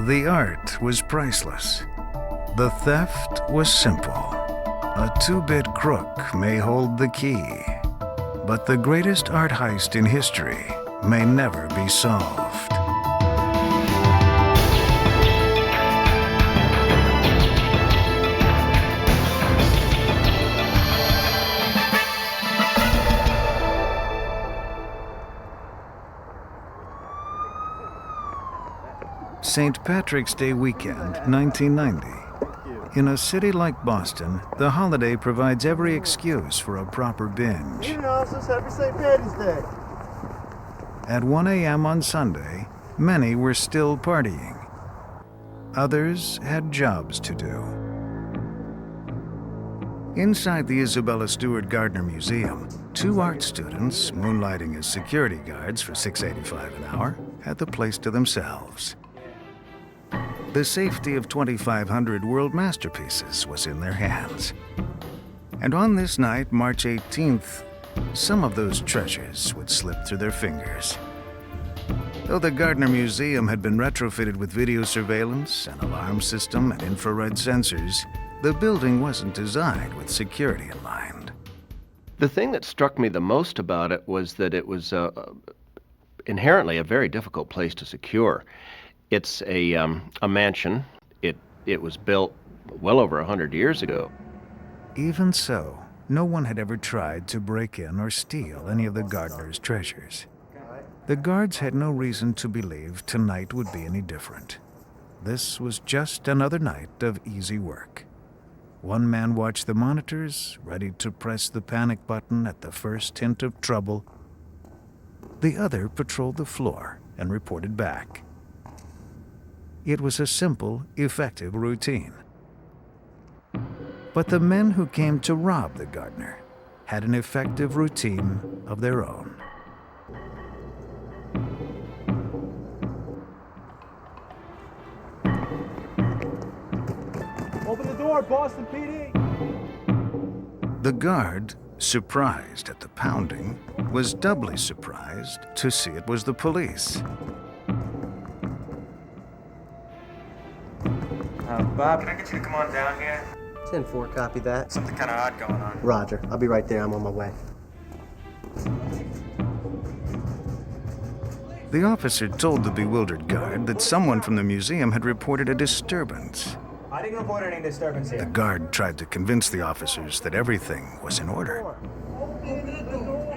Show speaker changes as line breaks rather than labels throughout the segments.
The art was priceless. The theft was simple. A two-bit crook may hold the key, but the greatest art heist in history may never be solved. St. Patrick's Day weekend, 1990. In a city like Boston, the holiday provides every excuse for a proper binge.
Happy St. Patty's Day.
At 1 a.m. on Sunday, many were still partying. Others had jobs to do. Inside the Isabella Stewart Gardner Museum, two art students, moonlighting as security guards for $6.85 an hour, had the place to themselves. The safety of 2,500 world masterpieces was in their hands. And on this night, March 18th, some of those treasures would slip through their fingers. Though the Gardner Museum had been retrofitted with video surveillance, an alarm system, and infrared sensors, the building wasn't designed with security in mind.
The thing that struck me the most about it was that it was inherently a very difficult place to secure. It's a mansion. It was built well over 100 years ago.
Even so, no one had ever tried to break in or steal any of the Gardner's treasures. The guards had no reason to believe tonight would be any different. This was just another night of easy work. One man watched the monitors, ready to press the panic button at the first hint of trouble. The other patrolled the floor and reported back. It was a simple, effective routine. But the men who came to rob the Gardner had an effective routine of their own.
Open the door, Boston PD.
The guard, surprised at the pounding, was doubly surprised to see it was the police.
Bob, can I get you to come on down here?
10-4, copy that.
Something kind of odd going on.
Roger, I'll be right there, I'm on my way.
The officer told the bewildered guard that someone from the museum had reported a disturbance.
I didn't report any disturbance
The
here.
guard tried to convince the officers that everything was in order.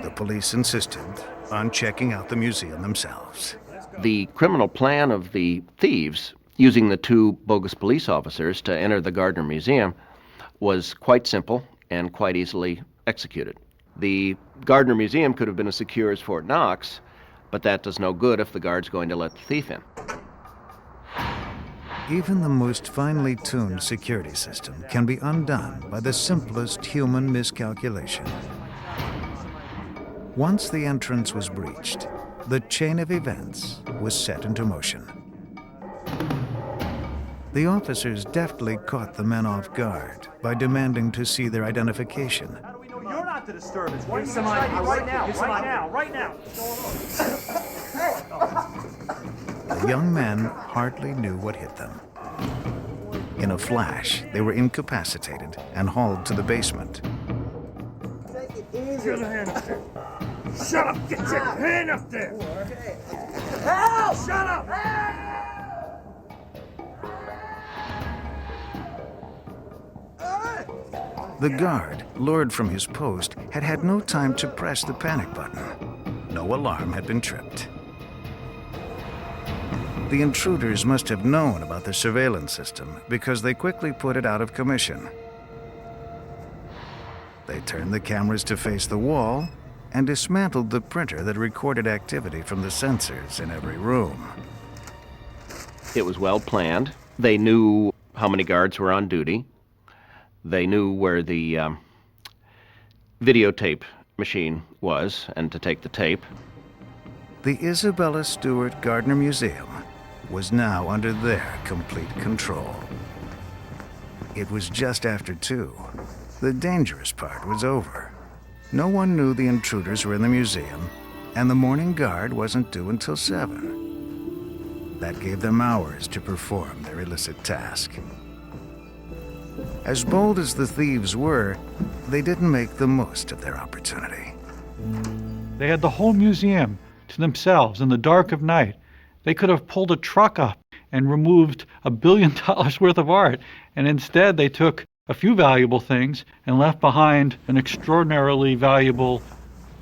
The police insisted on checking out the museum themselves.
The criminal plan of the thieves, using the two bogus police officers to enter the Gardner Museum, was quite simple and quite easily executed. The Gardner Museum could have been as secure as Fort Knox, but that does no good if the guard's going to let the thief in.
Even the most finely tuned security system can be undone by the simplest human miscalculation. Once the entrance was breached, the chain of events was set into motion. The officers deftly caught the men off guard by demanding to see their identification.
How do we know you're not the disturbance? Why are you inside me right now?
The young men hardly knew what hit them. In a flash, they were incapacitated and hauled to the basement.
Take it easy.
Get your hand up there. Shut up! Get your hand up there!
Help!
Shut up!
The guard, lured from his post, had had no time to press the panic button. No alarm had been tripped. The intruders must have known about the surveillance system because they quickly put it out of commission. They turned the cameras to face the wall and dismantled the printer that recorded activity from the sensors in every room.
It was well planned. They knew how many guards were on duty. They knew where the videotape machine was and to take the tape.
The Isabella Stewart Gardner Museum was now under their complete control. It was just after 2. The dangerous part was over. No one knew the intruders were in the museum, and the morning guard wasn't due until 7. That gave them hours to perform their illicit task. As bold as the thieves were, they didn't make the most of their opportunity.
They had the whole museum to themselves in the dark of night. They could have pulled a truck up and removed $1 billion worth of art, and instead they took a few valuable things and left behind an extraordinarily valuable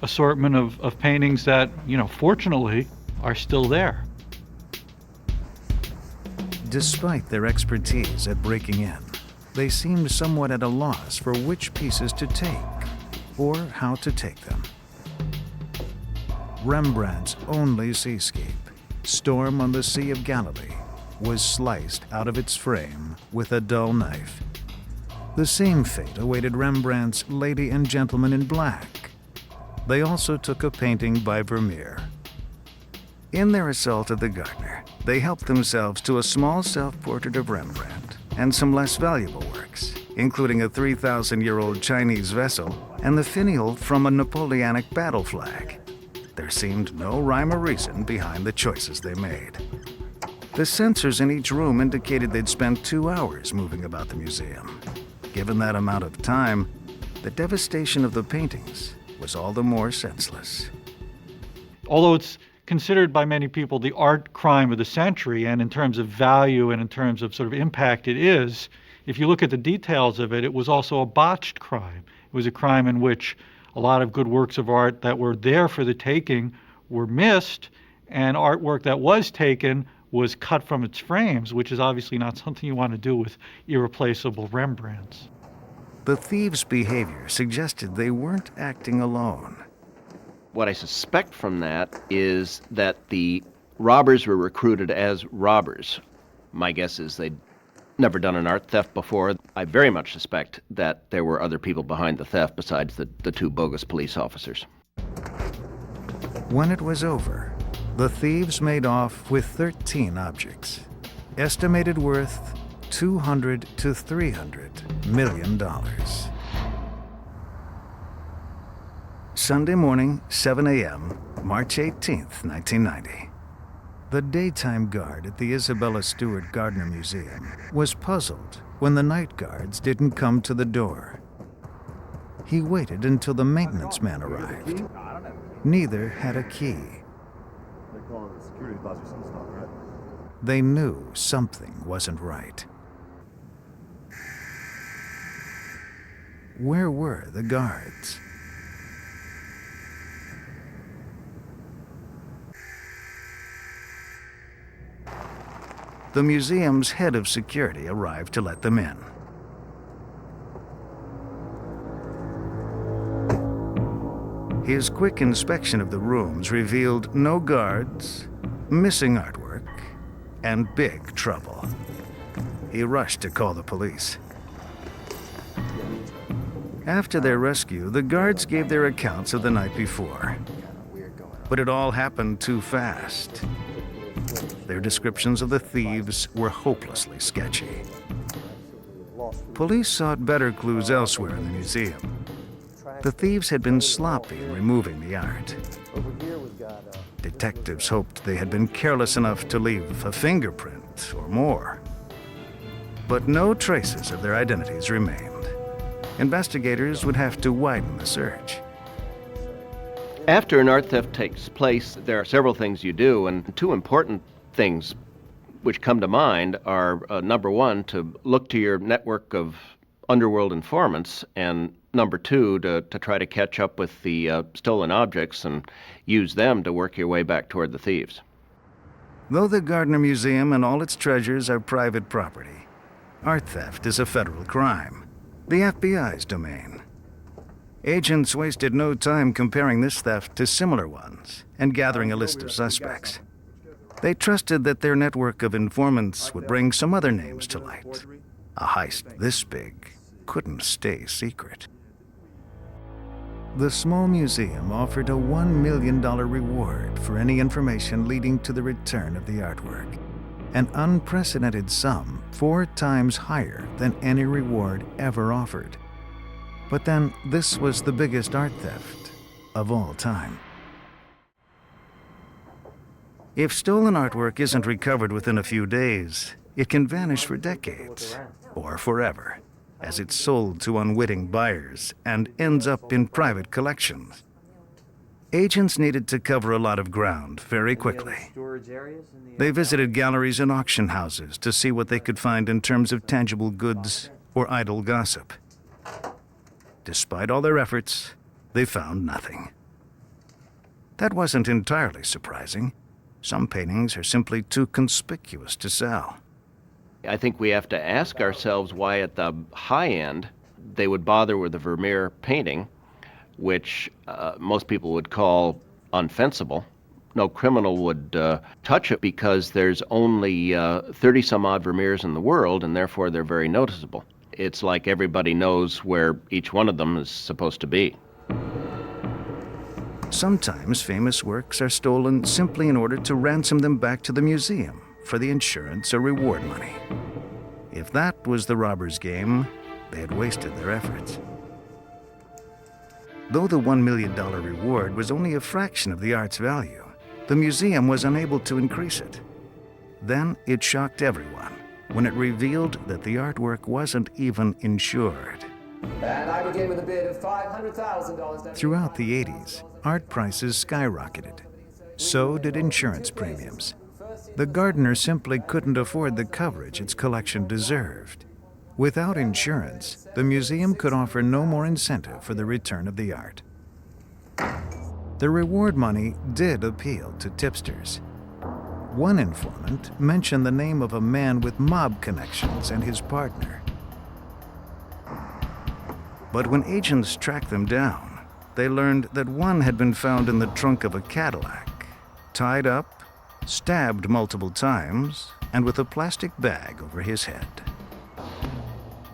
assortment of paintings that, fortunately, are still there.
Despite their expertise at breaking in, they seemed somewhat at a loss for which pieces to take or how to take them. Rembrandt's only seascape, Storm on the Sea of Galilee, was sliced out of its frame with a dull knife. The same fate awaited Rembrandt's Lady and Gentleman in Black. They also took a painting by Vermeer. In their assault of the Gardner, they helped themselves to a small self-portrait of Rembrandt and some less valuable works, including a 3,000-year-old Chinese vessel and the finial from a Napoleonic battle flag. There seemed no rhyme or reason behind the choices they made. The sensors in each room indicated they'd spent 2 hours moving about the museum. Given that amount of time, the devastation of the paintings was all the more senseless.
Although it's considered by many people the art crime of the century, and in terms of value and in terms of sort of impact it is, if you look at the details of it, it was also a botched crime. It was a crime in which a lot of good works of art that were there for the taking were missed, and artwork that was taken was cut from its frames, which is obviously not something you want to do with irreplaceable Rembrandts.
The thieves' behavior suggested they weren't acting alone.
What I suspect from that is that the robbers were recruited as robbers. My guess is they'd never done an art theft before. I very much suspect that there were other people behind the theft besides the 2 bogus police officers.
When it was over, the thieves made off with 13 objects, estimated worth $200 to $300 million. Sunday morning, 7 a.m., March 18th, 1990. The daytime guard at the Isabella Stewart Gardner Museum was puzzled when the night guards didn't come to the door. He waited until the maintenance man arrived. Neither had a key.
They call it a security deposit or some stuff, right?
They knew something wasn't right. Where were the guards? The museum's head of security arrived to let them in. His quick inspection of the rooms revealed no guards, missing artwork, and big trouble. He rushed to call the police. After their rescue, the guards gave their accounts of the night before. But it all happened too fast. Their descriptions of the thieves were hopelessly sketchy. Police sought better clues elsewhere in the museum. The thieves had been sloppy in removing the art. Detectives hoped they had been careless enough to leave a fingerprint or more. But no traces of their identities remained. Investigators would have to widen the search.
After an art theft takes place, there are several things you do, and 2 important things which come to mind are, number 1, to look to your network of underworld informants, and number 2, to try to catch up with the stolen objects and use them to work your way back toward the thieves.
Though the Gardner Museum and all its treasures are private property, art theft is a federal crime, the FBI's domain. Agents wasted no time comparing this theft to similar ones and gathering a list of suspects. They trusted that their network of informants would bring some other names to light. A heist this big couldn't stay secret. The small museum offered a $1 million reward for any information leading to the return of the artwork, an unprecedented sum 4 times higher than any reward ever offered. But then, this was the biggest art theft of all time. If stolen artwork isn't recovered within a few days, it can vanish for decades, or forever, as it's sold to unwitting buyers and ends up in private collections. Agents needed to cover a lot of ground very quickly. They visited galleries and auction houses to see what they could find in terms of tangible goods or idle gossip. Despite all their efforts, they found nothing. That wasn't entirely surprising. Some paintings are simply too conspicuous to sell.
I think we have to ask ourselves why at the high end they would bother with a Vermeer painting, which most people would call unfensible. No criminal would touch it because there's only 30-some-odd Vermeers in the world, and therefore they're very noticeable. It's like everybody knows where each one of them is supposed to be.
Sometimes famous works are stolen simply in order to ransom them back to the museum for the insurance or reward money. If that was the robbers' game, they had wasted their efforts. Though the $1 million reward was only a fraction of the art's value, the museum was unable to increase it. Then it shocked everyone when it revealed that the artwork wasn't even insured.
And I begin with a bid of $500,000.
Throughout the 80s, art prices skyrocketed. So did insurance premiums. The Gardner simply couldn't afford the coverage its collection deserved. Without insurance, the museum could offer no more incentive for the return of the art. The reward money did appeal to tipsters. One informant mentioned the name of a man with mob connections and his partner. But when agents tracked them down, they learned that one had been found in the trunk of a Cadillac, tied up, stabbed multiple times, and with a plastic bag over his head.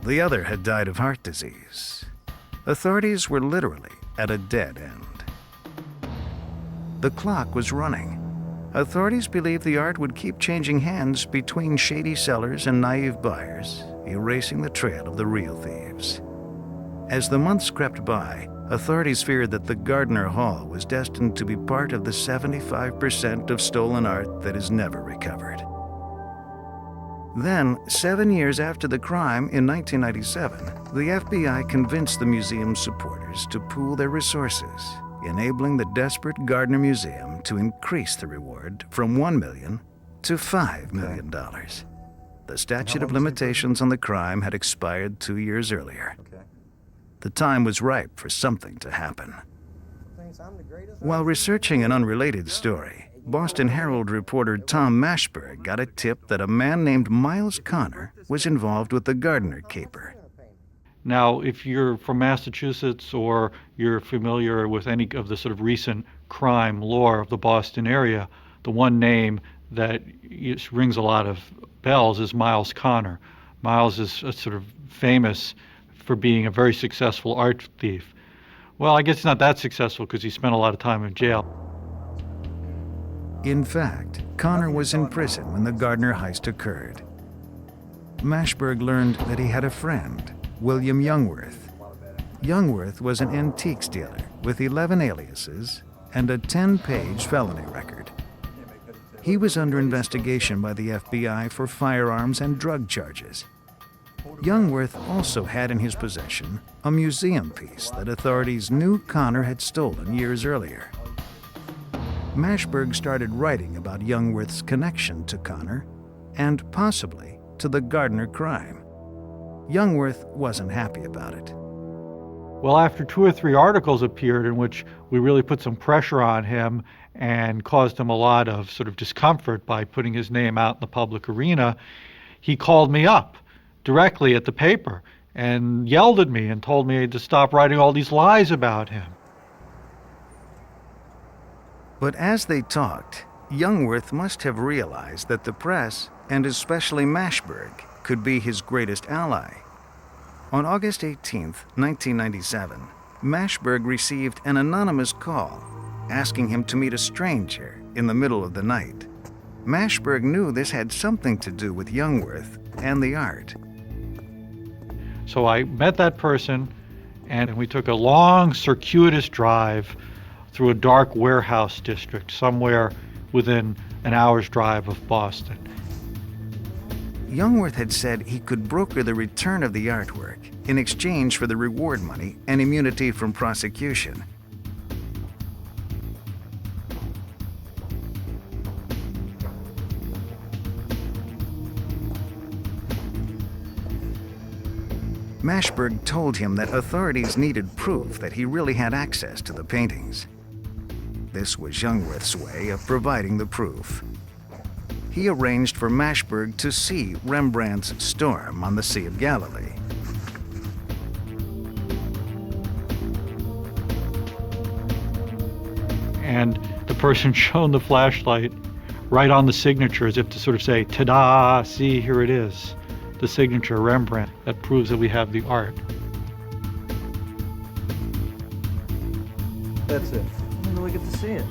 The other had died of heart disease. Authorities were literally at a dead end. The clock was running. Authorities believed the art would keep changing hands between shady sellers and naive buyers, erasing the trail of the real thieves. As the months crept by, authorities feared that the Gardner Hall was destined to be part of the 75% of stolen art that is never recovered. Then, 7 years after the crime in 1997, the FBI convinced the museum's supporters to pool their resources, enabling the desperate Gardner Museum to increase the reward from $1 million to $5 million. The statute of limitations on the crime had expired 2 years earlier. The time was ripe for something to happen. While researching an unrelated story, Boston Herald reporter Tom Mashberg got a tip that a man named Miles Connor was involved with the Gardner caper.
Now, if you're from Massachusetts or you're familiar with any of the sort of recent crime lore of the Boston area, the one name that rings a lot of bells is Miles Connor. Miles is sort of famous for being a very successful art thief. Well, I guess he's not that successful because he spent a lot of time in jail.
In fact, Connor was in prison when the Gardner heist occurred. Mashberg learned that he had a friend, William Youngworth. Youngworth was an antiques dealer with 11 aliases and a 10-page felony record. He was under investigation by the FBI for firearms and drug charges. Youngworth also had in his possession a museum piece that authorities knew Connor had stolen years earlier. Mashberg started writing about Youngworth's connection to Connor and possibly to the Gardner crime. Youngworth wasn't happy about it.
Well, after 2 or 3 articles appeared in which we really put some pressure on him and caused him a lot of sort of discomfort by putting his name out in the public arena, he called me up directly at the paper and yelled at me and told me to stop writing all these lies about him.
But as they talked, Youngworth must have realized that the press, and especially Mashberg, could be his greatest ally. On August 18, 1997, Mashberg received an anonymous call asking him to meet a stranger in the middle of the night. Mashberg knew this had something to do with Youngworth and the art.
So I met that person, and we took a long, circuitous drive through a dark warehouse district somewhere within an hour's drive of Boston.
Youngworth had said he could broker the return of the artwork in exchange for the reward money and immunity from prosecution. Mashberg told him that authorities needed proof that he really had access to the paintings. This was Youngworth's way of providing the proof. He arranged for Mashberg to see Rembrandt's Storm on the Sea of Galilee.
And the person shone the flashlight right on the signature as if to sort of say, ta-da, see, here it is. The signature Rembrandt that proves that we have the art.
That's it. I didn't really get to see it.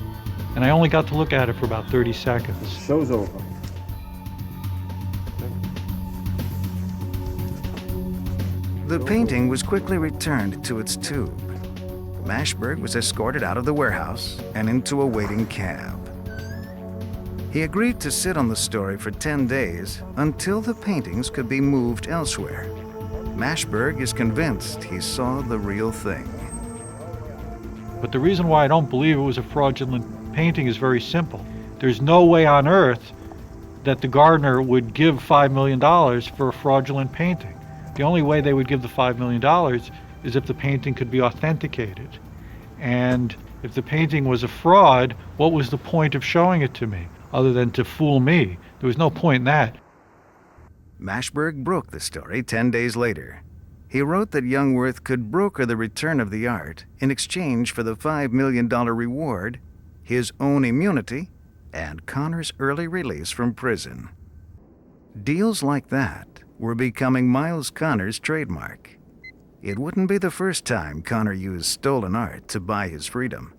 And I only got to look at it for about 30 seconds.
Show's over.
The painting was quickly returned to its tube. Mashberg was escorted out of the warehouse and into a waiting cab. He agreed to sit on the story for 10 days until the paintings could be moved elsewhere. Mashberg is convinced he saw the real thing.
But the reason why I don't believe it was a fraudulent painting is very simple. There's no way on earth that the gardener would give $5 million for a fraudulent painting. The only way they would give the $5 million is if the painting could be authenticated. And if the painting was a fraud, what was the point of showing it to me, other than to fool me? There was no point in that.
Mashberg broke the story 10 days later. He wrote that Youngworth could broker the return of the art in exchange for the $5 million reward, his own immunity, and Connor's early release from prison. Deals like that were becoming Miles Connor's trademark. It wouldn't be the first time Connor used stolen art to buy his freedom.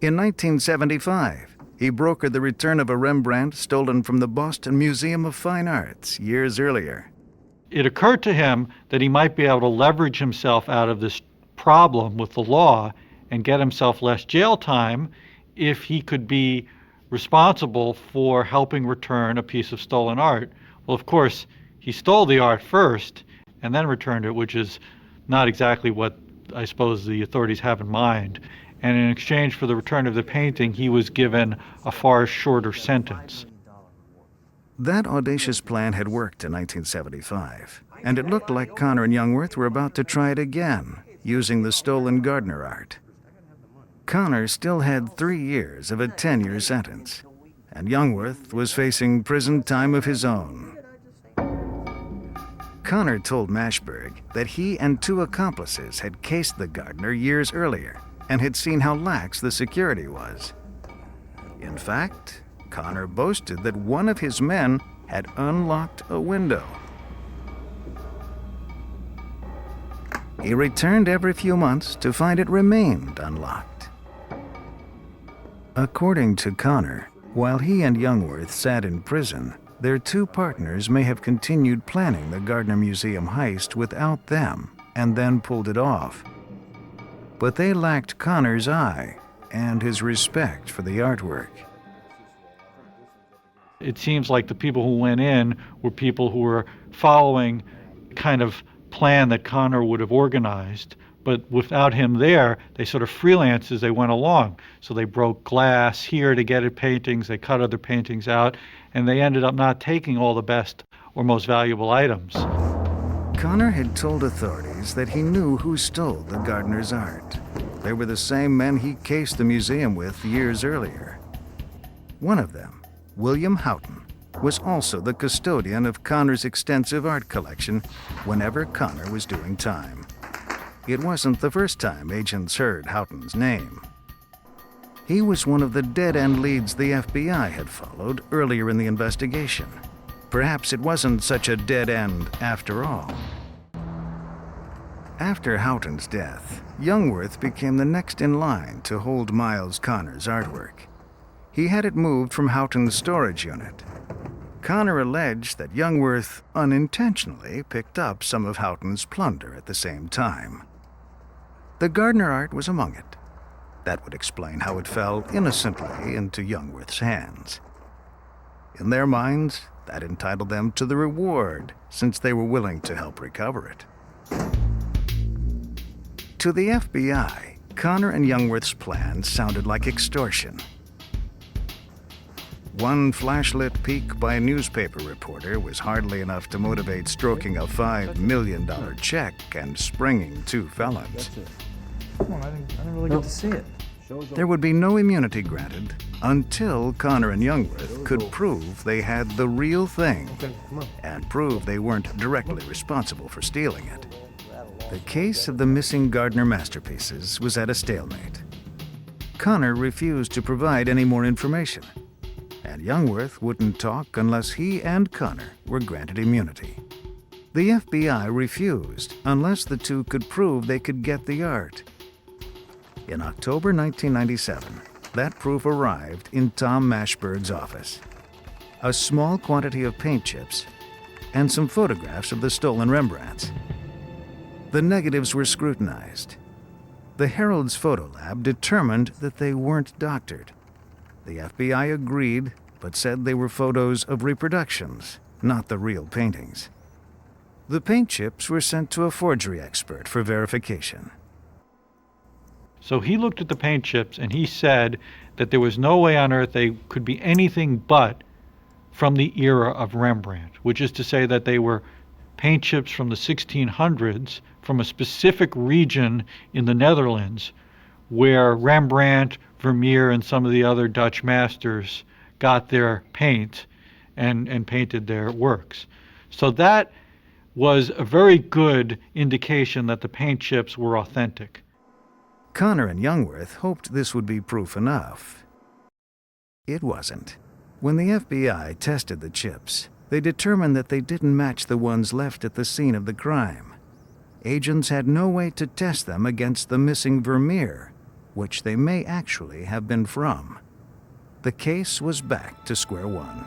In 1975, he brokered the return of a Rembrandt stolen from the Boston Museum of Fine Arts years earlier.
It occurred to him that he might be able to leverage himself out of this problem with the law and get himself less jail time if he could be responsible for helping return a piece of stolen art. Well, of course, he stole the art first and then returned it, which is not exactly what I suppose the authorities have in mind. And in exchange for the return of the painting, he was given a far shorter sentence.
That audacious plan had worked in 1975, and it looked like Connor and Youngworth were about to try it again, using the stolen Gardner art. Connor still had 3 years of a 10-year sentence, and Youngworth was facing prison time of his own. Connor told Mashberg that he and 2 accomplices had cased the Gardner years earlier and had seen how lax the security was. In fact, Connor boasted that one of his men had unlocked a window. He returned every few months to find it remained unlocked. According to Connor, while he and Youngworth sat in prison, their 2 partners may have continued planning the Gardner Museum heist without them and then pulled it off. But they lacked Connor's eye and his respect for the artwork.
It seems like the people who went in were people who were following kind of plan that Connor would have organized, but without him there, they sort of freelanced as they went along. So they broke glass here to get at paintings, they cut other paintings out, and they ended up not taking all the best or most valuable items.
Connor had told authorities that he knew who stole the Gardner's art. They were the same men he cased the museum with years earlier. One of them, William Houghton, was also the custodian of Connor's extensive art collection whenever Connor was doing time. It wasn't the first time agents heard Houghton's name. He was one of the dead-end leads the FBI had followed earlier in the investigation. Perhaps it wasn't such a dead end after all. After Houghton's death, Youngworth became the next in line to hold Miles Connor's artwork. He had it moved from Houghton's storage unit. Connor alleged that Youngworth unintentionally picked up some of Houghton's plunder at the same time. The Gardner art was among it. That would explain how it fell innocently into Youngworth's hands. In their minds, that entitled them to the reward, since they were willing to help recover it. To the FBI, Connor and Youngworth's plan sounded like extortion. One flashlit peek by a newspaper reporter was hardly enough to motivate stroking a $5 million check and springing two felons.
Come on, I didn't really get to see it.
There would be no immunity granted until Connor and Youngworth could prove they had the real thing and prove they weren't directly responsible for stealing it. The case of the missing Gardner masterpieces was at a stalemate. Connor refused to provide any more information, and Youngworth wouldn't talk unless he and Connor were granted immunity. The FBI refused unless the two could prove they could get the art. In October 1997, that proof arrived in Tom Mashberg's office. A small quantity of paint chips and some photographs of the stolen Rembrandts. The negatives were scrutinized. The Herald's photo lab determined that they weren't doctored. The FBI agreed, but said they were photos of reproductions, not the real paintings. The paint chips were sent to a forgery expert for verification.
So he looked at the paint chips and he said that there was no way on earth they could be anything but from the era of Rembrandt, which is to say that they were paint chips from the 1600s from a specific region in the Netherlands where Rembrandt, Vermeer, and some of the other Dutch masters got their paint and painted their works. So that was a very good indication that the paint chips were authentic.
Connor and Youngworth hoped this would be proof enough. It wasn't. When the FBI tested the chips, they determined that they didn't match the ones left at the scene of the crime. Agents had no way to test them against the missing Vermeer, which they may actually have been from. The case was back to square one.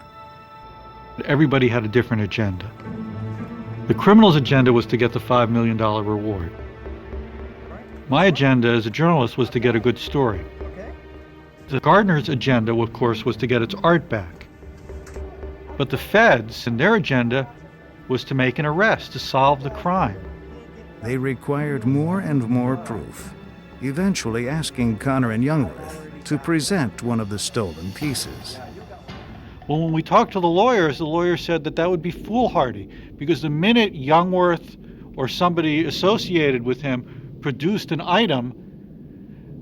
Everybody had a different agenda. The criminal's agenda was to get the $5 million reward. My agenda as a journalist was to get a good story. The Gardner's agenda, of course, was to get its art back. But the feds and their agenda was to make an arrest, to solve the crime.
They required more and more proof, eventually asking Connor and Youngworth to present one of the stolen pieces.
Well, when we talked to the lawyers said that that would be foolhardy, because the minute Youngworth or somebody associated with him produced an item,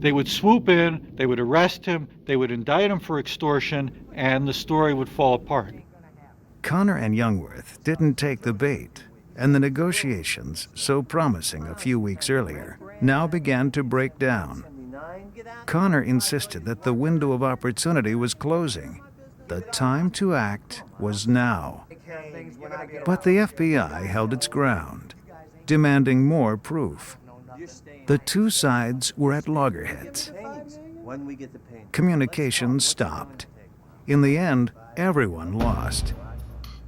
they would swoop in, they would arrest him, they would indict him for extortion, and the story would fall apart.
Connor and Youngworth didn't take the bait, and the negotiations, so promising a few weeks earlier, now began to break down. Connor insisted that the window of opportunity was closing. The time to act was now. But the FBI held its ground, demanding more proof. The two sides were at loggerheads. Communications stopped. In the end, everyone lost.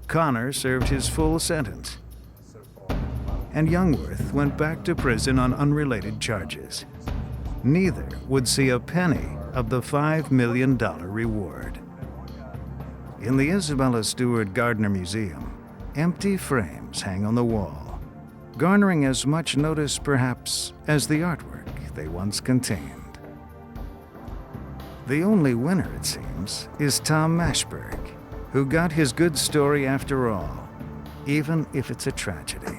Connor served his full sentence, and Youngworth went back to prison on unrelated charges. Neither would see a penny of the $5 million reward. In the Isabella Stewart Gardner Museum, empty frames hang on the wall, garnering as much notice, perhaps, as the artwork they once contained. The only winner, it seems, is Tom Mashberg, who got his good story after all, even if it's a tragedy.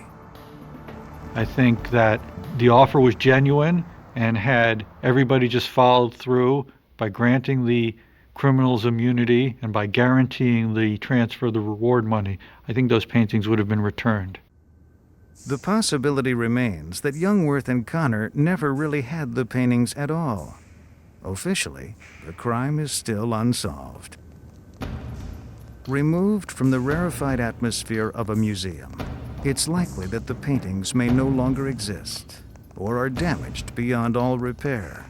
I think that the offer was genuine, and had everybody just followed through by granting the criminals immunity and by guaranteeing the transfer of the reward money, I think those paintings would have been returned.
The possibility remains that Youngworth and Connor never really had the paintings at all. Officially, the crime is still unsolved. Removed from the rarefied atmosphere of a museum, it's likely that the paintings may no longer exist or are damaged beyond all repair.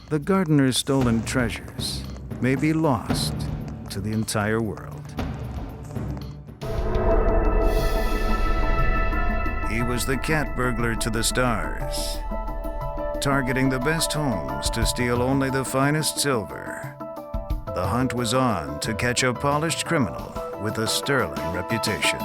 The gardener's stolen treasures may be lost to the entire world. He was the cat burglar to the stars, targeting the best homes to steal only the finest silver. The The hunt was on to catch a polished criminal with a sterling reputation.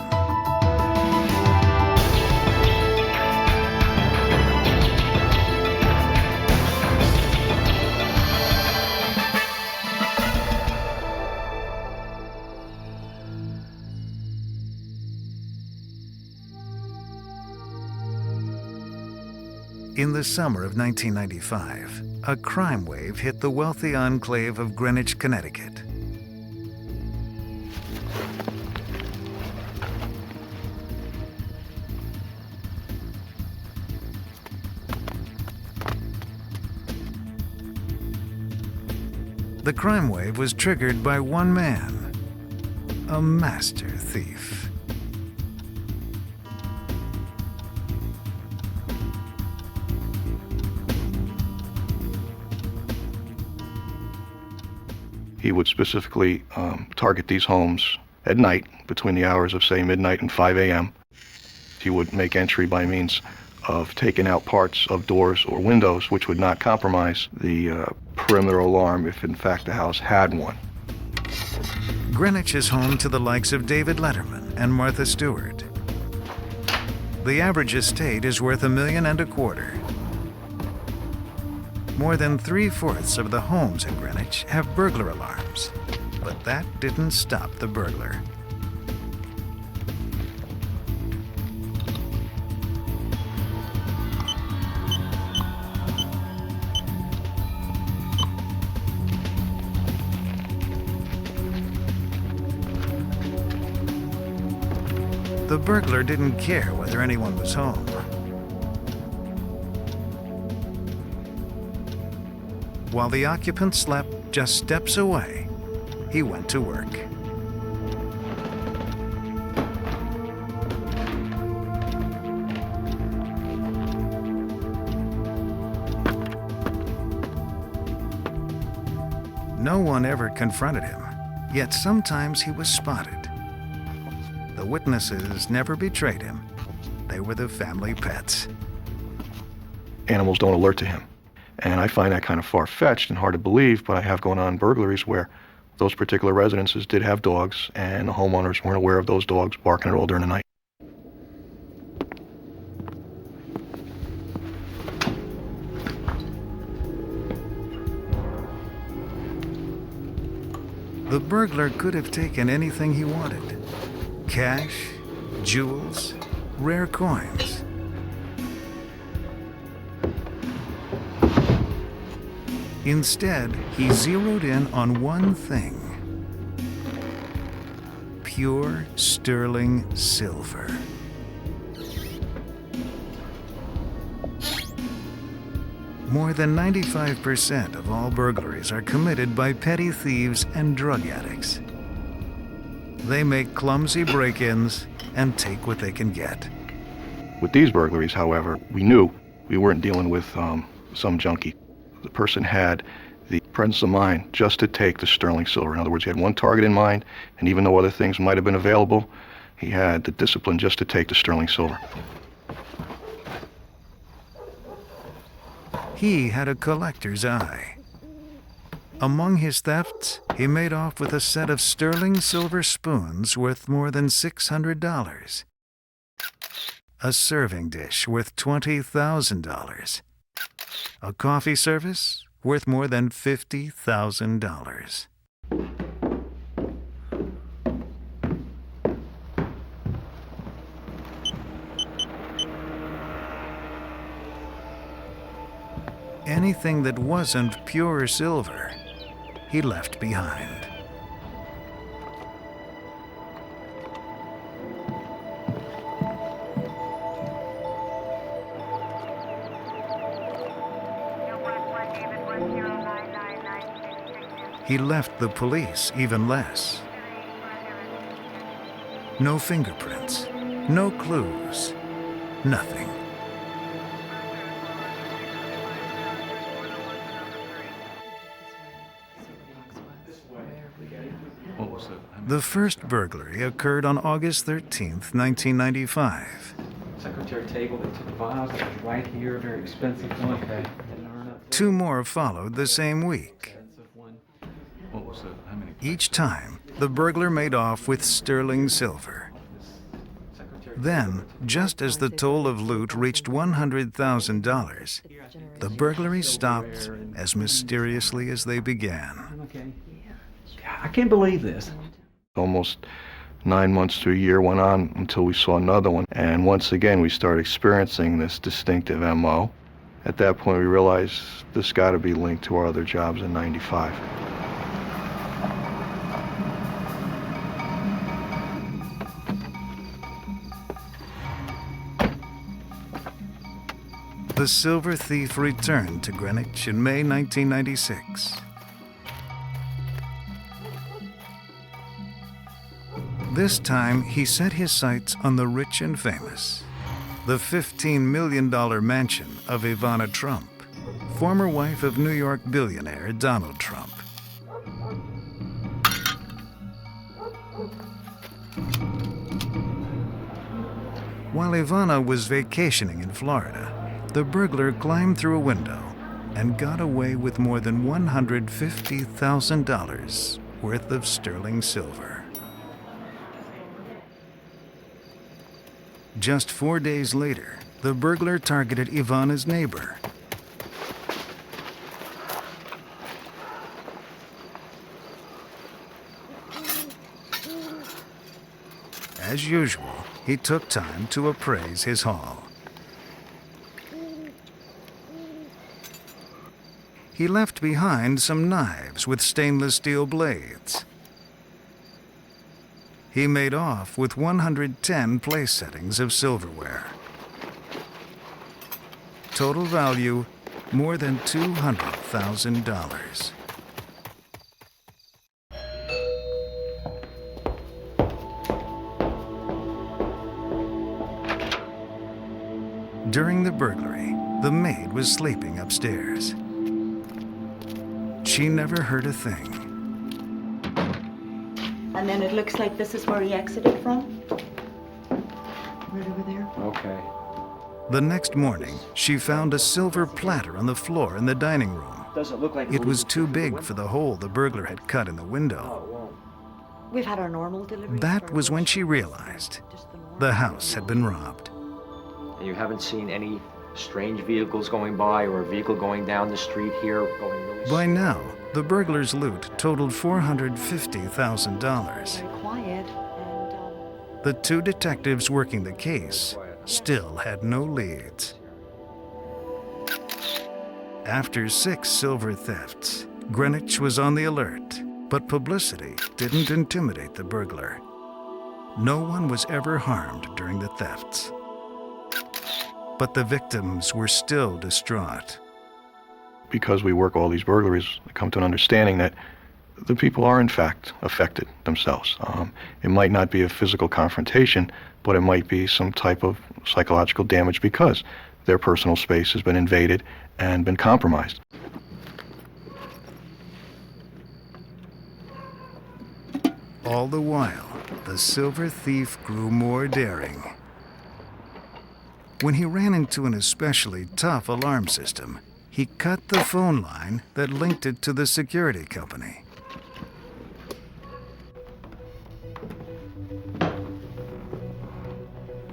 In the summer of 1995, a crime wave hit the wealthy enclave of Greenwich, Connecticut. The crime wave was triggered by one man, a master thief.
He would specifically target these homes at night between the hours of, say, midnight and 5 a.m. He would make entry by means of taking out parts of doors or windows which would not compromise the perimeter alarm if in fact the house had one.
Greenwich is home to the likes of David Letterman and Martha Stewart. The average estate is worth $1.25 million. More than 3/4 of the homes in Greenwich have burglar alarms, but that didn't stop the burglar. The burglar didn't care whether anyone was home. While the occupant slept just steps away, he went to work. No one ever confronted him, yet sometimes he was spotted. The witnesses never betrayed him. They were the family pets.
Animals don't alert to him. And I find that kind of far-fetched and hard to believe, but I have gone on burglaries where those particular residences did have dogs, and the homeowners weren't aware of those dogs barking at all during the night.
The burglar could have taken anything he wanted. Cash, jewels, rare coins. Instead, he zeroed in on one thing: pure sterling silver. More than 95% of all burglaries are committed by petty thieves and drug addicts. They make clumsy break-ins and take what they can get.
With these burglaries, however, we knew we weren't dealing with some junkie. The person had the presence of mind just to take the sterling silver. In other words, he had one target in mind, and even though other things might have been available, he had the discipline just to take the sterling silver.
He had a collector's eye. Among his thefts, he made off with a set of sterling silver spoons worth more than $600, a serving dish worth $20,000, a coffee service worth more than $50,000. Anything that wasn't pure silver, he left behind. He left the police even less. No fingerprints, no clues, nothing. The first burglary occurred on August 13th, 1995.
Secretary table, they took the vials, it was right here, very expensive one. Okay.
Two more followed the same week.
What was it?
Each time, the burglar made off with sterling silver. Then, just as the toll of loot reached $100,000, the burglaries stopped as mysteriously as they began.
Okay. I can't believe this.
Almost 9 months to a year went on until we saw another one. And once again, we started experiencing this distinctive MO. At that point, we realized this got to be linked to our other jobs in '95.
The silver thief returned to Greenwich in May 1996. This time, he set his sights on the rich and famous, the $15 million mansion of Ivana Trump, former wife of New York billionaire Donald Trump. While Ivana was vacationing in Florida, the burglar climbed through a window and got away with more than $150,000 worth of sterling silver. Just 4 days later, the burglar targeted Ivana's neighbor. As usual, he took time to appraise his haul. He left behind some knives with stainless steel blades. He made off with 110 place settings of silverware. Total value, more than $200,000. During the burglary, the maid was sleeping upstairs. She never heard a thing.
And then it looks like this is where he exited from? Right over there?
Okay.
The next morning, she found a silver platter on the floor in the dining room.
Doesn't look like
It was too big for the hole the burglar had cut in the window.
We've had our normal deliveries.
That was when she realized the house had been robbed.
And you haven't seen any strange vehicles going by or a vehicle going down the street here going really
By now, the burglar's loot totaled $450,000.
Very quiet, and
The two detectives working the case still had no leads. After 6 silver thefts, Greenwich was on the alert, but publicity didn't intimidate the burglar. No one was ever harmed during the thefts. But the victims were still distraught.
Because we work all these burglaries, I come to an understanding that the people are in fact affected themselves. It might not be a physical confrontation, but it might be some type of psychological damage because their personal space has been invaded and been compromised.
All the while, the silver thief grew more daring. When he ran into an especially tough alarm system, he cut the phone line that linked it to the security company.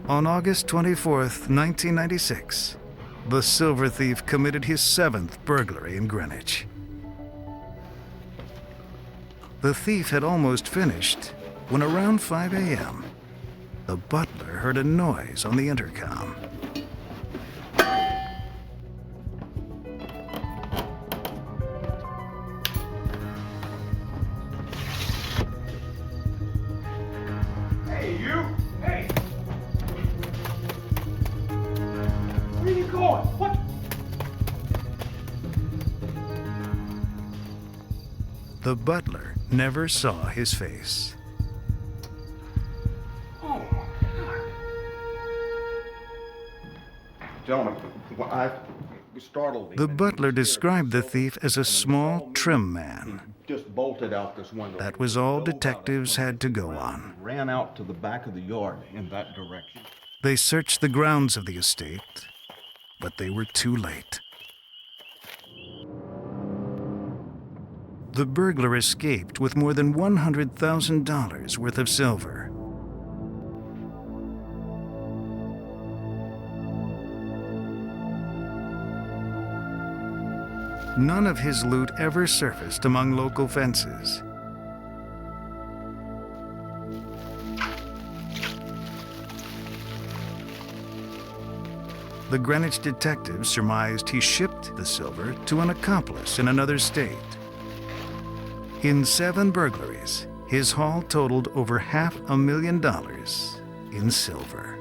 On August 24th, 1996, the silver thief committed his 7th burglary in Greenwich. The thief had almost finished when around 5 a.m., the butler heard a noise on the intercom.
Hey, you! Hey! Where are you going? What?
The butler never saw his face.
Oh,
Gentlemen, I was startled.
The butler described the thief as a small, trim man.
Just bolted out this window.
That was all detectives had to go on.
Ran out to the back of the yard in that direction.
They searched the grounds of the estate, but they were too late. The burglar escaped with more than $100,000 worth of silver. None of his loot ever surfaced among local fences. The Greenwich detectives surmised he shipped the silver to an accomplice in another state. In 7 burglaries, his haul totaled over $500,000 in silver.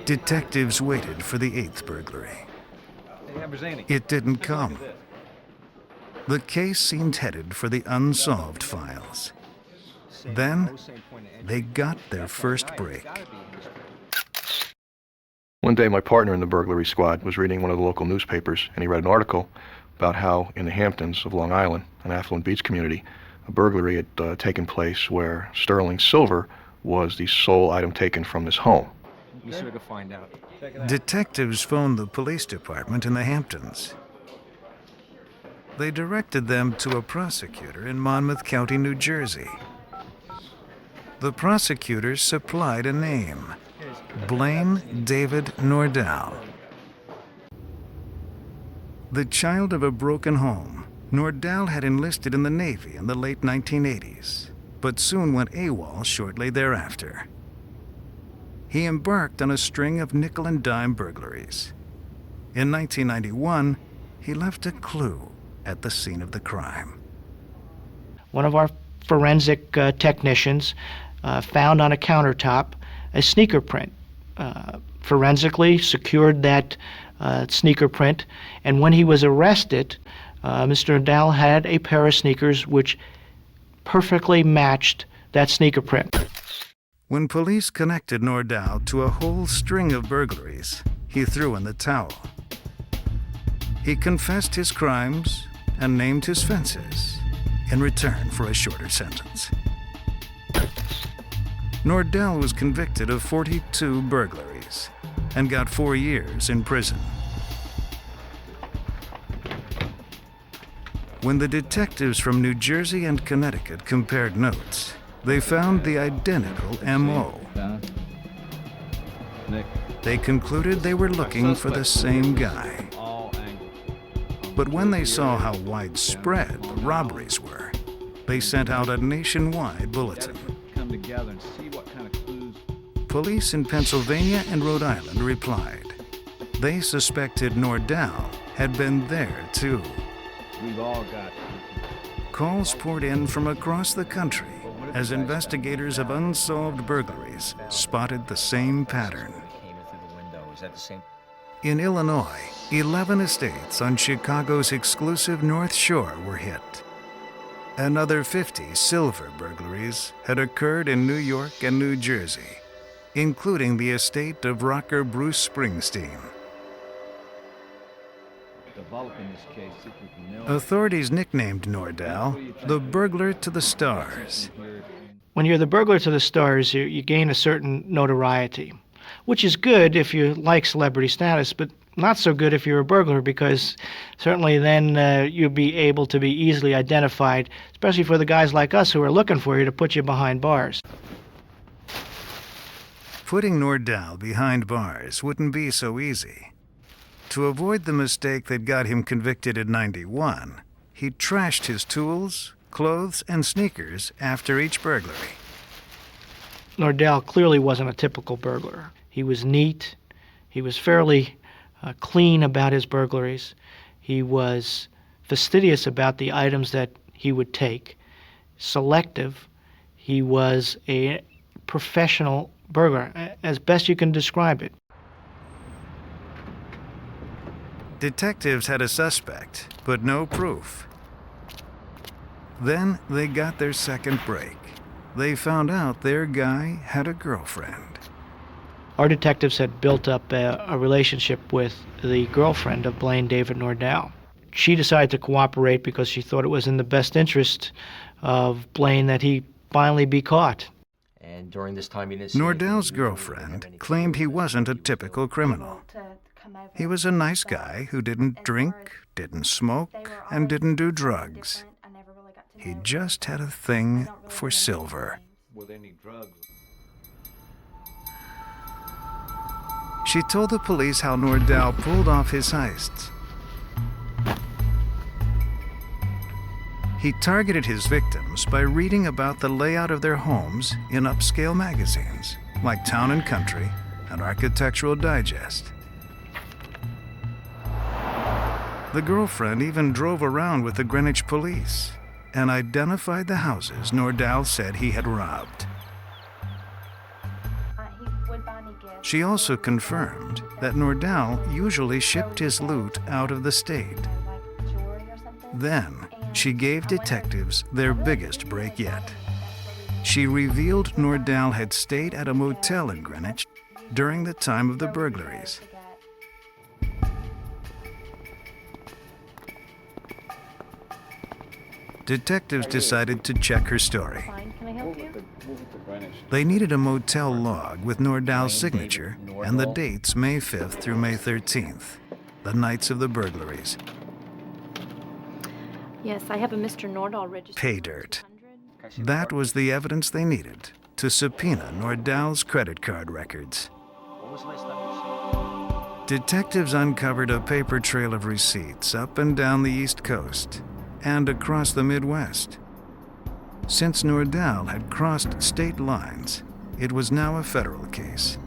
Detectives waited for the 8th burglary. It didn't come. The case seemed headed for the unsolved files. Then, they got their first break.
One day, my partner in the burglary squad was reading one of the local newspapers, and he read an article about how in the Hamptons of Long Island, an affluent beach community, a burglary had taken place where sterling silver was the sole item taken from this home.
Be sure to find out.
Detectives phoned the police department in the Hamptons. They directed them to a prosecutor in Monmouth County, New Jersey. The prosecutor supplied a name: Blane David Nordahl. The child of a broken home, Nordahl had enlisted in the Navy in the late 1980s, but soon went AWOL shortly thereafter. He embarked on a string of nickel and dime burglaries. In 1991, he left a clue at the scene of the crime.
One of our forensic technicians found on a countertop a sneaker print. Forensically secured that sneaker print, and when he was arrested, Mr. Nordahl had a pair of sneakers which perfectly matched that sneaker print.
When police connected Nordahl to a whole string of burglaries, he threw in the towel. He confessed his crimes and named his fences in return for a shorter sentence. Nordahl was convicted of 42 burglaries and got 4 years in prison. When the detectives from New Jersey and Connecticut compared notes, they found the identical M.O. They concluded they were looking for the same guy. But when they saw how widespread the robberies were, they sent out a nationwide bulletin. Police in Pennsylvania and Rhode Island replied. They suspected Nordahl had been there too.
We've all got.
Calls poured in from across the country as investigators of unsolved burglaries spotted the same pattern. In Illinois, 11 estates on Chicago's exclusive North Shore were hit. Another 50 silver burglaries had occurred in New York and New Jersey, including the estate of rocker Bruce Springsteen. Authorities nicknamed Nordahl the burglar to the stars.
When you're the burglar to the stars, you gain a certain notoriety, which is good if you like celebrity status, but not so good if you're a burglar, because certainly then you'll be able to be easily identified, especially for the guys like us who are looking for you to put you behind bars.
Putting Nordahl behind bars wouldn't be so easy. To avoid the mistake that got him convicted in '91, he trashed his tools, clothes, and sneakers after each burglary.
Nordahl clearly wasn't a typical burglar. He was neat. He was fairly clean about his burglaries. He was fastidious about the items that he would take. Selective. He was a professional burglar, as best you can describe it.
Detectives had a suspect, but no proof. Then they got their second break. They found out their guy had a girlfriend.
Our detectives had built up a relationship with the girlfriend of Blane David Nordahl. She decided to cooperate because she thought it was in the best interest of Blane that he finally be caught.
And during this time, you didn't see anything
Nordahl's
unusual,
girlfriend claimed he wasn't a typical criminal. He was a nice guy who didn't drink, didn't smoke, and didn't do drugs. He just had a thing for silver.
With any drugs.
She told the police how Nordahl pulled off his heists. He targeted his victims by reading about the layout of their homes in upscale magazines like Town and Country and Architectural Digest. The girlfriend even drove around with the Greenwich police and identified the houses Nordahl said he had robbed. She also confirmed that Nordahl usually shipped his loot out of the state. Then, she gave detectives their biggest break yet. She revealed Nordahl had stayed at a motel in Greenwich during the time of the burglaries. Detectives decided to check her story.
Can I help you?
They needed a motel log with Nordahl's signature and the dates May 5th through May 13th, the nights of the burglaries.
Yes, I have a Mr. Nordahl registered.
Pay dirt. That was the evidence they needed to subpoena Nordahl's credit card records.
When was the last time you saw?
Detectives uncovered a paper trail of receipts up and down the East Coast and across the Midwest. Since Nordahl had crossed state lines, it was now a federal case.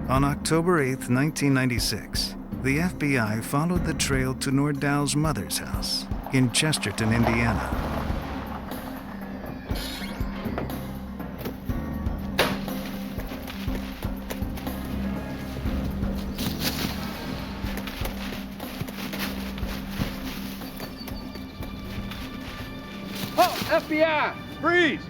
On October 8, 1996, the FBI followed the trail to Nordahl's mother's house in Chesterton, Indiana.
Oh, FBI! Freeze!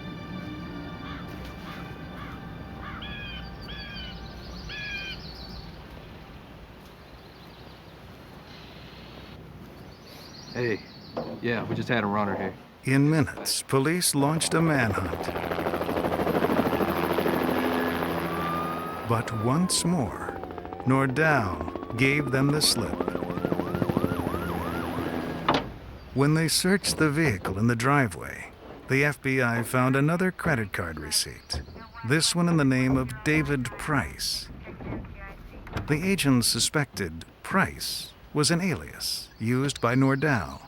Hey, yeah, we just had a runner here.
In minutes, police launched a manhunt. But once more, Nordahl gave them the slip. When they searched the vehicle in the driveway, the FBI found another credit card receipt, this one in the name of David Price. The agents suspected Price was an alias used by Nordahl.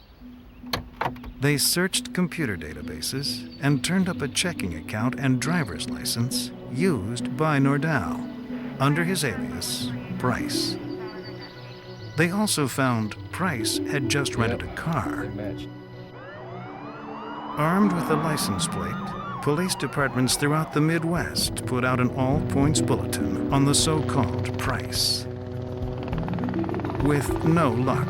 They searched computer databases and turned up a checking account and driver's license used by Nordahl under his alias, Price. They also found Price had just rented a car. Armed with a license plate, police departments throughout the Midwest put out an all-points bulletin on the so-called Price. With no luck.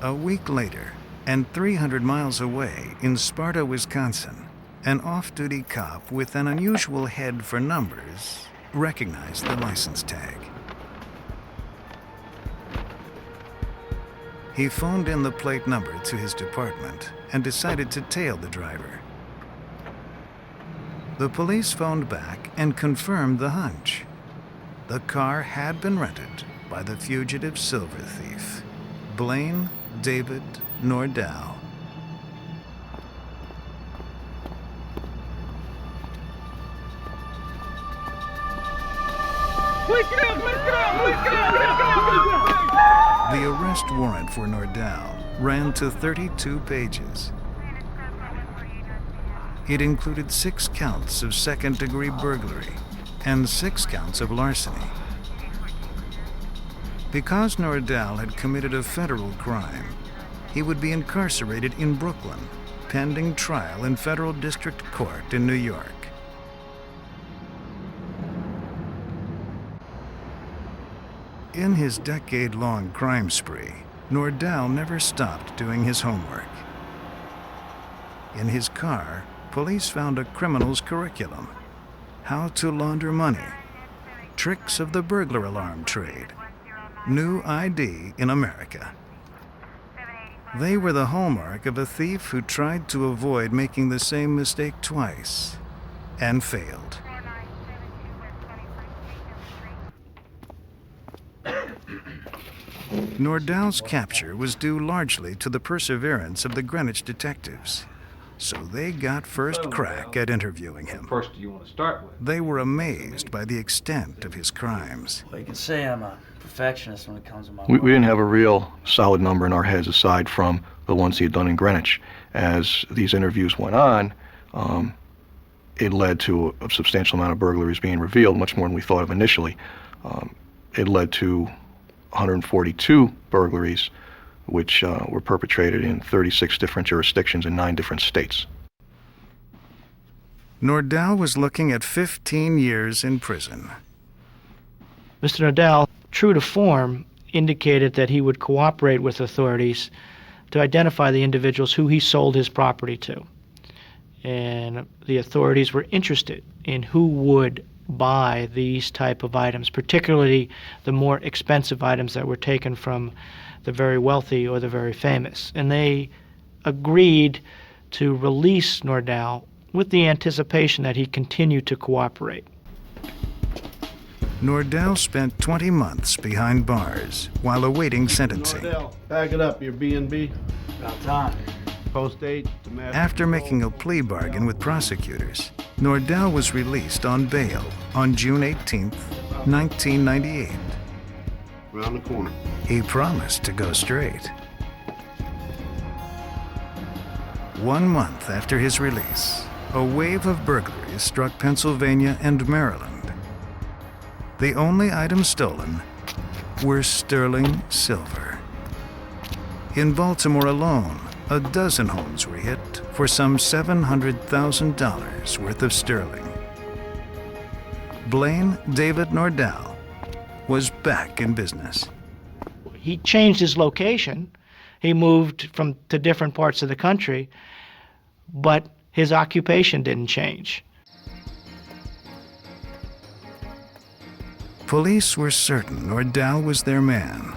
A week later, and 300 miles away in Sparta, Wisconsin, an off-duty cop with an unusual head for numbers recognized the license tag. He phoned in the plate number to his department and decided to tail the driver. The police phoned back and confirmed the hunch. The car had been rented by the fugitive silver thief, Blane David Nordahl. The arrest warrant for Nordahl ran to 32 pages. It included 6 counts of second-degree burglary and 6 counts of larceny. Because Nordahl had committed a federal crime, he would be incarcerated in Brooklyn, pending trial in federal district court in New York. In his decade-long crime spree, Nordahl never stopped doing his homework. In his car, police found a criminal's curriculum: how to launder money, tricks of the burglar alarm trade, new ID in America. They were the hallmark of a thief who tried to avoid making the same mistake twice and failed. Nordahl's capture was due largely to the perseverance of the Greenwich detectives, so they got first crack at interviewing him.
First, do you want to start with?
They were amazed by the extent of his crimes.
Well, you can say I'm a perfectionist when it comes to my
We didn't have a real solid number in our heads aside from the ones he had done in Greenwich. As these interviews went on, it led to a substantial amount of burglaries being revealed, much more than we thought of initially. It led to 142 burglaries, which were perpetrated in 36 different jurisdictions in 9 different states.
Nordahl was looking at 15 years in prison.
Mr. Nordahl, true to form, indicated that he would cooperate with authorities to identify the individuals who he sold his property to. And the authorities were interested in who would buy these type of items, particularly the more expensive items that were taken from the very wealthy or the very famous. And they agreed to release Nordahl with the anticipation that he continued to cooperate.
Nordahl spent 20 months behind bars while awaiting sentencing.
Nordahl, back it up. Your B&B.
About time.
Post 8 to match.
After making a plea bargain with prosecutors, Nordahl was released on bail on June 18, 1998.
Around the corner.
He promised to go straight. 1 month after his release, a wave of burglaries struck Pennsylvania and Maryland. The only items stolen were sterling silver. In Baltimore alone, a dozen homes were hit for some $700,000 worth of sterling. Blane David Nordahl was back in business.
He changed his location. He moved to different parts of the country, but his occupation didn't change.
Police were certain Nordahl was their man,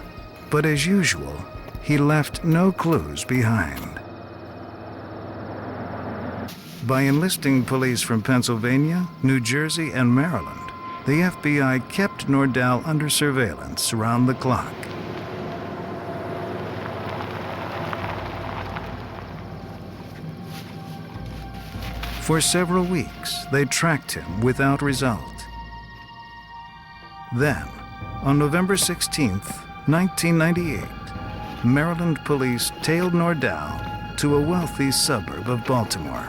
but as usual, he left no clues behind. By enlisting police from Pennsylvania, New Jersey, and Maryland, the FBI kept Nordahl under surveillance around the clock. For several weeks, they tracked him without result. Then, on November 16th, 1998, Maryland police tailed Nordahl to a wealthy suburb of Baltimore.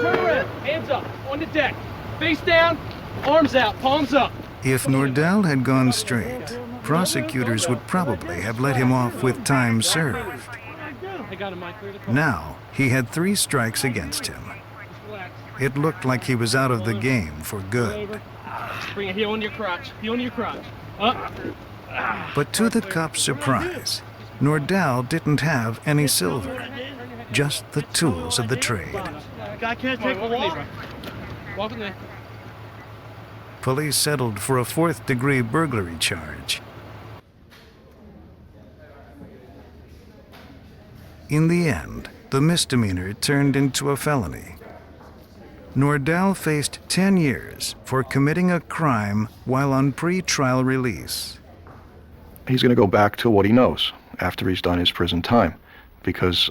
Turn around, hands up, on the deck, face down, arms out, palms up.
If Nordahl had gone straight, prosecutors would probably have let him off with time served. Now, he had 3 strikes against him. It looked like he was out of the game for good.
Bring a heel on your crotch, Up.
But to the cop's surprise, Nordahl didn't have any silver, just the tools of the trade.
Guy can't take a walk. Walk in there.
Police settled for a 4th-degree burglary charge. In the end, the misdemeanor turned into a felony. Nordahl faced 10 years for committing a crime while on pre-trial release.
He's going to go back to what he knows after he's done his prison time, because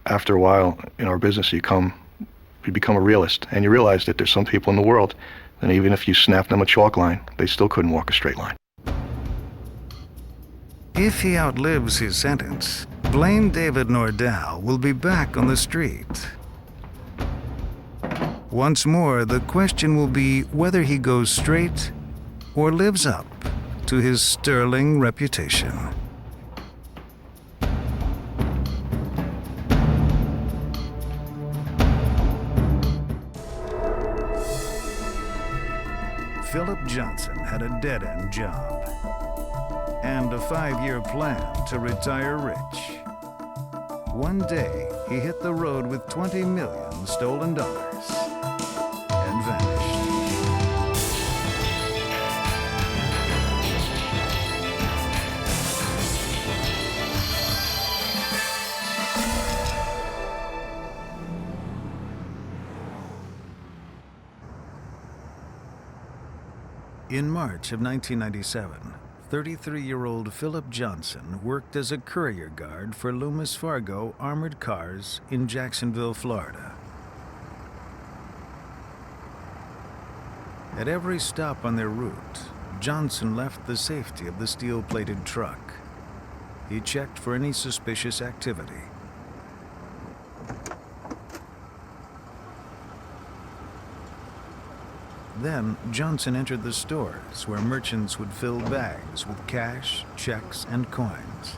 after a while in our business you become a realist, and you realize that there's some people in the world that even if you snap them a chalk line, they still couldn't walk a straight line.
If he outlives his sentence, Blane David Nordahl will be back on the street. Once more, the question will be whether he goes straight or lives up to his sterling reputation. Philip Johnson had a dead-end job and a 5-year plan to retire rich. One day, he hit the road with $20 million stolen dollars and vanished. In March of 1997, 33-year-old Philip Johnson worked as a courier guard for Loomis Fargo Armored Cars in Jacksonville, Florida. At every stop on their route, Johnson left the safety of the steel-plated truck. He checked for any suspicious activity. Then, Johnson entered the stores where merchants would fill bags with cash, checks, and coins.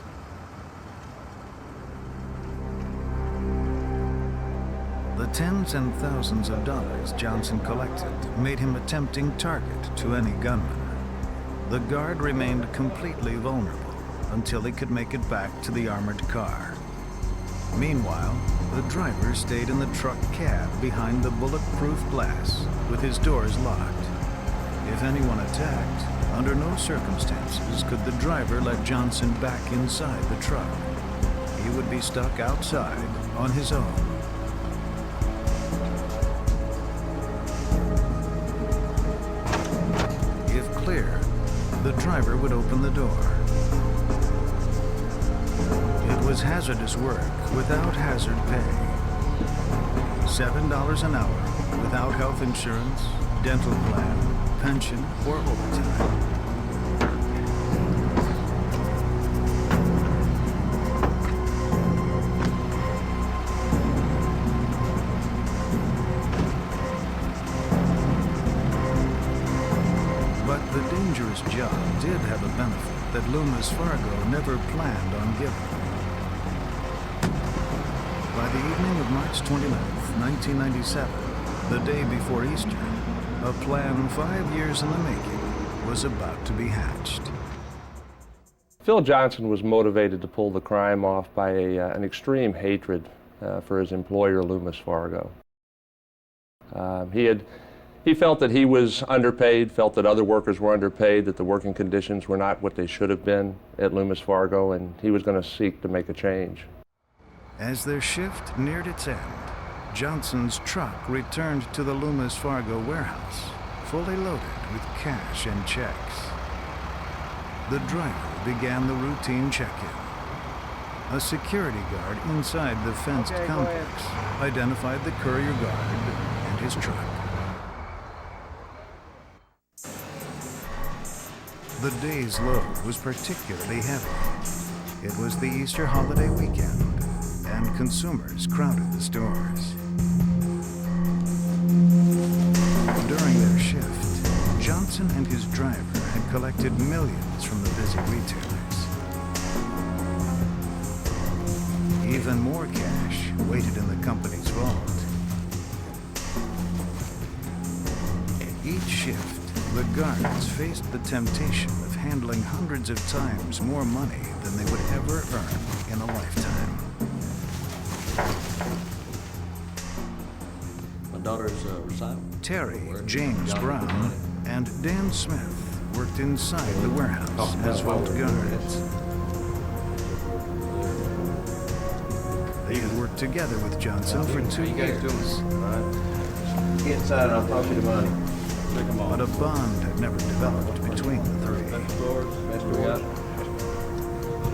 The tens and thousands of dollars Johnson collected made him a tempting target to any gunman. The guard remained completely vulnerable until he could make it back to the armored car. Meanwhile, the driver stayed in the truck cab behind the bulletproof glass with his doors locked. If anyone attacked, under no circumstances could the driver let Johnson back inside the truck. He would be stuck outside on his own. If clear, the driver would open the door. It was hazardous work without hazard pay. $7 an hour without health insurance, dental plan, pension, or overtime. But the dangerous job did have a benefit that Loomis Fargo never planned on giving. By the evening of March 29, 1997, the day before Easter, a plan 5 years in the making was about to be hatched.
Phil Johnson was motivated to pull the crime off by an extreme hatred for his employer, Loomis Fargo. He felt that he was underpaid, felt that other workers were underpaid, that the working conditions were not what they should have been at Loomis Fargo, and he was going to seek to make a change.
As their shift neared its end, Johnson's truck returned to the Loomis Fargo warehouse, fully loaded with cash and checks. The driver began the routine check-in. A security guard inside the fenced complex identified the courier guard and his truck. The day's load was particularly heavy. It was the Easter holiday weekend, and consumers crowded the stores. During their shift, Johnson and his driver had collected millions from the busy retailers. Even more cash waited in the company's vault. Each shift, the guards faced the temptation of handling hundreds of times more money than they would ever earn in a lifetime.
My daughter's recital.
Terry, James Brown, and Dan Smith worked inside the warehouse as vault guards. They had worked together with Johnson for 2 years.
Get inside and I'll toss you the money.
But a bond had never developed between the three.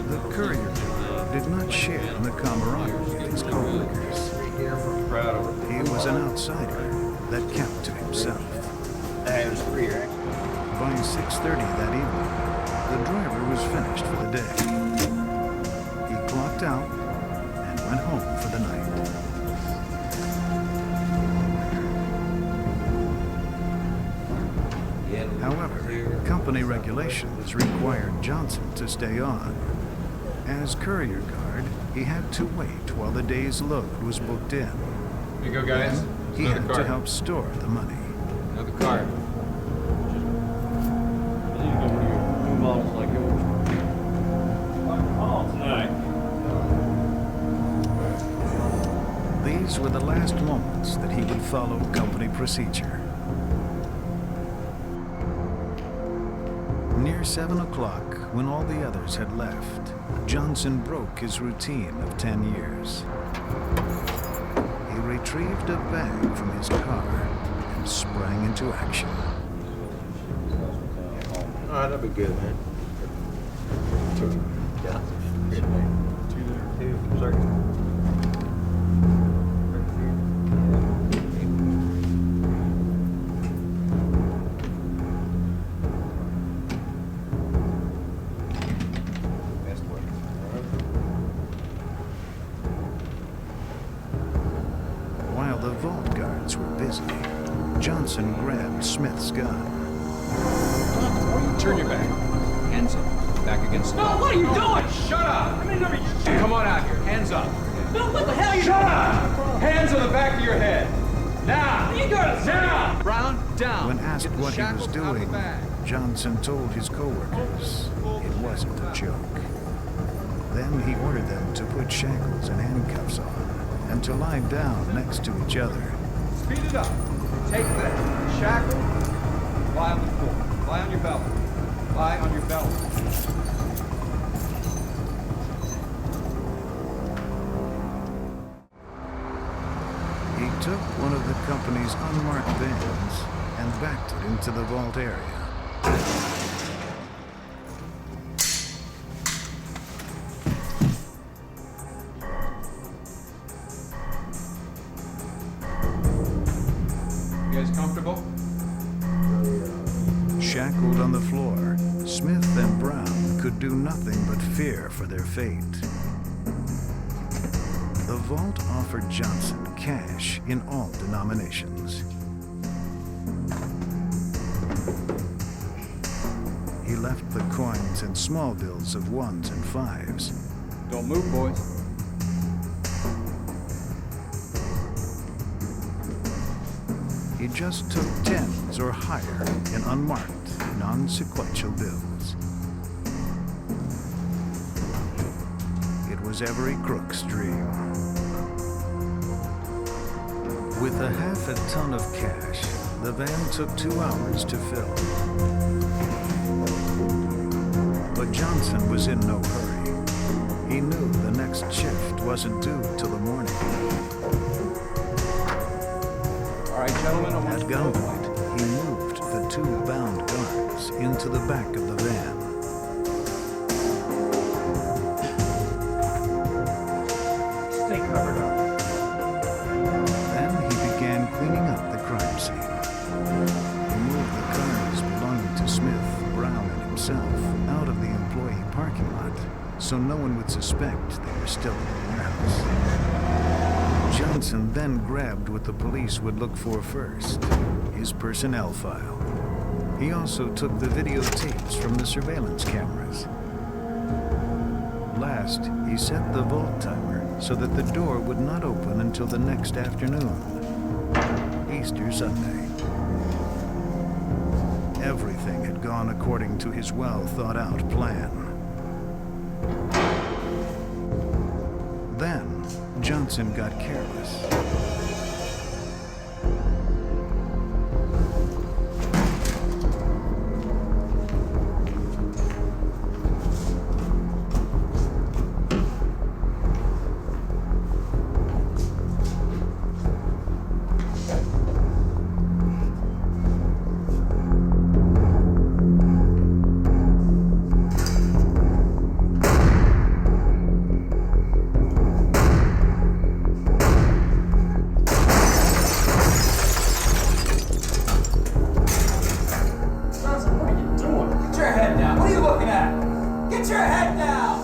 The courier did not share in the camaraderie of his co-workers. He was an outsider that kept to himself. By 6:30 that evening, the driver was finished for the day. He clocked out and went home for the night. However, company regulations required Johnson to stay on. As courier guard, he had to wait while the day's load was booked in.
Here you go, guys.
He had to help store the money.
Another card.
New models like yours.
These were the last moments that he would follow company procedure. Near 7 o'clock, when all the others had left, Johnson broke his routine of 10 years. He retrieved a bag from his car and sprang into action.
All right, that'll be good, man. Yeah. Two circuits.
While the vault guards were busy, Johnson grabbed Smith's gun.
Turn your back. Hands up. Back against the
No,
wall.
what are you doing?
Shut up!
I mean, never.
Come on out here. Hands up.
No, what the hell are you
Shut
doing?
up! Hands on the back of your head. Now!
You got
Now! Brown, down.
When asked
Get the
what he was
shackles out of the
doing,
bag.
Johnson told his coworkers it wasn't a joke. Then he ordered them to put shackles and handcuffs on and to lie down next to each other.
Speed it up. Take that. Shackle. Lie on the floor. Lie on your belly. Lie on your belly.
He took one of the company's unmarked vans and backed it into the vault area.
You guys comfortable?
Shackled on the floor, Smith and Brown could do nothing but fear for their fate. The vault offered Johnson cash in all denominations. He left the coins and small bills of 1s and 5s.
Don't move, boys.
He just took 10s or higher in unmarked, non-sequential bills. It was every crook's dream. With a half a ton of cash, the van took 2 hours to fill. But Johnson was in no hurry. He knew the next shift wasn't due till the morning.
All right, gentlemen, I want
At
you to go.
gunpoint, he moved the 2 bound guards into the back of the van.
Stay covered up.
Then he began cleaning up the crime scene. He moved the cars belonging to Smith, Brown, and himself out of the employee parking lot so no one would suspect they were still in the warehouse. Johnson then grabbed what the police would look for first, his personnel file. He also took the videotapes from the surveillance cameras. Last, he set the vault timer so that the door would not open until the next afternoon, Easter Sunday. Everything had gone according to his well-thought-out plan. Then, Johnson got careless.
Johnson, what are you doing? Get your head down. What are you looking at? Get your head down!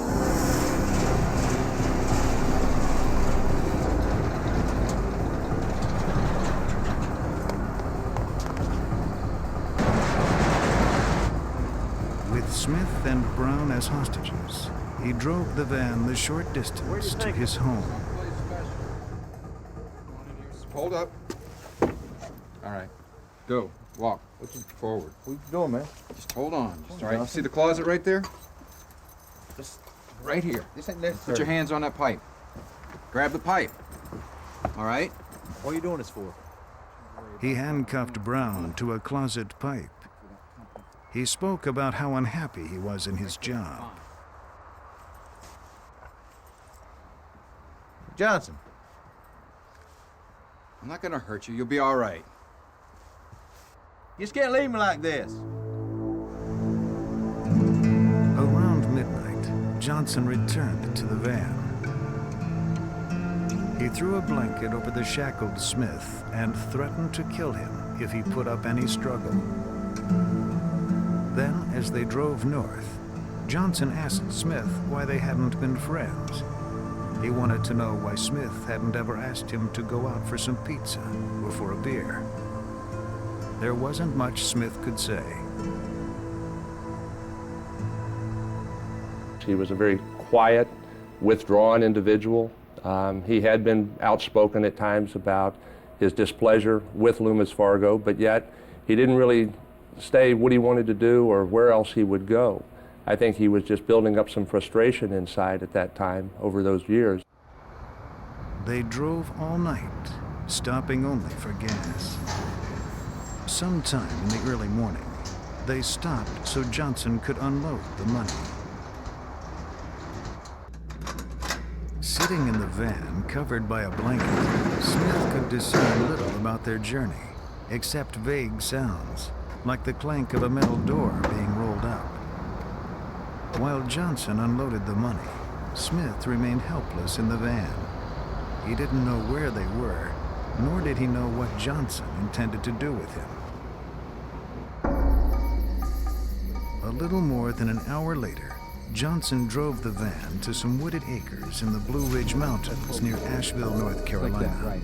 With Smith and Brown as hostages, he drove the van the short distance to his home.
Hold up. All right. Go. Walk. Looking forward.
What you doing, man?
Just hold on. Just, all right. You see the closet right there? Just right here.
This ain't
Put
necessary.
your hands on that pipe. Grab the pipe. All right?
What are you doing this for?
He handcuffed Brown to a closet pipe. He spoke about how unhappy he was in his job.
Johnson.
I'm not gonna hurt you. You'll be all right.
You just can't leave me like this.
Johnson returned to the van. He threw a blanket over the shackled Smith and threatened to kill him if he put up any struggle. Then, as they drove north, Johnson asked Smith why they hadn't been friends. He wanted to know why Smith hadn't ever asked him to go out for some pizza or for a beer. There wasn't much Smith could say.
He was a very quiet, withdrawn individual. He had been outspoken at times about his displeasure with Loomis Fargo, but yet he didn't really say what he wanted to do or where else he would go. I think he was just building up some frustration inside at that time over those years.
They drove all night, stopping only for gas. Sometime in the early morning, they stopped so Johnson could unload the money. Sitting in the van, covered by a blanket, Smith could discern little about their journey, except vague sounds, like the clank of a metal door being rolled up. While Johnson unloaded the money, Smith remained helpless in the van. He didn't know where they were, nor did he know what Johnson intended to do with him. A little more than an hour later, Johnson drove the van to some wooded acres in the Blue Ridge Mountains near Asheville, North Carolina.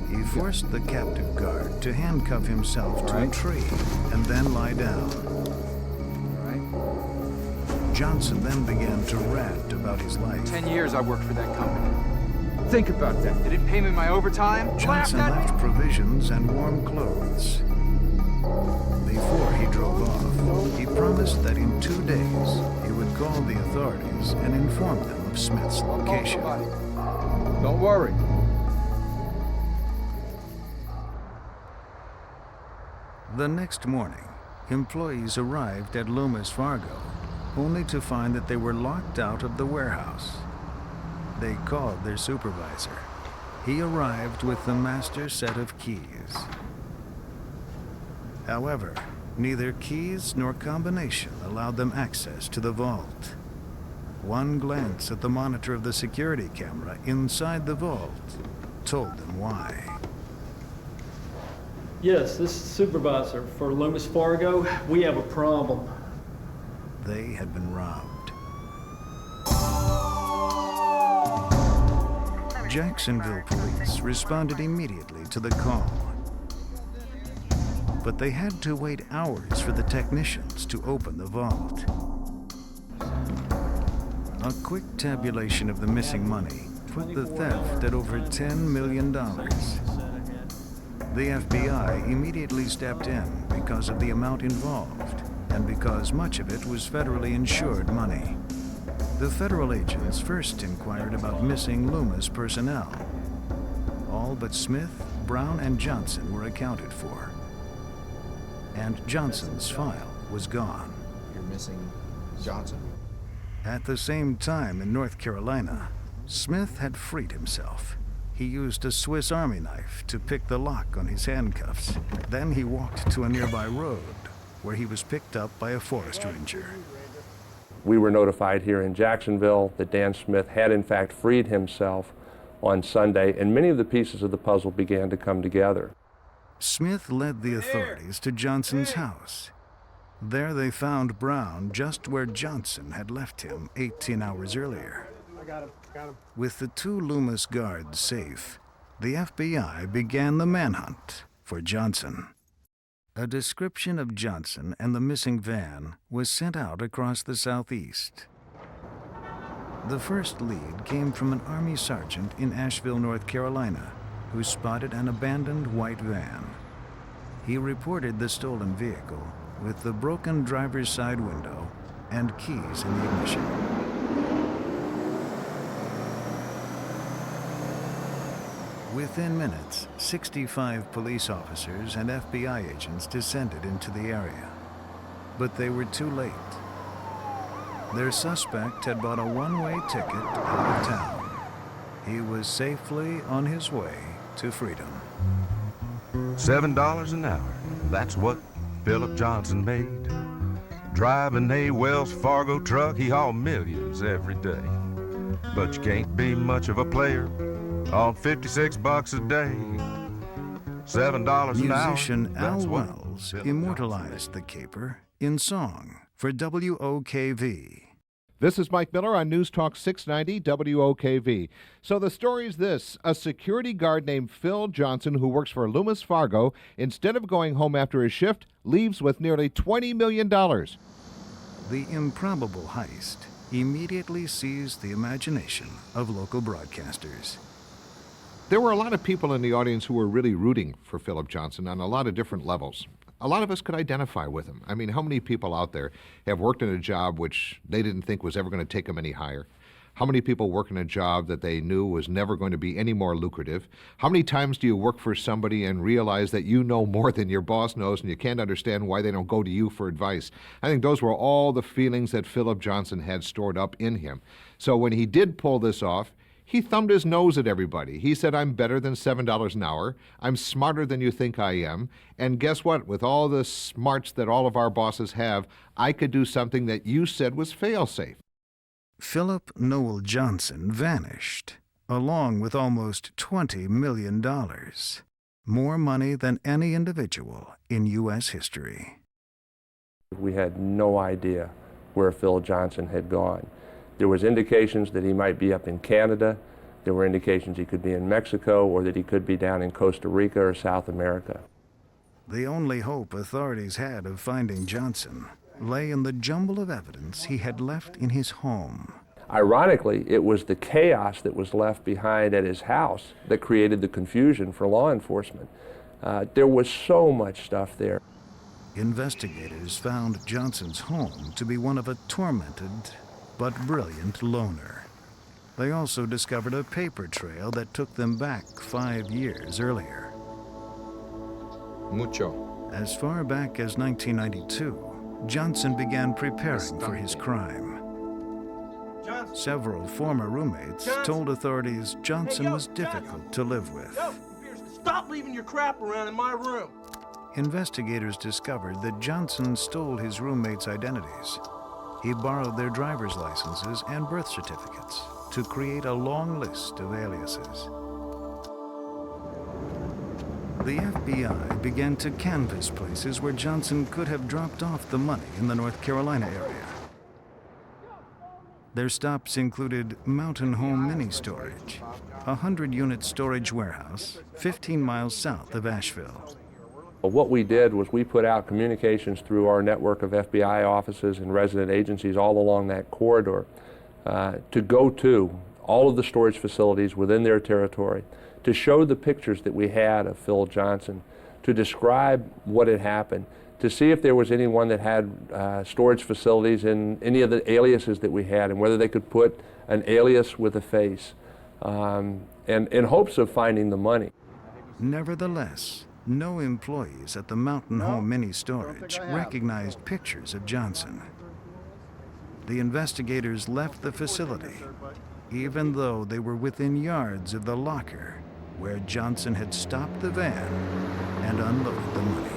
He forced the captive guard to handcuff himself to a tree and then lie down. Johnson then began to rant about his life.
10 years I worked for that company. Think about that. They didn't pay me my overtime.
Johnson left provisions and warm clothes. Before he drove off, he promised that in 2 days he would call the authorities and inform them of Smith's location.
Don't worry.
The next morning, employees arrived at Loomis Fargo, only to find that they were locked out of the warehouse. They called their supervisor. He arrived with the master set of keys. However, neither keys nor combination allowed them access to the vault. One glance at the monitor of the security camera inside the vault told them why.
Yes, this is the supervisor for Loomis Fargo. We have a problem.
They had been robbed. Jacksonville police responded immediately to the call. But they had to wait hours for the technicians to open the vault. A quick tabulation of the missing money put the theft at over $10 million. The FBI immediately stepped in because of the amount involved and because much of it was federally insured money. The federal agents first inquired about missing Loomis personnel. All but Smith, Brown, and Johnson were accounted for. And Johnson's file was gone.
You're missing Johnson?
At the same time in North Carolina, Smith had freed himself. He used a Swiss Army knife to pick the lock on his handcuffs. Then he walked to a nearby road, where he was picked up by a forest ranger.
We were notified here in Jacksonville that Dan Smith had in fact freed himself on Sunday, and many of the pieces of the puzzle began to come together.
Smith led the authorities to Johnson's house. There they found Brown just where Johnson had left him 18 hours earlier.
I got him.
With the two Loomis guards safe, the FBI began the manhunt for Johnson. A description of Johnson and the missing van was sent out across the Southeast. The first lead came from an Army sergeant in Asheville, North Carolina, who spotted an abandoned white van. He reported the stolen vehicle with the broken driver's side window and keys in the ignition. Within minutes, 65 police officers and FBI agents descended into the area. But they were too late. Their suspect had bought a one-way ticket out of town. He was safely on his way to freedom.
$7 an hour. That's what Philip Johnson made. Driving a Wells Fargo truck, he hauled millions every day. But you can't be much of a player on $56 a day. $7 an hour.
Musician Al Wells immortalized the caper in song for WOKV.
This is Mike Miller on News Talk 690 WOKV. So the story is this. A security guard named Phil Johnson, who works for Loomis Fargo, instead of going home after his shift, leaves with nearly $20 million.
The improbable heist immediately seized the imagination of local broadcasters.
There were a lot of people in the audience who were really rooting for Philip Johnson on a lot of different levels. A lot of us could identify with him. I mean, how many people out there have worked in a job which they didn't think was ever going to take them any higher? How many people work in a job that they knew was never going to be any more lucrative? How many times do you work for somebody and realize that you know more than your boss knows and you can't understand why they don't go to you for advice? I think those were all the feelings that Philip Johnson had stored up in him. So when he did pull this off, he thumbed his nose at everybody. He said, I'm better than $7 an hour. I'm smarter than you think I am. And guess what? With all the smarts that all of our bosses have, I could do something that you said was fail-safe.
Philip Noel Johnson vanished, along with almost $20 million. More money than any individual in U.S. history.
We had no idea where Phil Johnson had gone. There was indications that he might be up in Canada. There were indications he could be in Mexico or that he could be down in Costa Rica or South America.
The only hope authorities had of finding Johnson lay in the jumble of evidence he had left in his home.
Ironically, it was the chaos that was left behind at his house that created the confusion for law enforcement. There was so much stuff there.
Investigators found Johnson's home to be one of a tormented but brilliant loner. They also discovered a paper trail that took them back 5 years earlier.
Mucho.
As far back as 1992, Johnson began preparing for his crime. Several former roommates told authorities Johnson was difficult to live with.
Stop leaving your crap around in my room.
Investigators discovered that Johnson stole his roommates' identities. He borrowed their driver's licenses and birth certificates to create a long list of aliases. The FBI began to canvass places where Johnson could have dropped off the money in the North Carolina area. Their stops included Mountain Home Mini Storage, a 100-unit storage warehouse 15 miles south of Asheville.
What we did was we put out communications through our network of FBI offices and resident agencies all along that corridor to go to all of the storage facilities within their territory, to show the pictures that we had of Phil Johnson, to describe what had happened, to see if there was anyone that had storage facilities in any of the aliases that we had and whether they could put an alias with a face, and in hopes of finding the money.
Nevertheless, no employees at the Mountain Home Mini Storage recognized pictures of Johnson. The investigators left the facility, even though they were within yards of the locker where Johnson had stopped the van and unloaded the money.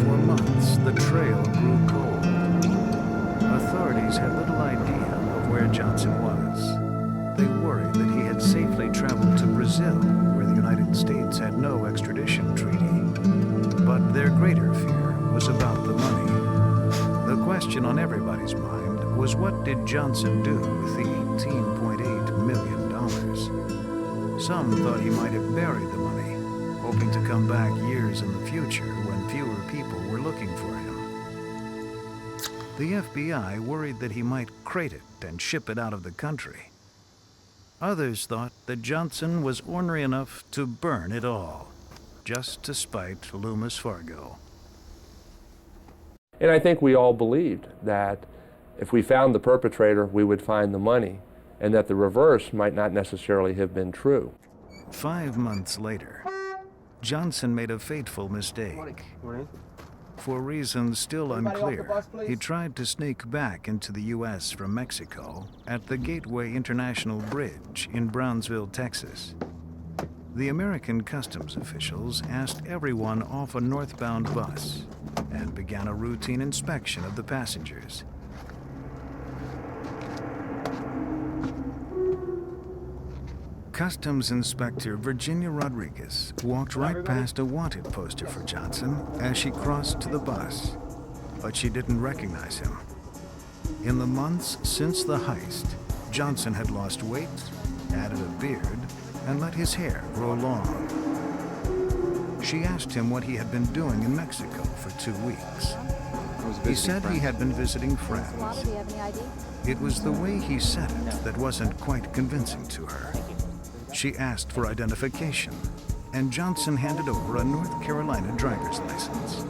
For months, the trail grew cold. Authorities had little idea of where Johnson was. They worried that he had safely traveled to Brazil, where the United States had no extradition treaty. But their greater fear was about the money. The question on everybody's mind was, what did Johnson do with the $18.8 million? Some thought he might have buried the money, hoping to come back years in the future when fewer people were looking for him. The FBI worried that he might crate it and ship it out of the country. Others thought that Johnson was ornery enough to burn it all, just to spite Loomis Fargo.
And I think we all believed that if we found the perpetrator, we would find the money, and that the reverse might not necessarily have been true.
5 months later, Johnson made a fateful mistake. For reasons still unclear, he tried to sneak back into the U.S. from Mexico at the Gateway International Bridge in Brownsville, Texas. the American customs officials asked everyone off a northbound bus and began a routine inspection of the passengers. Customs Inspector Virginia Rodriguez walked right past a wanted poster for Johnson as she crossed to the bus, but she didn't recognize him. In the months since the heist, Johnson had lost weight, added a beard, and let his hair grow long. She asked him what he had been doing in Mexico for 2 weeks. He said he had been visiting friends. It was the way he said it that wasn't quite convincing to her. She asked for identification, and Johnson handed over a North Carolina driver's license.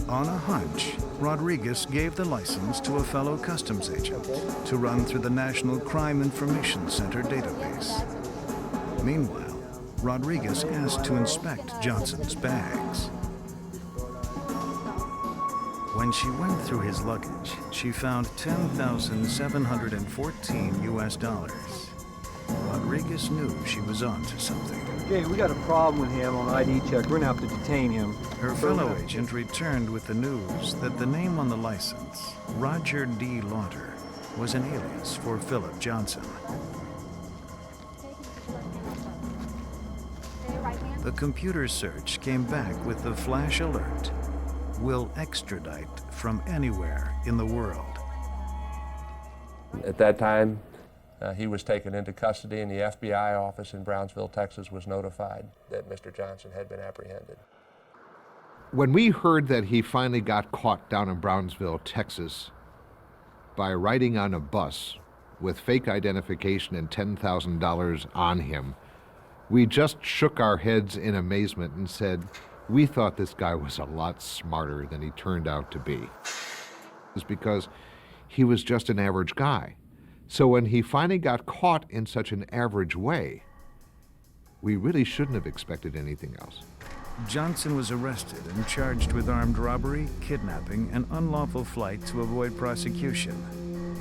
On a hunch, Rodriguez gave the license to a fellow customs agent to run through the National Crime Information Center database. Meanwhile, Rodriguez asked to inspect Johnson's bags. When she went through his luggage, she found $10,714 US. Rodriguez knew she was on to something.
Okay, we got a problem with him on ID check. We're gonna have to detain him.
Her fellow agent returned with the news that the name on the license, Roger D. Lauder, was an alias for Philip Johnson. The computer search came back with the flash alert: will extradite from anywhere in the world.
At that time, he was taken into custody, and the FBI office in Brownsville, Texas, was notified that Mr. Johnson had been apprehended.
When we heard that he finally got caught down in Brownsville, Texas, by riding on a bus with fake identification and $10,000 on him, we just shook our heads in amazement and said, we thought this guy was a lot smarter than he turned out to be. It's because he was just an average guy. So when he finally got caught in such an average way, we really shouldn't have expected anything else.
Johnson was arrested and charged with armed robbery, kidnapping, and unlawful flight to avoid prosecution.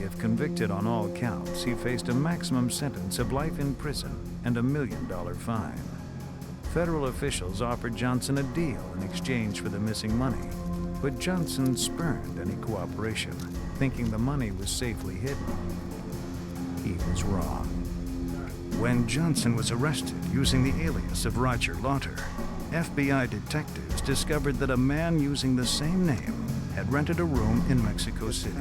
If convicted on all counts, he faced a maximum sentence of life in prison and a $1 million fine. Federal officials offered Johnson a deal in exchange for the missing money, but Johnson spurned any cooperation, thinking the money was safely hidden. He was wrong. When Johnson was arrested using the alias of Roger Lauder, FBI detectives discovered that a man using the same name had rented a room in Mexico City.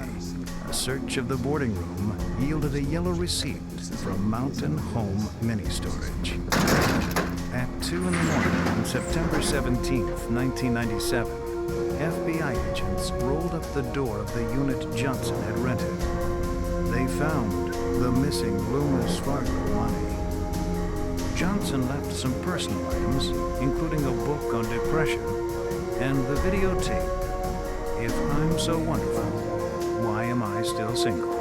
A search of the boarding room yielded a yellow receipt from Mountain Home Mini Storage. At 2 in the morning on September 17, 1997, FBI agents rolled up the door of the unit Johnson had rented. They found the missing Loomis Fargo money. Johnson left some personal items, including a book on depression and the videotape, If I'm So Wonderful, Why Am I Still Single?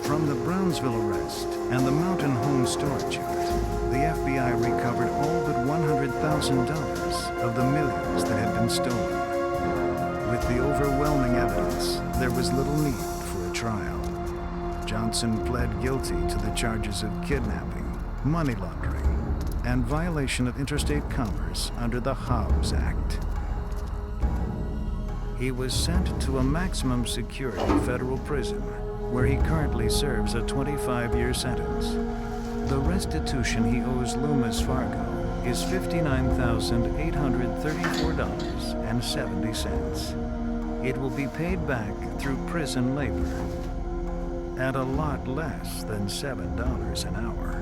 From the Brownsville arrest and the Mountain Home Storage Unit, the FBI recovered all but $100,000 of the millions that had been stolen. With the overwhelming evidence, there was little need for a trial. Johnson pled guilty to the charges of kidnapping, money laundering, and violation of interstate commerce under the Hobbs Act. He was sent to a maximum security federal prison, where he currently serves a 25-year sentence. The restitution he owes Loomis Fargo is $59,834.70. It will be paid back through prison labor, at a lot less than $7 an hour.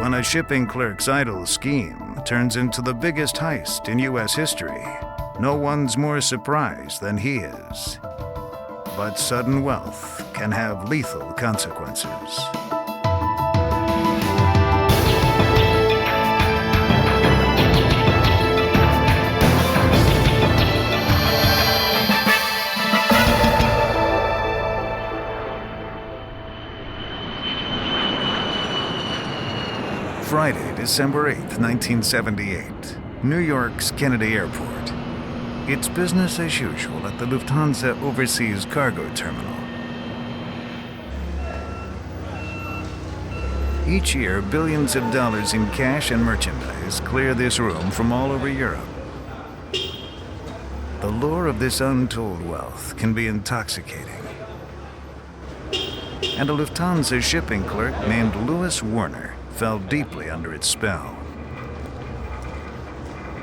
when a shipping clerk's idle scheme turns into the biggest heist in U.S. history, no one's more surprised than he is. But sudden wealth can have lethal consequences. Friday, December 8th, 1978, New York's Kennedy Airport. It's business as usual at the Lufthansa Overseas Cargo Terminal. Each year, billions of dollars in cash and merchandise clear this room from all over Europe. The lure of this untold wealth can be intoxicating. And a Lufthansa shipping clerk named Louis Werner fell deeply under its spell.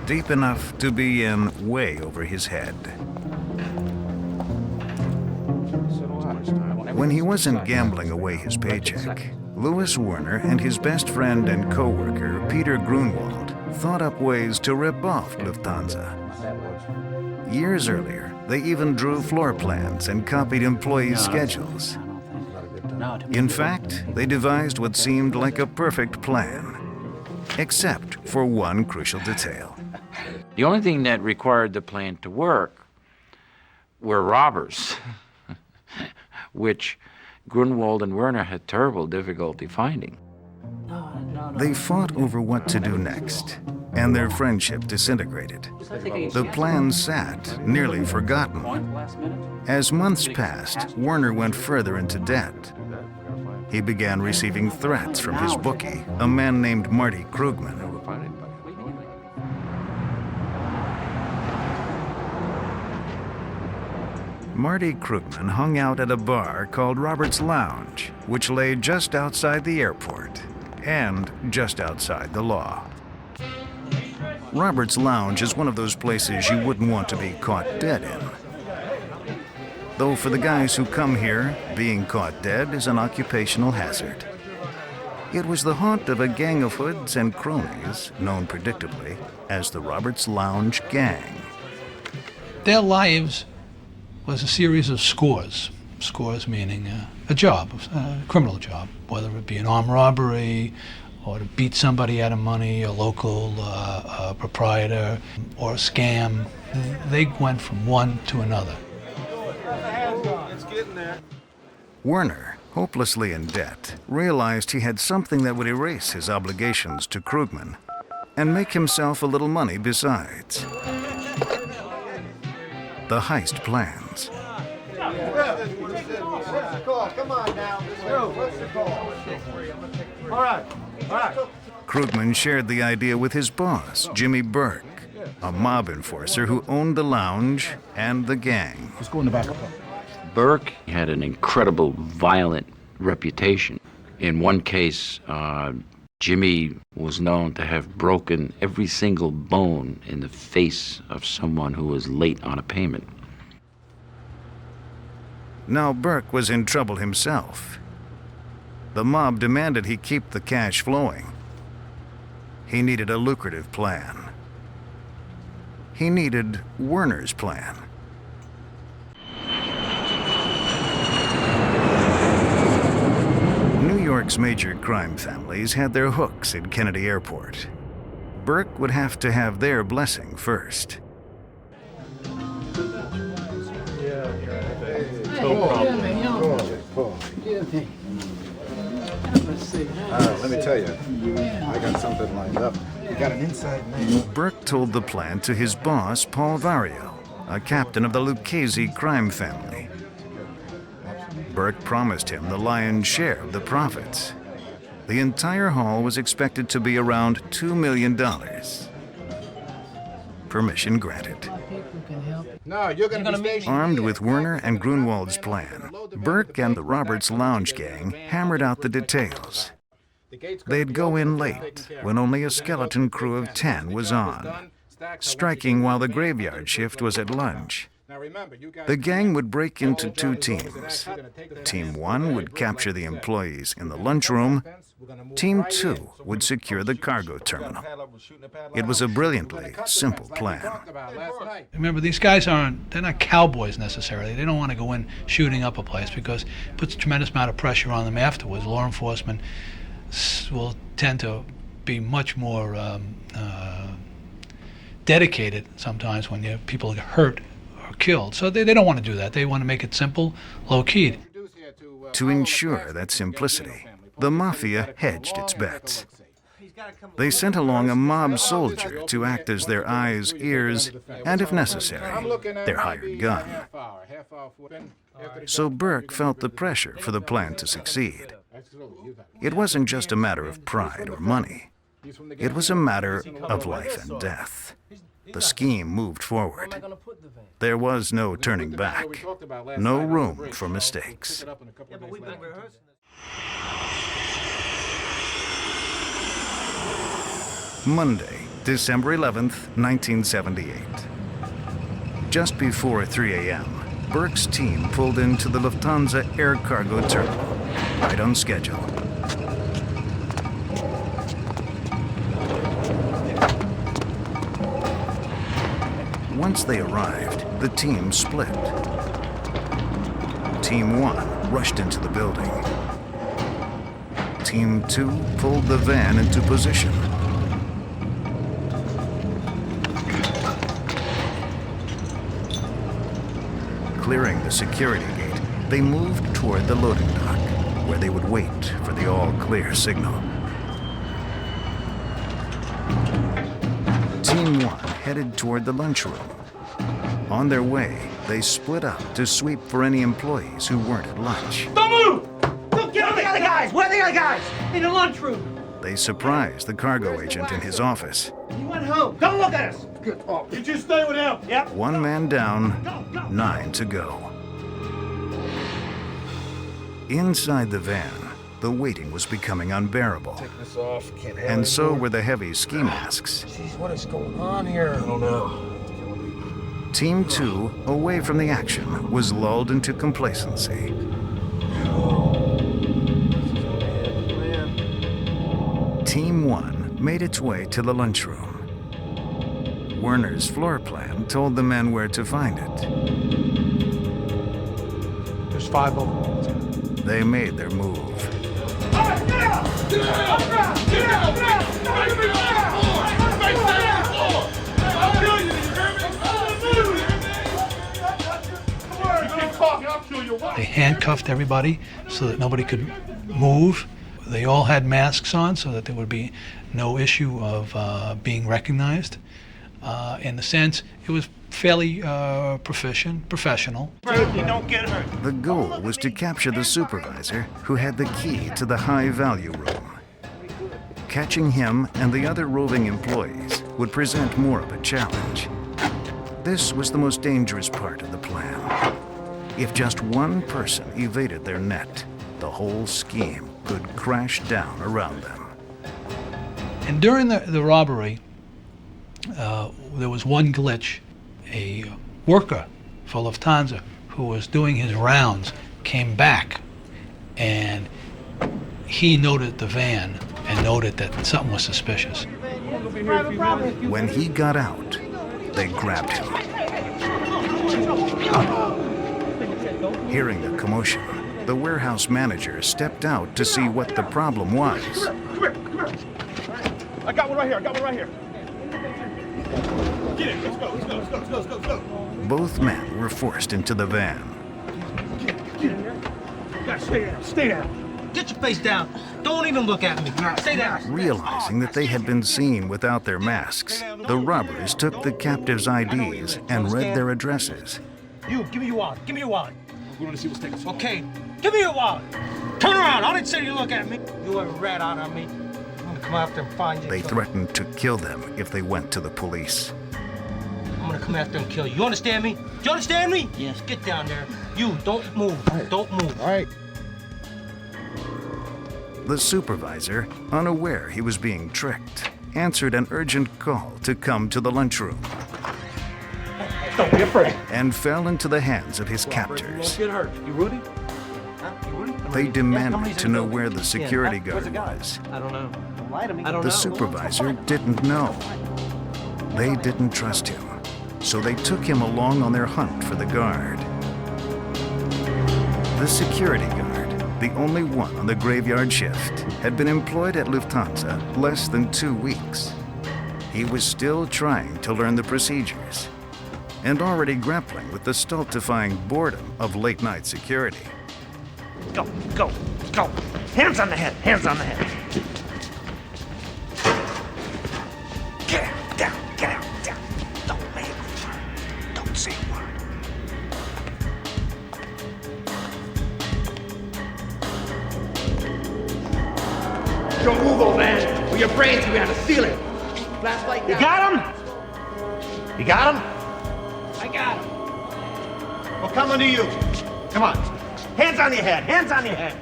Deep enough to be in way over his head. When he wasn't gambling away his paycheck, Louis Werner and his best friend and co-worker, Peter Grunwald, thought up ways to rip off Lufthansa. Years earlier, they even drew floor plans and copied employees' schedules. In fact, they devised what seemed like a perfect plan, except for one crucial detail.
The only thing that required the plan to work were robbers, which Grunwald and Werner had terrible difficulty finding.
They fought over what to do next, and their friendship disintegrated. The plan sat, nearly forgotten. As months passed, Werner went further into debt. He began receiving threats from his bookie, a man named Marty Krugman. Marty Krugman hung out at a bar called Robert's Lounge, which lay just outside the airport and just outside the law. Robert's Lounge is one of those places you wouldn't want to be caught dead in. Though for the guys who come here, being caught dead is an occupational hazard. It was the haunt of a gang of hoods and cronies known predictably as the Robert's Lounge Gang.
Their lives was a series of scores. Scores meaning a job, a criminal job, whether it be an armed robbery or to beat somebody out of money, a local proprietor, or a scam. They went from one to another.
Werner, hopelessly in debt, realized he had something that would erase his obligations to Krugman and make himself a little money besides. The heist plans.
Come on now. What's the call? All right.
Krugman shared the idea with his boss, Jimmy Burke, a mob enforcer who owned the lounge and the gang.
Let's go in the back.
Burke had an incredible violent reputation. In one case, Jimmy was known to have broken every single bone in the face of someone who was late on a payment.
Now Burke was in trouble himself. The mob demanded he keep the cash flowing. He needed a lucrative plan. He needed Werner's plan. New York's major crime families had their hooks in Kennedy Airport. Burke would have to have their blessing first.
No problem. Let me tell you, I got something lined up. You got an inside man.
Burke told the plan to his boss, Paul Vario, a captain of the Lucchese crime family. Burke promised him the lion's share of the profits. The entire haul was expected to be around $2 million. Permission granted.
No, you're gonna be
Armed with Werner and Grunwald's plan, Burke and the Robert's Lounge gang hammered out the details. They'd go in late, when only a skeleton crew of 10 was on, striking while the graveyard shift was at lunch, The gang would break into two teams. Team 1 would capture the employees in the lunchroom. Team 2 would secure the cargo terminal. It was a brilliantly simple plan.
Remember, these guys they're not cowboys necessarily. They don't want to go in shooting up a place because it puts a tremendous amount of pressure on them afterwards. Law enforcement will tend to be much more dedicated sometimes when people get hurt or killed. So they don't want to do that. They want to make it simple, low-keyed.
To ensure that simplicity, the Mafia hedged its bets. They sent along a mob soldier to act as their eyes, ears, and if necessary, their hired gun. So Burke felt the pressure for the plan to succeed. It wasn't just a matter of pride or money. It was a matter of life and death. The scheme moved forward. There was no turning back, no room for mistakes. Monday, December 11th, 1978. Just before 3 a.m., Burke's team pulled into the Lufthansa air cargo terminal, right on schedule. Once they arrived, the team split. Team 1 rushed into the building. Team 2 pulled the van into position. Clearing the security gate, they moved toward the loading dock, where they would wait for the all-clear signal. Team 1 headed toward the lunchroom. On their way, they split up to sweep for any employees who weren't at lunch.
Don't move! Look, get the other guys! Where are the other guys? In the lunchroom.
They surprised the cargo agent in his office.
He went home. Don't look at us. Good. Oh, you just stay with him. Yep.
1 man down, 9 to go. Inside the van, the waiting was becoming unbearable.
Take this off. Can't have
And
it
so
anymore.
were the heavy ski masks.
Jeez, what is going on here? I don't know.
Team 2, away from the action, was lulled into complacency. Team 1 made its way to the lunchroom. Werner's floor plan told the men where to find it.
There's 5 of them.
They made their move.
They handcuffed everybody so that nobody could move. They all had masks on so that there would be no issue of being recognized. In a sense, it was fairly professional.
Don't get hurt.
The goal was to capture the supervisor who had the key to the high-value room. Catching him and the other roving employees would present more of a challenge. This was the most dangerous part of the plan. If just one person evaded their net, the whole scheme could crash down around them.
And during the robbery, there was one glitch. A worker for Lufthansa who was doing his rounds came back, and he noted the van and noted that something was suspicious.
When he got out, they grabbed him. Hearing the commotion, the warehouse manager stepped out to see what the problem was.
Come here. I got one right here. Get it. Let's go.
Both men were forced into the van.
Get in there. You gotta stay down.
Get your face down. Don't even look at me. Stay down.
Realizing that they had been seen without their masks, the robbers took the captives' IDs and read their addresses.
You, give me your wallet. We're going to see what's taking so long. Okay, give me your wallet. Turn around. I didn't say you look at me. You ever rat out on me? I'm going to come after and find you.
They threatened to kill them if they went to the police.
I'm going to come after and kill you. You understand me? Do you understand me? Yes. Get down there. You, don't move. Right. Don't move.
All right. The supervisor, unaware he was being tricked, answered an urgent call to come to the lunchroom.
Don't be afraid.
and fell into the hands of his captors.
Get hurt. You Rudy?
They demanded to know where the security guard was.
I don't know. Don't lie to me.
The supervisor didn't know. They didn't trust him, so they took him along on their hunt for the guard. The security guard, the only one on the graveyard shift, had been employed at Lufthansa less than 2 weeks. He was still trying to learn the procedures and already grappling with the stultifying boredom of late-night security.
Go, go, go. Hands on the head, hands on the head. Get down, down. Don't make a word. Don't say a word. Don't move, old man, or your brains will be on the ceiling. Flashlight down. You got him? You got him? I got him. Well, come under you. Come on. Hands on your head, hands on your head.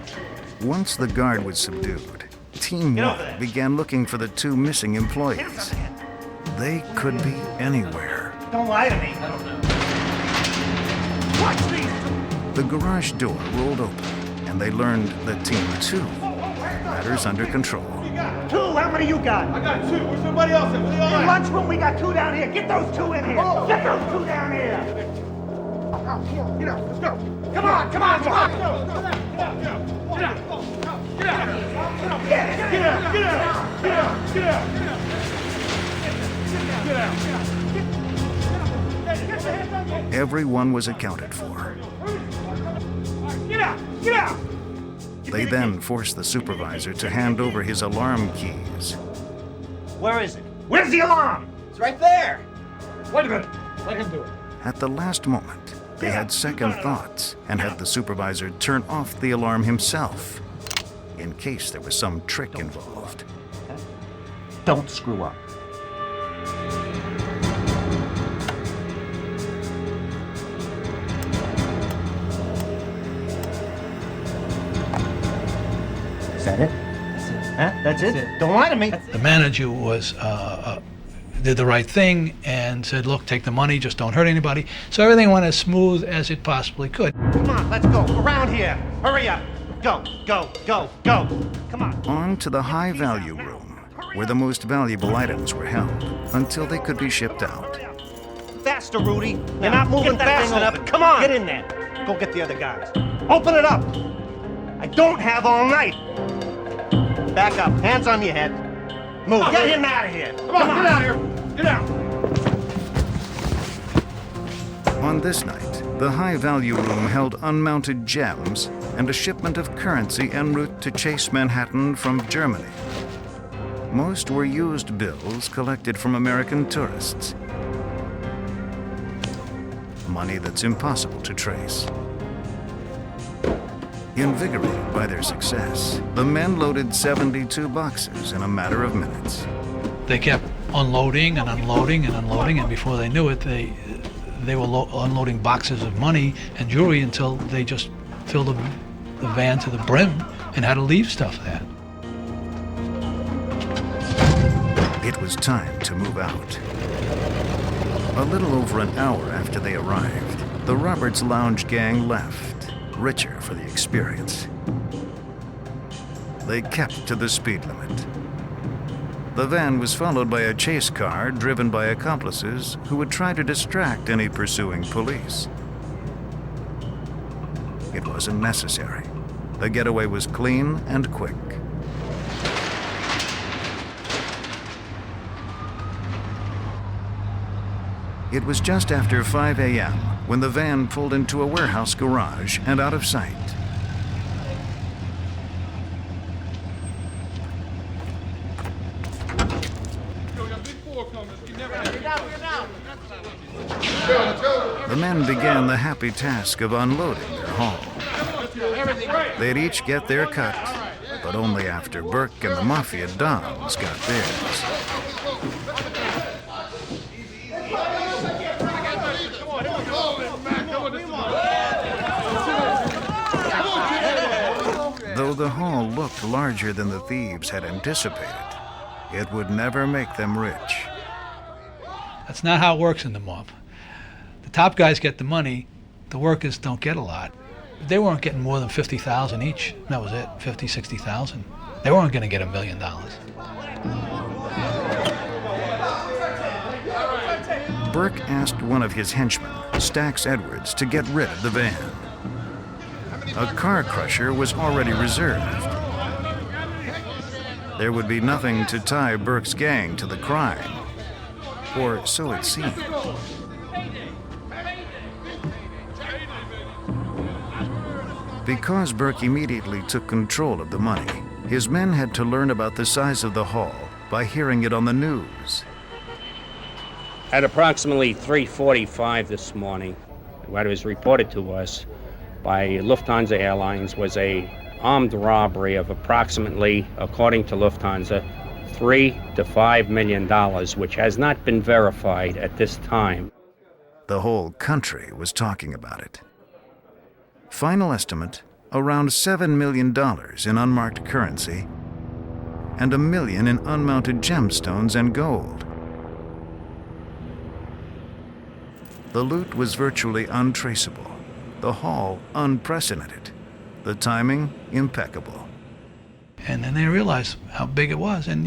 Once the guard was subdued, Team 1 began looking for the 2 missing employees. They could be anywhere.
Don't lie to me. I don't know. Watch these.
The garage door rolled open, and they learned that Team 2 had matters under control.
2, how many you got? I got 2. Where's somebody else at? In the lunchroom, we got 2 down here. Get those 2 in here. Get those 2 down here. Get out, let's go. Come on, come on, come on. Get out, get out, get out. Get out, get out, get out, get out.
Everyone was accounted for.
Get out, get out.
They then forced the supervisor to hand over his alarm keys.
Where is it? Where's the alarm? It's right there. Wait a minute. Let him do it.
At the last moment, they had second thoughts and had the supervisor turn off the alarm himself, in case there was some trick involved.
Don't screw up. Is that it? That's it. Huh? That's it? Don't lie to me.
The manager was did the right thing and said, look, take the money, just don't hurt anybody. So everything went as smooth as it possibly could.
Come on, let's go. Around here. Hurry up. Go, go, go, go. Come on.
On to the high-value room, where the most valuable items were held, until they could be shipped out.
Faster, Rudy. You're not moving fast enough. Come on. Get in there. Go get the other guys. Open it up. I don't have all night. Back up. Hands on your head. Move. Get him out of here. Come on, get out here. Get out.
On this night, the high-value room held unmounted gems and a shipment of currency en route to Chase Manhattan from Germany. Most were used bills collected from American tourists. Money that's impossible to trace. Invigorated by their success, the men loaded 72 boxes in a matter of minutes.
They kept unloading and unloading and unloading, and before they knew it, they were unloading boxes of money and jewelry until they just filled the van to the brim and had to leave stuff there.
It was time to move out. A little over an hour after they arrived, the Roberts Lounge gang left, richer for the experience. They kept to the speed limit. The van was followed by a chase car driven by accomplices who would try to distract any pursuing police. It wasn't necessary. The getaway was clean and quick. It was just after 5 a.m. when the van pulled into a warehouse garage and out of sight. The men began the happy task of unloading their haul. They'd each get their cut, but only after Burke and the Mafia Dons got theirs. Though the haul looked larger than the thieves had anticipated, it would never make them rich.
That's not how it works in the mob. The top guys get the money, the workers don't get a lot. They weren't getting more than $50,000 each. That was it, $50,000, $60,000. They weren't going to get $1 million.
Burke asked one of his henchmen, Stax Edwards, to get rid of the van. A car crusher was already reserved. There would be nothing to tie Burke's gang to the crime, or so it seemed. Because Burke immediately took control of the money, his men had to learn about the size of the haul by hearing it on the news.
At approximately 3:45 this morning, what was reported to us by Lufthansa Airlines was a armed robbery of approximately, according to Lufthansa, $3 to $5 million, which has not been verified at this time.
The whole country was talking about it. Final estimate, around $7 million in unmarked currency and $1 million in unmounted gemstones and gold. The loot was virtually untraceable, the haul unprecedented, the timing impeccable.
And then they realized how big it was. And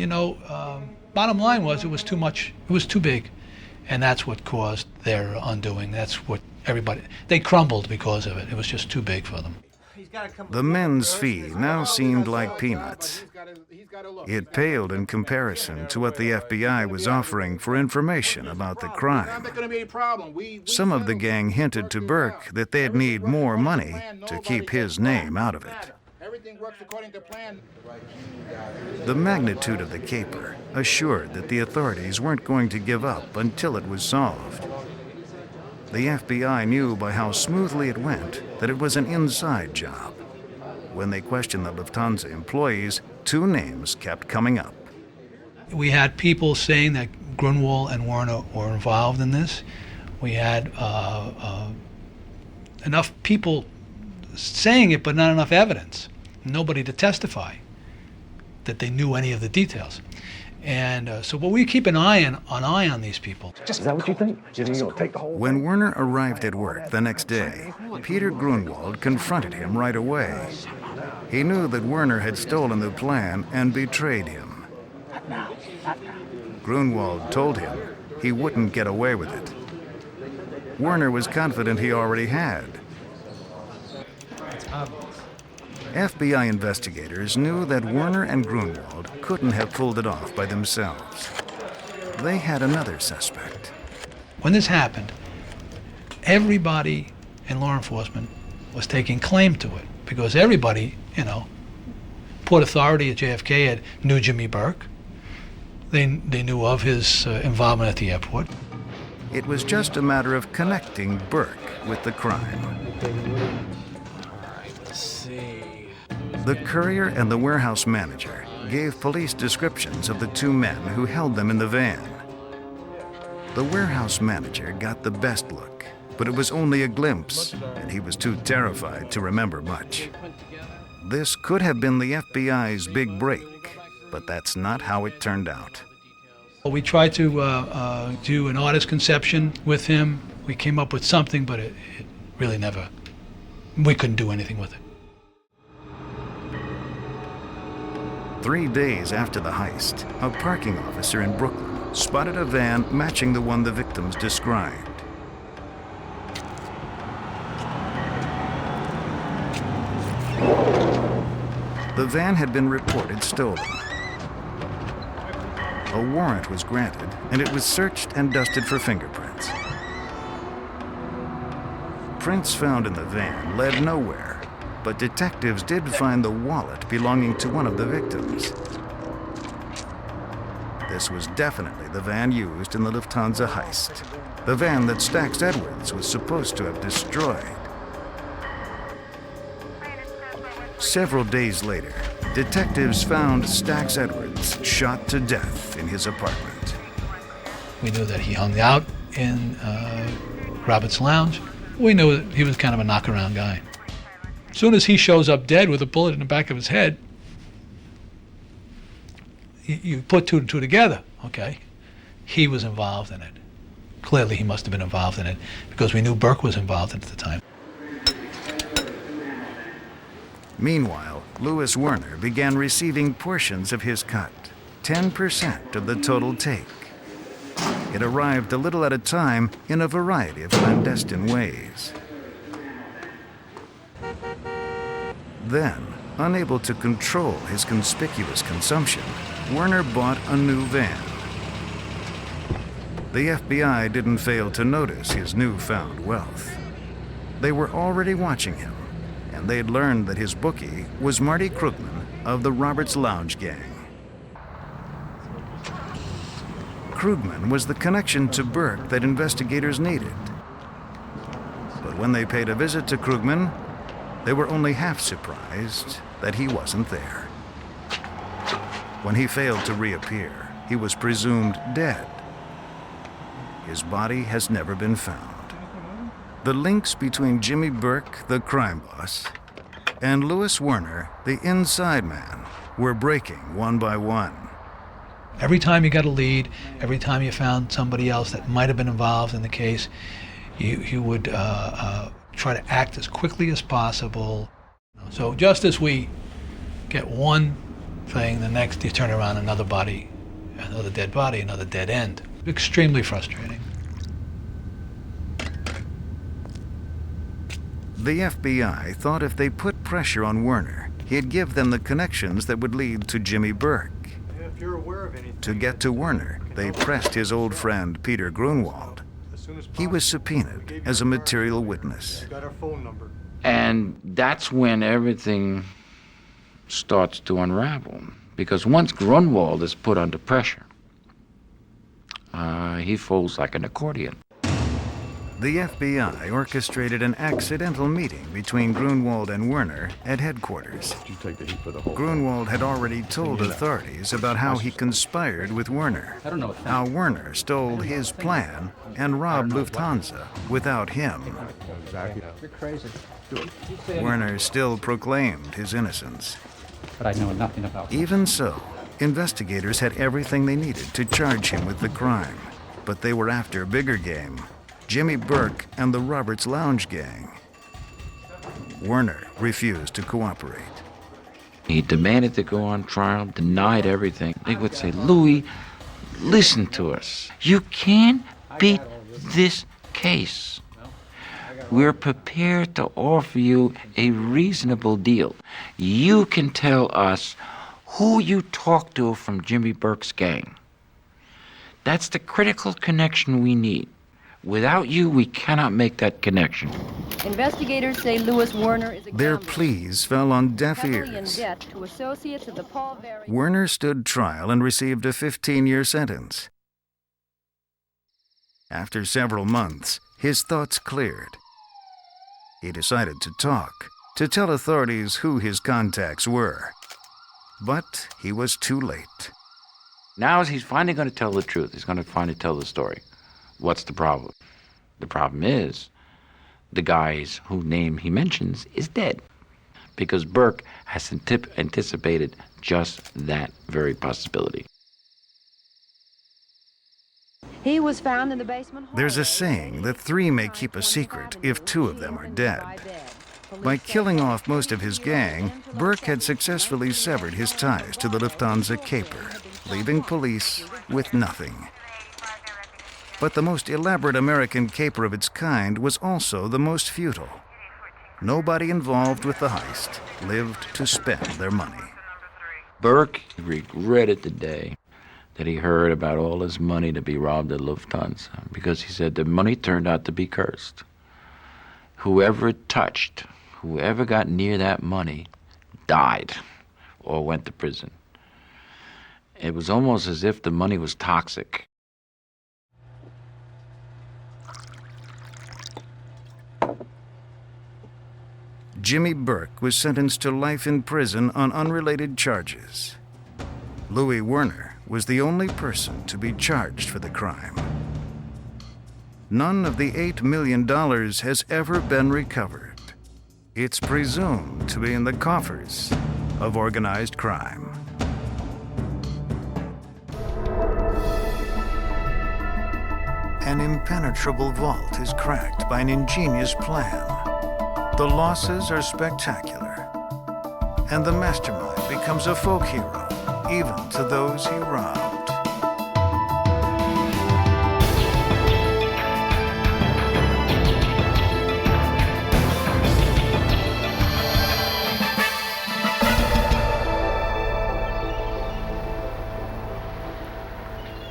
bottom line was it was too much, it was too big. And that's what caused their undoing. That's what they crumbled because of it. It was just too big for them.
The men's fee now seemed like peanuts. It paled in comparison to what the FBI was offering for information about the crime. Some of the gang hinted to Burke that they'd need more money to keep his name out of it. The magnitude of the caper assured that the authorities weren't going to give up until it was solved. The FBI knew by how smoothly it went that it was an inside job. When they questioned the Lufthansa employees, two names kept coming up.
We had people saying that Grunwald and Werner were involved in this. We had enough people saying it, but not enough evidence. Nobody to testify that they knew any of the details. And but we keep an eye on these people.
Is that what you think? You think you'll take the whole?
When Werner arrived at work the next day, Peter Grunwald confronted him right away. He knew that Werner had stolen the plan and betrayed him. Grunwald told him he wouldn't get away with it. Werner was confident he already had. FBI investigators knew that Werner and Grunwald couldn't have pulled it off by themselves. They had another suspect.
When this happened, everybody in law enforcement was taking claim to it because everybody, Port Authority at JFK knew Jimmy Burke. They knew of his involvement at the airport.
It was just a matter of connecting Burke with the crime. The courier and the warehouse manager gave police descriptions of the two men who held them in the van. The warehouse manager got the best look, but it was only a glimpse, and he was too terrified to remember much. This could have been the FBI's big break, but that's not how it turned out.
We tried to do an artist conception with him. We came up with something, but it really we couldn't do anything with it.
3 days after the heist, a parking officer in Brooklyn spotted a van matching the one the victims described. The van had been reported stolen. A warrant was granted, and it was searched and dusted for fingerprints. Prints found in the van led nowhere, but detectives did find the wallet belonging to one of the victims. This was definitely the van used in the Lufthansa heist, the van that Stax Edwards was supposed to have destroyed. Several days later, detectives found Stax Edwards shot to death in his apartment.
We knew that he hung out in Robert's Lounge. We knew that he was kind of a knock-around guy. As soon as he shows up dead with a bullet in the back of his head, you put two and two together, okay? He was involved in it, Clearly he must have been involved in it because we knew Burke was involved at the time.
Meanwhile, Louis Werner began receiving portions of his cut, 10% of the total take. It arrived a little at a time in a variety of clandestine ways. Then, unable to control his conspicuous consumption, Werner bought a new van. The FBI didn't fail to notice his newfound wealth. They were already watching him, and they'd learned that his bookie was Marty Krugman of the Roberts Lounge gang. Krugman was the connection to Burke that investigators needed. But when they paid a visit to Krugman, they were only half surprised that he wasn't there. When he failed to reappear, he was presumed dead. His body has never been found. The links between Jimmy Burke, the crime boss, and Louis Werner, the inside man, were breaking one by one.
Every time you got a lead, every time you found somebody else that might have been involved in the case, you would try to act as quickly as possible. So just as we get one thing, the next you turn around, another body, another dead body, another dead end. Extremely frustrating.
The FBI thought if they put pressure on Werner, he'd give them the connections that would lead to Jimmy Burke.
If you're aware of anything,
to get to Werner, they pressed his old friend Peter Grunwald. He was subpoenaed as a material witness.
got our phone number.
And that's when everything starts to unravel. Because once Grunwald is put under pressure, he folds like an accordion.
The FBI orchestrated an accidental meeting between Grunwald and Werner at headquarters. Grunwald had already told authorities about how he conspired with Werner, how Werner stole his plan and robbed Lufthansa without him.
You're crazy.
Werner still proclaimed his innocence.
But I know nothing about it.
Even so, investigators had everything they needed to charge him with the crime. But they were after bigger game. Jimmy Burke and the Roberts Lounge gang. Werner refused to cooperate.
He demanded to go on trial, denied everything. They would say, Louis, listen to us. You can't beat this case. We're prepared to offer you a reasonable deal. You can tell us who you talked to from Jimmy Burke's gang. That's the critical connection we need. Without you, we cannot make that connection.
Investigators say Louis Werner is a
Their
gambler,
pleas fell on deaf
heavily in
ears.
debt to associates of the Paul Berry.
Werner stood trial and received a 15-year sentence. After several months, his thoughts cleared. He decided to talk, to tell authorities who his contacts were. But he was too late.
Now he's finally going to tell the truth. He's going to finally tell the story. What's the problem? The problem is the guys whose name he mentions is dead because Burke has anticipated just that very possibility.
He was found in the basement hall.
There's a saying that 3 may keep a secret if 2 of them are dead. By killing off most of his gang, Burke had successfully severed his ties to the Lufthansa caper, leaving police with nothing. But the most elaborate American caper of its kind was also the most futile. Nobody involved with the heist lived to spend their money.
Burke regretted the day that he heard about all his money to be robbed at Lufthansa because he said the money turned out to be cursed. Whoever it touched, whoever got near that money, died or went to prison. It was almost as if the money was toxic.
Jimmy Burke was sentenced to life in prison on unrelated charges. Louis Werner was the only person to be charged for the crime. None of the $8 million has ever been recovered. It's presumed to be in the coffers of organized crime. an impenetrable vault is cracked by an ingenious plan. The losses are spectacular, and the mastermind becomes a folk hero, even to those he robbed.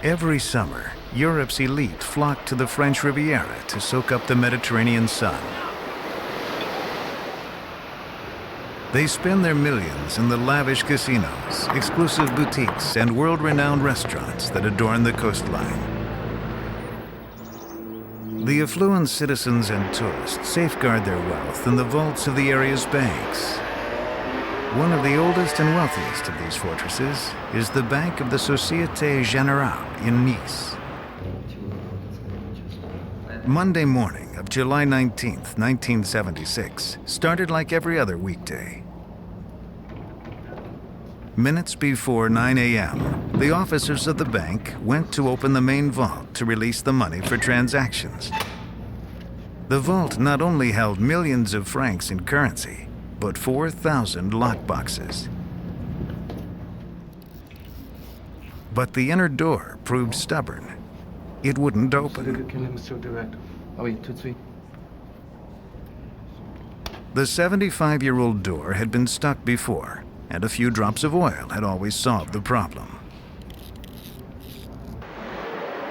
Every summer, Europe's elite flock to the French Riviera to soak up the Mediterranean sun. They spend their millions in the lavish casinos, exclusive boutiques, and world-renowned restaurants that adorn the coastline. The affluent citizens and tourists safeguard their wealth in the vaults of the area's banks. One of the oldest and wealthiest of these fortresses is the Bank of the Société Générale in Nice. Monday morning of July 19th, 1976, started like every other weekday. Minutes before 9 a.m., the officers of the bank went to open the main vault to release the money for transactions. The vault not only held millions of francs in currency, but 4,000 lockboxes. But the inner door proved stubborn. It wouldn't open. The 75-year-old door had been stuck before, and a few drops of oil had always solved the problem.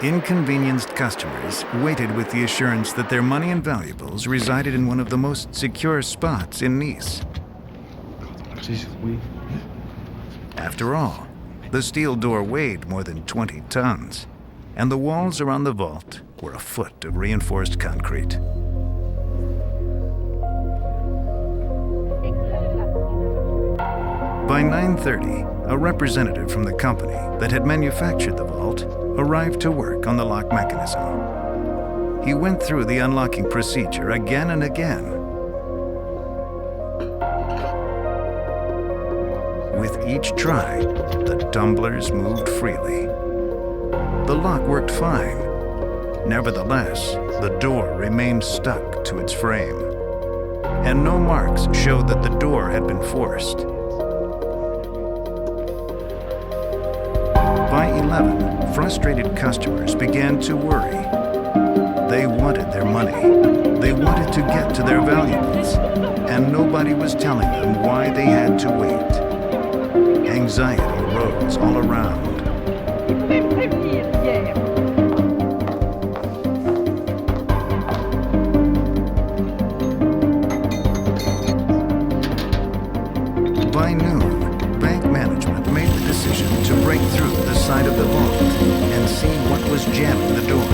Inconvenienced customers waited with the assurance that their money and valuables resided in one of the most secure spots in Nice. After all, the steel door weighed more than 20 tons, and the walls around the vault were a foot of reinforced concrete. By 9:30, a representative from the company that had manufactured the vault arrived to work on the lock mechanism. He went through the unlocking procedure again and again. With each try, the tumblers moved freely. The lock worked fine. Nevertheless, the door remained stuck to its frame, and no marks showed that the door had been forced. By 11, frustrated customers began to worry. They wanted their money. They wanted to get to their valuables, and nobody was telling them why they had to wait. Anxiety rose all around. By noon, bank management made the decision to break through the side of the vault and see what was jamming the door.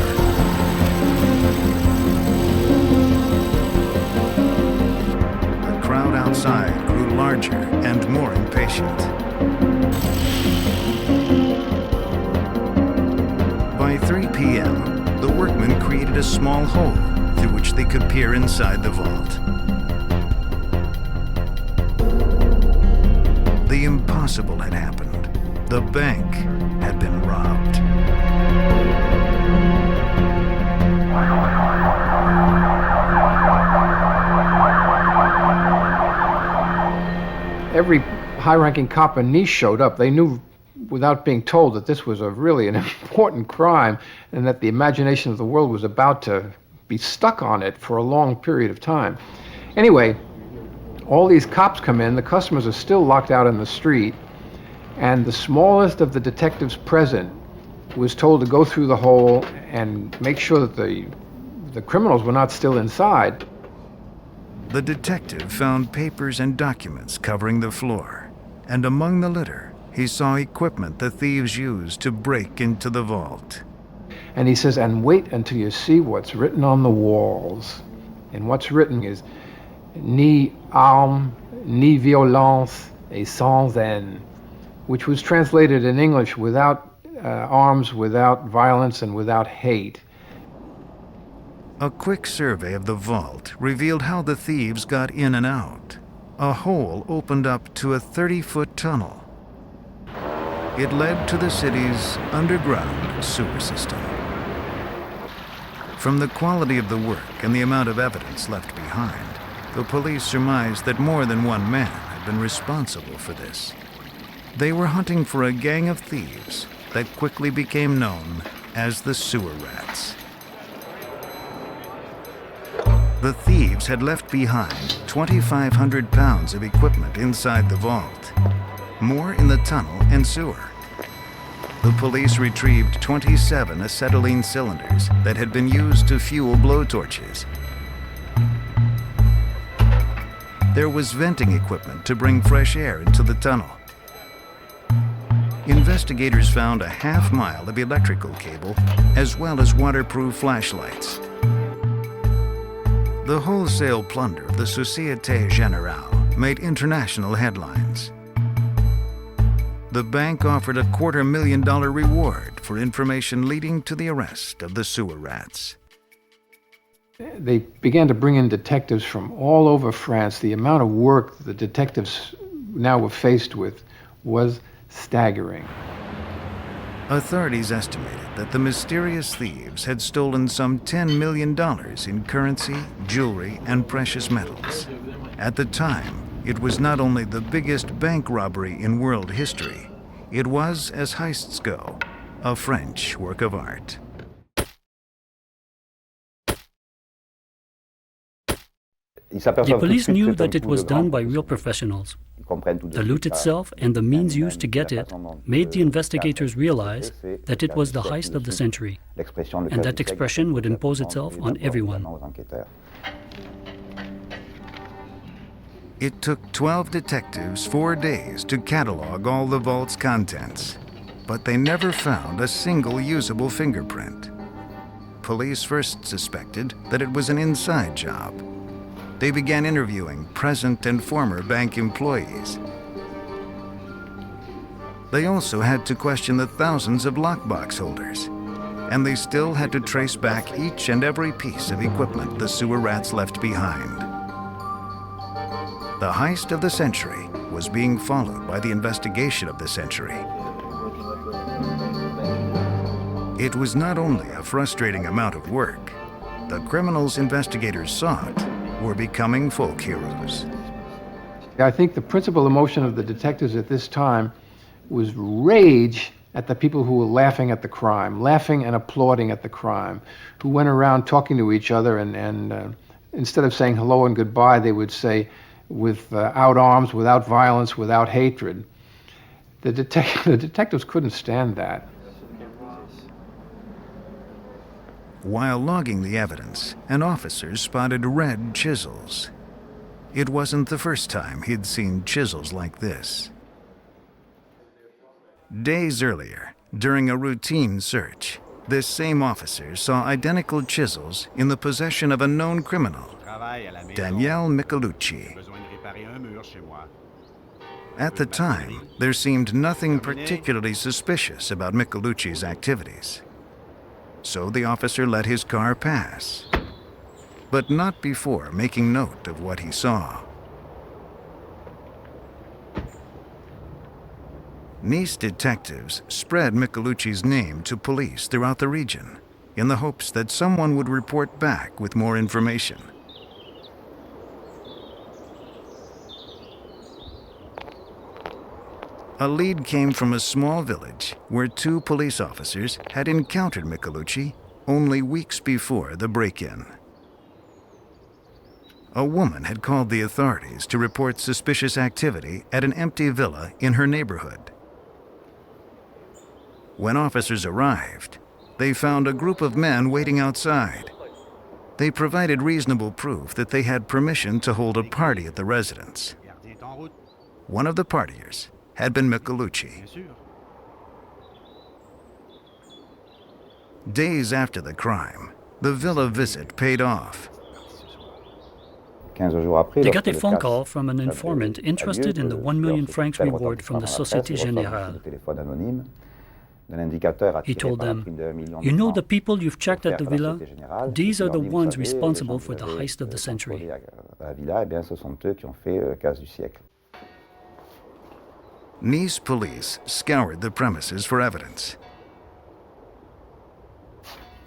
The crowd outside grew larger and more impatient. By 3 p.m., the workmen created a small hole through which they could peer inside the vault. The impossible had happened. The bank had been robbed.
Every high-ranking cop in Nice showed up. They knew without being told that this was really an important crime and that the imagination of the world was about to be stuck on it for a long period of time. Anyway, all these cops come in, the customers are still locked out in the street, and the smallest of the detectives present was told to go through the hole and make sure that the criminals were not still inside.
The detective found papers and documents covering the floor, and among the litter, he saw equipment the thieves used to break into the vault.
And he says, and wait until you see what's written on the walls. And what's written is, ni arme, ni violence, et sans haine, which was translated in English without arms, without violence, and without hate.
A quick survey of the vault revealed how the thieves got in and out. A hole opened up to a 30-foot tunnel. It led to the city's underground sewer system. From the quality of the work and the amount of evidence left behind, the police surmised that more than one man had been responsible for this. They were hunting for a gang of thieves that quickly became known as the Sewer Rats. The thieves had left behind 2,500 pounds of equipment inside the vault, more in the tunnel and sewer. The police retrieved 27 acetylene cylinders that had been used to fuel blowtorches. There was venting equipment to bring fresh air into the tunnel. Investigators found a half-mile of electrical cable, as well as waterproof flashlights. The wholesale plunder of the Société Générale made international headlines. The bank offered a $250,000 reward for information leading to the arrest of the Sewer Rats.
They began to bring in detectives from all over France. The amount of work the detectives now were faced with was staggering.
Authorities estimated that the mysterious thieves had stolen some $10 million in currency, jewelry, and precious metals. At the time, it was not only the biggest bank robbery in world history, it was, as heists go, a French work of art.
The police knew that it was done by real professionals. The loot itself and the means used to get it made the investigators realize that it was the heist of the century, and that expression would impose itself on everyone.
It took 12 detectives 4 days to catalog all the vault's contents, but they never found a single usable fingerprint. Police first suspected that it was an inside job. They began interviewing present and former bank employees. They also had to question the thousands of lockbox holders, and they still had to trace back each and every piece of equipment the Sewer Rats left behind. The heist of the century was being followed by the investigation of the century. It was not only a frustrating amount of work. The criminals investigators sought were becoming folk heroes.
I think the principal emotion of the detectives at this time was rage at the people who were laughing at the crime, laughing and applauding at the crime, who went around talking to each other and instead of saying hello and goodbye, they would say, without arms, without violence, without hatred. The detectives couldn't stand that.
While logging the evidence, an officer spotted red chisels. It wasn't the first time he'd seen chisels like this. Days earlier, during a routine search, this same officer saw identical chisels in the possession of a known criminal, Daniel Michelucci. At the time, there seemed nothing particularly suspicious about Michelucci's activities. So the officer let his car pass, but not before making note of what he saw. Nice detectives spread Michelucci's name to police throughout the region in the hopes that someone would report back with more information. A lead came from a small village where 2 police officers had encountered Michelucci only weeks before the break-in. A woman had called the authorities to report suspicious activity at an empty villa in her neighborhood. When officers arrived, they found a group of men waiting outside. They provided reasonable proof that they had permission to hold a party at the residence. One of the partiers had been Michelucci. Days after the crime, the villa visit paid off.
They got a phone call from an informant interested in the 1 million francs reward from the Société Générale. He told them, "You know the people you've checked at the villa? These are the ones responsible for the heist of the century."
Nice police scoured the premises for evidence.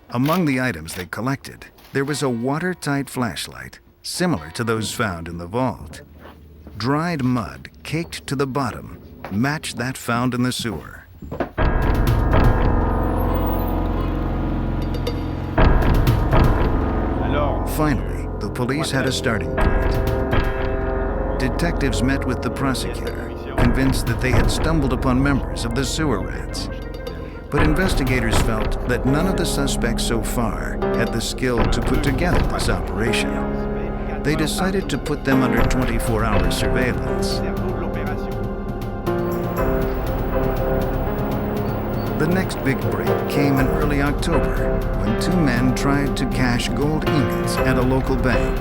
Among the items they collected, there was a watertight flashlight, similar to those found in the vault. Dried mud caked to the bottom matched that found in the sewer. Finally, the police had a starting point. Detectives met with the prosecutor, convinced that they had stumbled upon members of the sewer rats. But investigators felt that none of the suspects so far had the skill to put together this operation. They decided to put them under 24-hour surveillance. The next big break came in early October when two men tried to cash gold ingots at a local bank.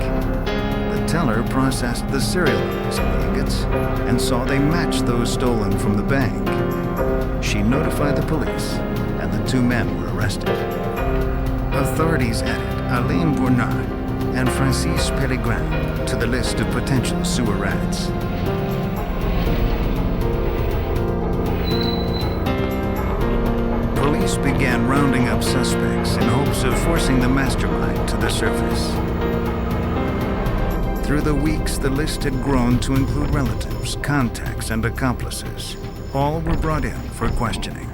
The teller processed the serial numbers of the ingots and saw they matched those stolen from the bank. She notified the police, and the two men were arrested. Authorities added Alain Bournat and Francis Pellegrin to the list of potential sewer rats. Police began rounding up suspects in hopes of forcing the mastermind to the surface. Through the weeks, the list had grown to include relatives, contacts, and accomplices. All were brought in for questioning.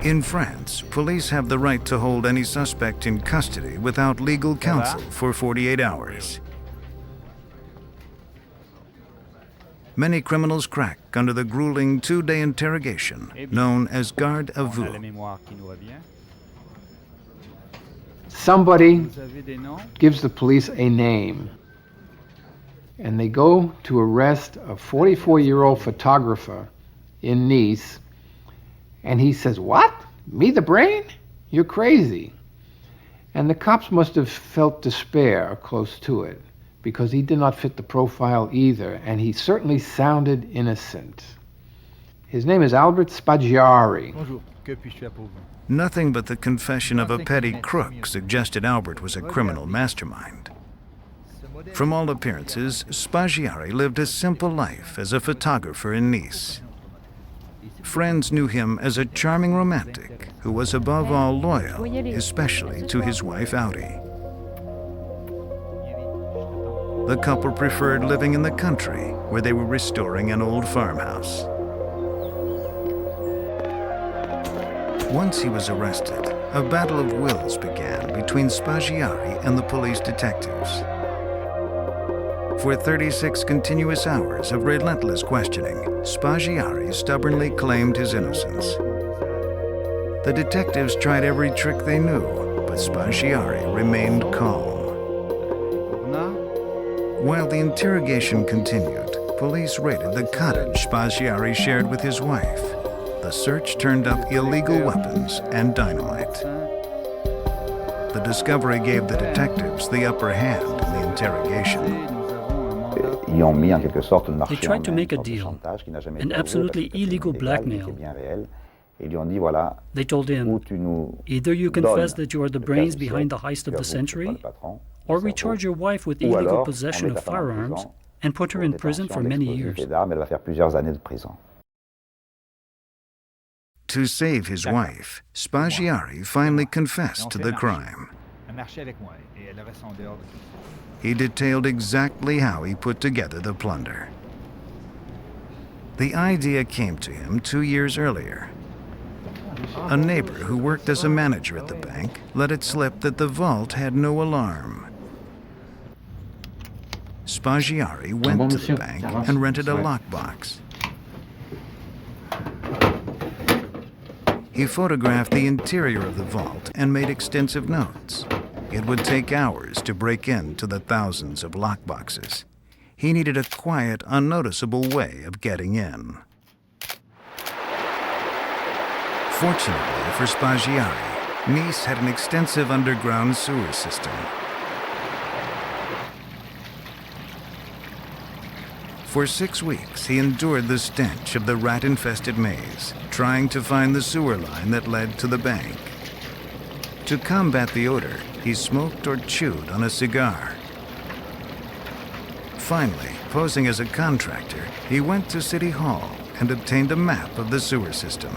In France, police have the right to hold any suspect in custody without legal counsel for 48 hours. Many criminals crack under the grueling two-day interrogation known as garde à vue.
Somebody gives the police a name, and they go to arrest a 44-year-old photographer in Nice, and he says, "What? Me the brain? You're crazy." And the cops must have felt despair close to it, because he did not fit the profile either, and he certainly sounded innocent. His name is Albert Spaggiari.
Nothing but the confession of a petty crook suggested Albert was a criminal mastermind. From all appearances, Spaggiari lived a simple life as a photographer in Nice. Friends knew him as a charming romantic who was above all loyal, especially to his wife Audi. The couple preferred living in the country, where they were restoring an old farmhouse. Once he was arrested, a battle of wills began between Spaggiari and the police detectives. For 36 continuous hours of relentless questioning, Spaggiari stubbornly claimed his innocence. The detectives tried every trick they knew, but Spaggiari remained calm. While the interrogation continued, police raided the cottage Spaggiari shared with his wife. The search turned up illegal weapons and dynamite. The discovery gave the detectives the upper hand in the interrogation.
They tried to make a deal, an absolutely illegal blackmail. They told him, either you confess that you are the brains behind the heist of the century, or we charge your wife with illegal possession of firearms and put her in prison for many years.
To save his wife, Spaggiari finally confessed to the crime. He detailed exactly how he put together the plunder. The idea came to him 2 years earlier. A neighbor who worked as a manager at the bank let it slip that the vault had no alarm. Spaggiari went to the bank and rented a lockbox. He photographed the interior of the vault and made extensive notes. It would take hours to break into the thousands of lockboxes. He needed a quiet, unnoticeable way of getting in. Fortunately for Spaggiari, Nice had an extensive underground sewer system. For 6 weeks, he endured the stench of the rat-infested maze, trying to find the sewer line that led to the bank. To combat the odor, he smoked or chewed on a cigar. Finally, posing as a contractor, he went to City Hall and obtained a map of the sewer system.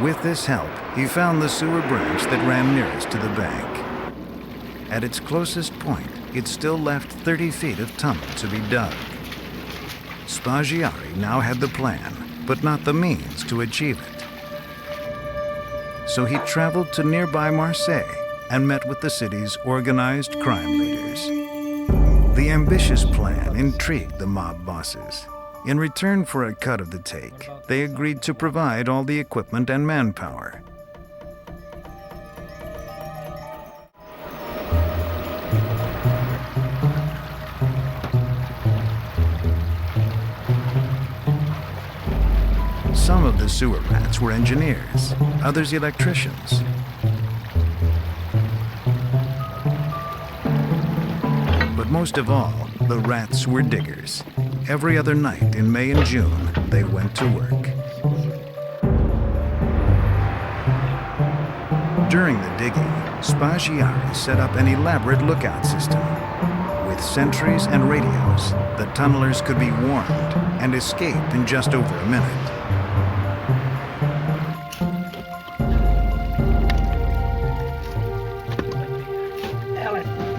With this help, he found the sewer branch that ran nearest to the bank. At its closest point, it still left 30 feet of tunnel to be dug. Spaggiari now had the plan, but not the means to achieve it. So he traveled to nearby Marseille and met with the city's organized crime leaders. The ambitious plan intrigued the mob bosses. In return for a cut of the take, they agreed to provide all the equipment and manpower. Some of the sewer rats were engineers, others electricians. But most of all, the rats were diggers. Every other night in May and June, they went to work. During the digging, Spaggiari set up an elaborate lookout system. With sentries and radios, the tunnelers could be warned and escape in just over a minute.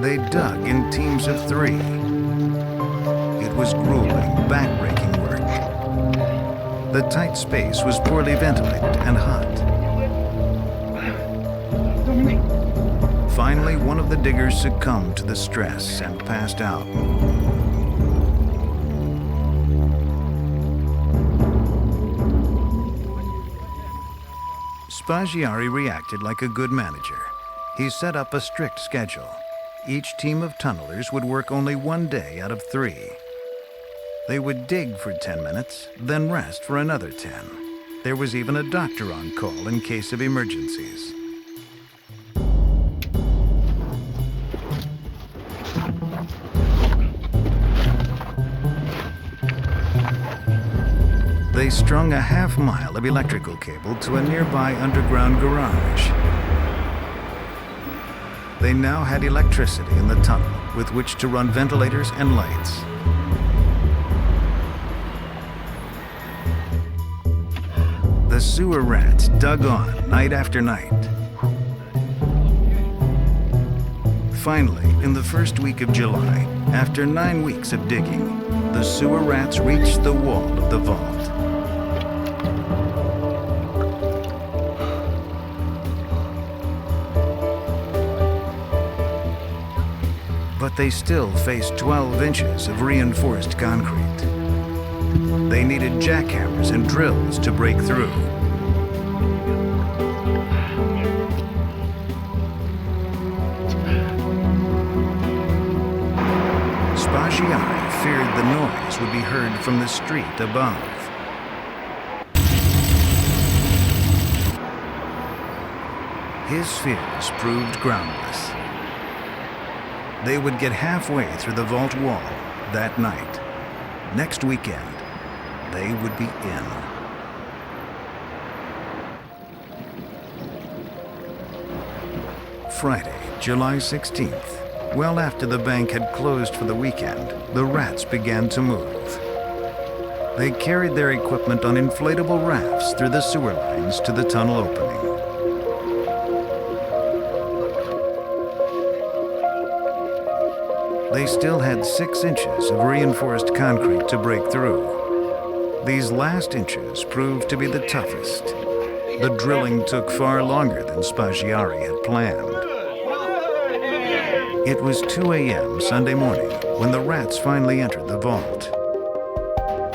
They dug in teams of 3. It was grueling, back-breaking work. The tight space was poorly ventilated and hot. Finally, one of the diggers succumbed to the stress and passed out. Spaggiari reacted like a good manager. He set up a strict schedule. Each team of tunnelers would work only 1 day out of 3. They would dig for 10 minutes, then rest for another 10. There was even a doctor on call in case of emergencies. They strung a half-mile of electrical cable to a nearby underground garage. They now had electricity in the tunnel with which to run ventilators and lights. The sewer rats dug on night after night. Finally, in the first week of July, after 9 weeks of digging, the sewer rats reached the wall of the vault. But they still faced 12 inches of reinforced concrete. They needed jackhammers and drills to break through. Spaggiari feared the noise would be heard from the street above. His fears proved groundless. They would get halfway through the vault wall that night. Next weekend, they would be in. Friday, July 16th, well after the bank had closed for the weekend, the rats began to move. They carried their equipment on inflatable rafts through the sewer lines to the tunnel opening. They still had 6 inches of reinforced concrete to break through. These last inches proved to be the toughest. The drilling took far longer than Spaggiari had planned. It was 2 a.m. Sunday morning when the rats finally entered the vault.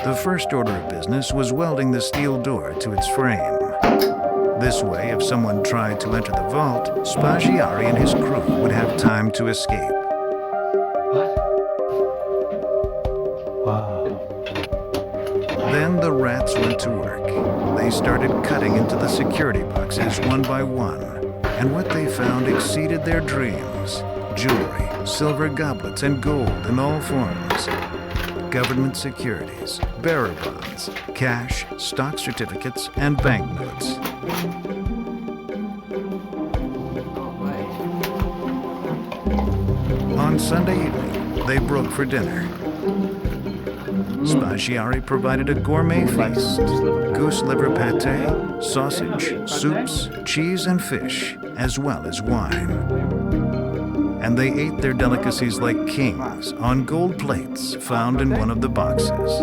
The first order of business was welding the steel door to its frame. This way, if someone tried to enter the vault, Spaggiari and his crew would have time to escape. Then the rats went to work. They started cutting into the security boxes one by one, and what they found exceeded their dreams. Jewelry, silver goblets, and gold in all forms. Government securities, bearer bonds, cash, stock certificates, and banknotes. On Sunday evening, they broke for dinner. Spaggiari provided a gourmet feast: goose liver pate, sausage, soups, cheese, and fish, as well as wine. And they ate their delicacies like kings on gold plates found in one of the boxes.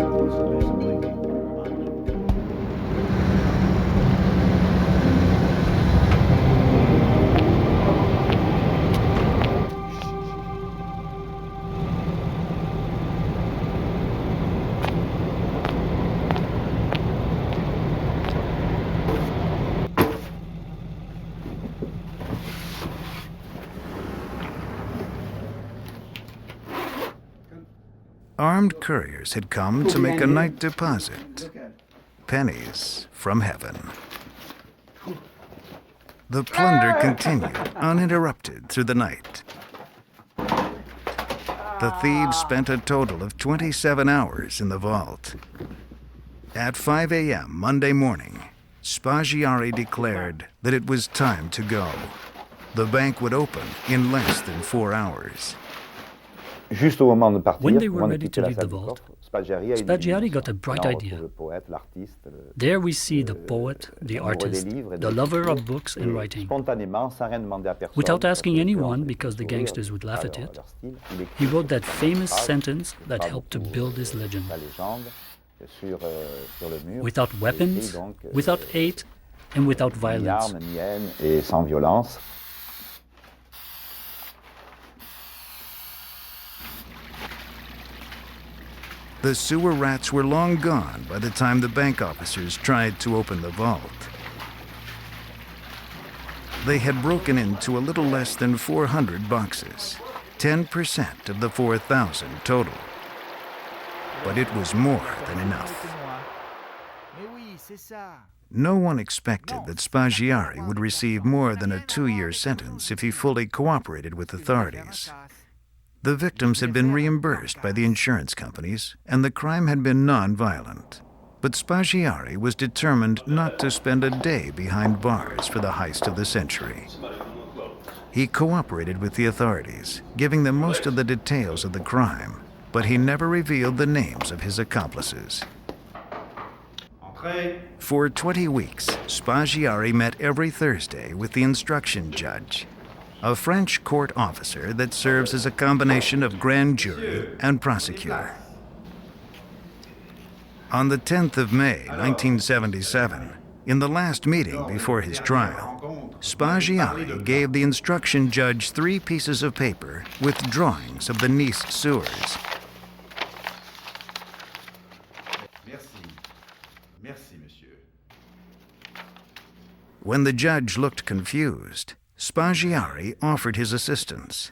Armed couriers had come to make a night deposit. Pennies from heaven. The plunder continued uninterrupted through the night. The thieves spent a total of 27 hours in the vault. At 5 a.m. Monday morning, Spaggiari declared that it was time to go. The bank would open in less than 4 hours.
When they were ready to leave the vault, Spaggiari got a bright idea. There we see the poet, the artist, the lover of books and writing. Without asking anyone, because the gangsters would laugh at it, he wrote that famous sentence that helped to build his legend. Without weapons, without hate, and without violence.
The sewer rats were long gone by the time the bank officers tried to open the vault. They had broken into a little less than 400 boxes, 10% of the 4,000 total. But it was more than enough. No one expected that Spaggiari would receive more than a 2-year sentence if he fully cooperated with authorities. The victims had been reimbursed by the insurance companies, and the crime had been non-violent. But Spaggiari was determined not to spend a day behind bars for the heist of the century. He cooperated with the authorities, giving them most of the details of the crime, but he never revealed the names of his accomplices. For 20 weeks, Spaggiari met every Thursday with the instruction judge, a French court officer that serves as a combination of grand jury and prosecutor. On the 10th of May, 1977, in the last meeting before his trial, Spaggiari gave the instruction judge 3 pieces of paper with drawings of the Nice sewers. When the judge looked confused, Spaggiari offered his assistance.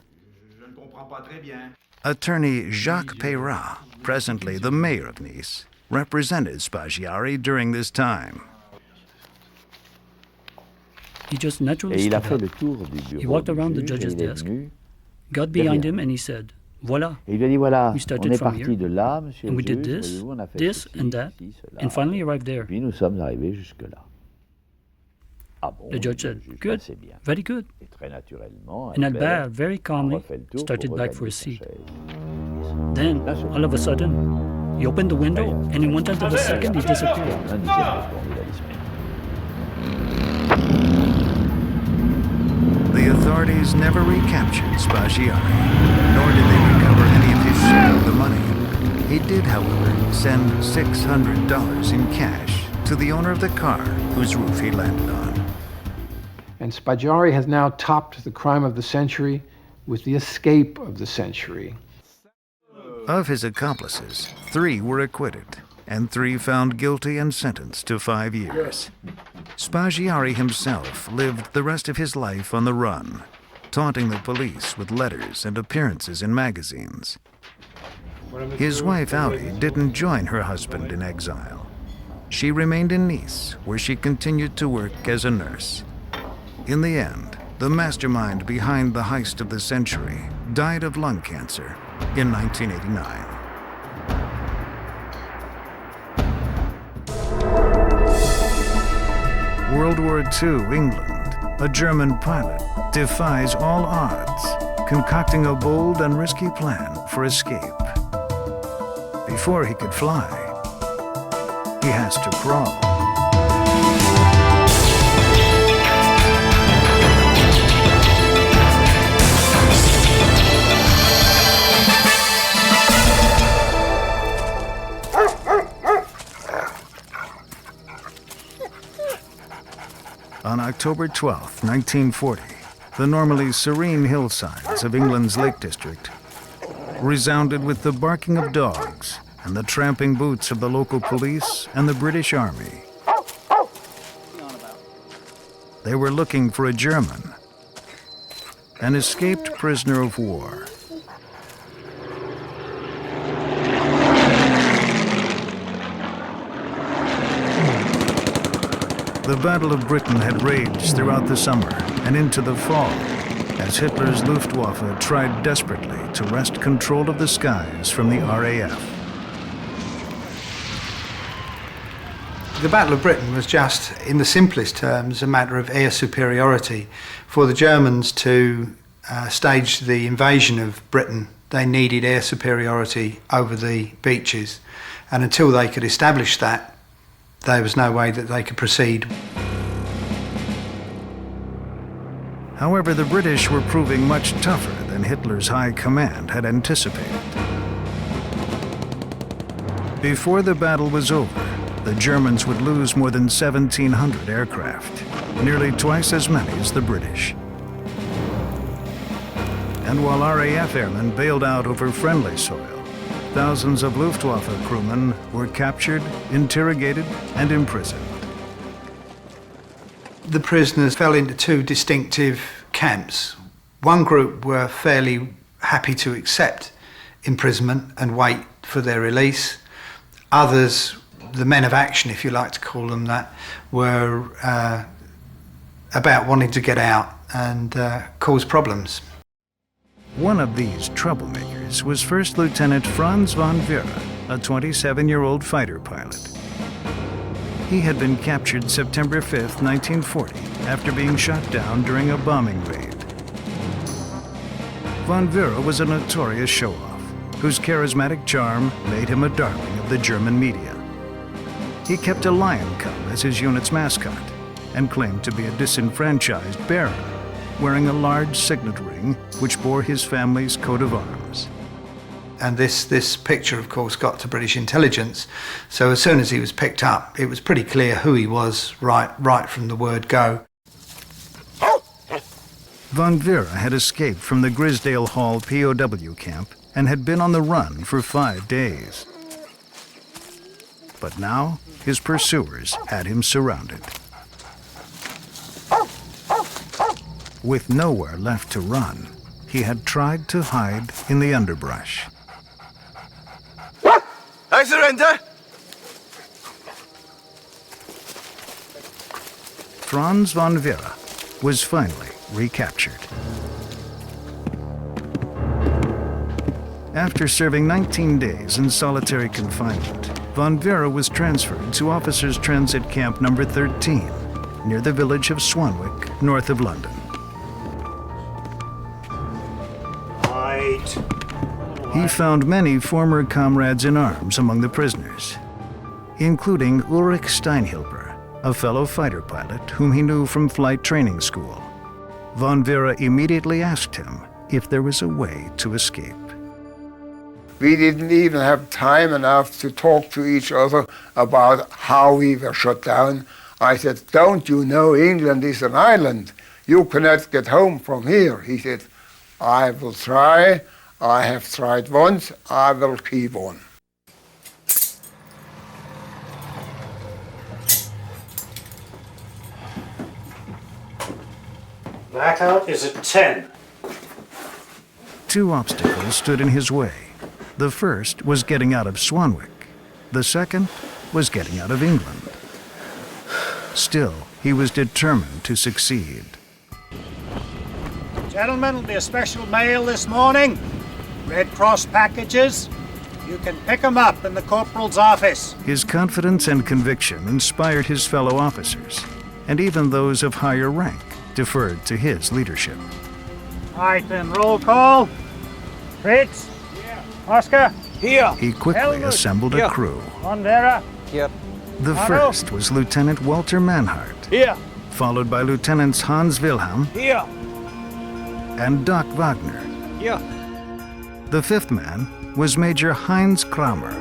Attorney Jacques Pierre, presently the mayor of Nice, represented Spaggiari during this time.
He just naturally stood up. He walked around the judge's desk, got behind him, and he said, "Voilà, we started from here, and we did this, this, and that, and finally arrived there." The judge said, "Good, very good." And Albert, very calmly, started back for his seat. Then, all of a sudden, he opened the window, and in 1/10 of a second, he disappeared.
The authorities never recaptured Spaggiari, nor did they recover any of his share of the money. He did, however, send $600 in cash to the owner of the car whose roof he landed on.
And Spaggiari has now topped the crime of the century with the escape of the century.
Of his accomplices, 3 were acquitted, and 3 found guilty and sentenced to 5 years. Spaggiari himself lived the rest of his life on the run, taunting the police with letters and appearances in magazines. His wife, Audie, didn't join her husband in exile. She remained in Nice, where she continued to work as a nurse. In the end, the mastermind behind the heist of the century died of lung cancer in 1989. World War II, England. A German pilot defies all odds, concocting a bold and risky plan for escape. before he could fly, he has to crawl. On October 12, 1940, the normally serene hillsides of England's Lake District resounded with the barking of dogs and the tramping boots of the local police and the British Army. They were looking for a German, an escaped prisoner of war. The Battle of Britain had raged throughout the summer and into the fall as Hitler's Luftwaffe tried desperately to wrest control of the skies from the RAF.
The Battle of Britain was just, in the simplest terms, a matter of air superiority. For the Germans to stage the invasion of Britain, they needed air superiority over the beaches. And until they could establish that, there was no way that they could proceed.
However, the British were proving much tougher than Hitler's high command had anticipated. Before the battle was over, the Germans would lose more than 1,700 aircraft, nearly twice as many as the British. And while RAF airmen bailed out over friendly soil, thousands of Luftwaffe crewmen were captured, interrogated, and imprisoned.
The prisoners fell into two distinctive camps. One group were fairly happy to accept imprisonment and wait for their release. Others, the men of action, if you like to call them that, were about wanting to get out and cause problems.
One of these troublemakers was First Lieutenant Franz von Vera, a 27-year-old fighter pilot. He had been captured September 5, 1940, after being shot down during a bombing raid. Von Vera was a notorious show-off, whose charismatic charm made him a darling of the German media. He kept a lion cub as his unit's mascot and claimed to be a disenfranchised bearer, wearing a large signet ring which bore his family's coat of arms.
And this picture, of course, got to British intelligence. So as soon as he was picked up, it was pretty clear who he was right from the word go.
Von Vera had escaped from the Grisdale Hall POW camp and had been on the run for 5 days. But now, his pursuers had him surrounded. With nowhere left to run, he had tried to hide in the underbrush.
I surrender!
Franz von Vera was finally recaptured. After serving 19 days in solitary confinement, von Vera was transferred to Officers' Transit Camp number 13, near the village of Swanwick, north of London. He found many former comrades in arms among the prisoners, including Ulrich Steinhilper, a fellow fighter pilot whom he knew from flight training school. Von Vera immediately asked him if there was a way to escape.
We didn't even have time enough to talk to each other about how we were shot down. I said, "Don't you know England is an island? You cannot get home from here." He said, "I will try. I have tried once. I will keep on."
Blackout is at 10.
2 obstacles stood in his way. The first was getting out of Swanwick. The second was getting out of England. Still, he was determined to succeed.
Gentlemen, it'll be a special mail this morning. Red Cross packages. You can pick them up in the corporal's office.
His confidence and conviction inspired his fellow officers, and even those of higher rank deferred to his leadership.
All right then, roll call. Fritz? Yeah. Oscar? Here.
He quickly assembled a crew.
Plunder.
Here.
The first was Lieutenant Walter Manhart,
Here.
followed by Lieutenants Hans Wilhelm
Here.
and Doc Wagner.
Here.
The fifth man was Major Heinz Kramer.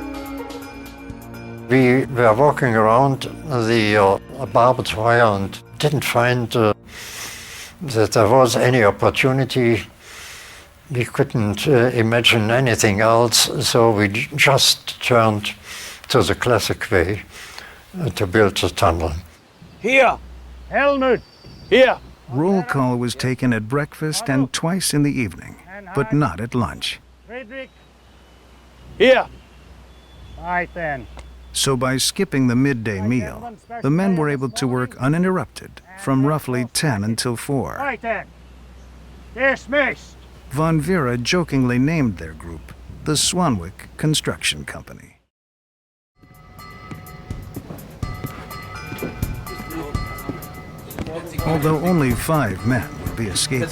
We were walking around the barbed wire and didn't find that there was any opportunity. We couldn't imagine anything else, so we just turned to the classic way to build the tunnel.
Here. Helmut. Here.
Roll call was taken at breakfast and twice in the evening, but not at lunch.
Friedrich. Here. Right then.
So by skipping the midday meal, the men were able to work uninterrupted from roughly 10 until 4.
Right then. Dismissed.
Von Vera jokingly named their group the Swanwick Construction Company. Although only 5 men would be escaping,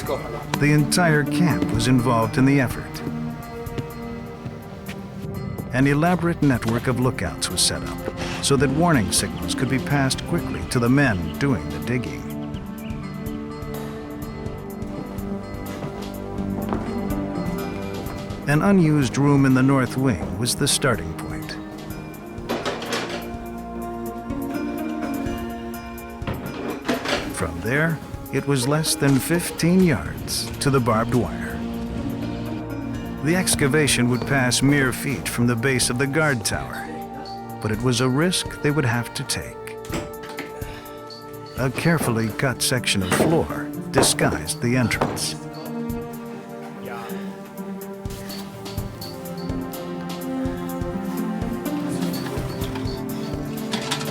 the entire camp was involved in the effort. An elaborate network of lookouts was set up so that warning signals could be passed quickly to the men doing the digging. An unused room in the north wing was the starting point. From there, it was less than 15 yards to the barbed wire. The excavation would pass mere feet from the base of the guard tower, but it was a risk they would have to take. A carefully cut section of floor disguised the entrance.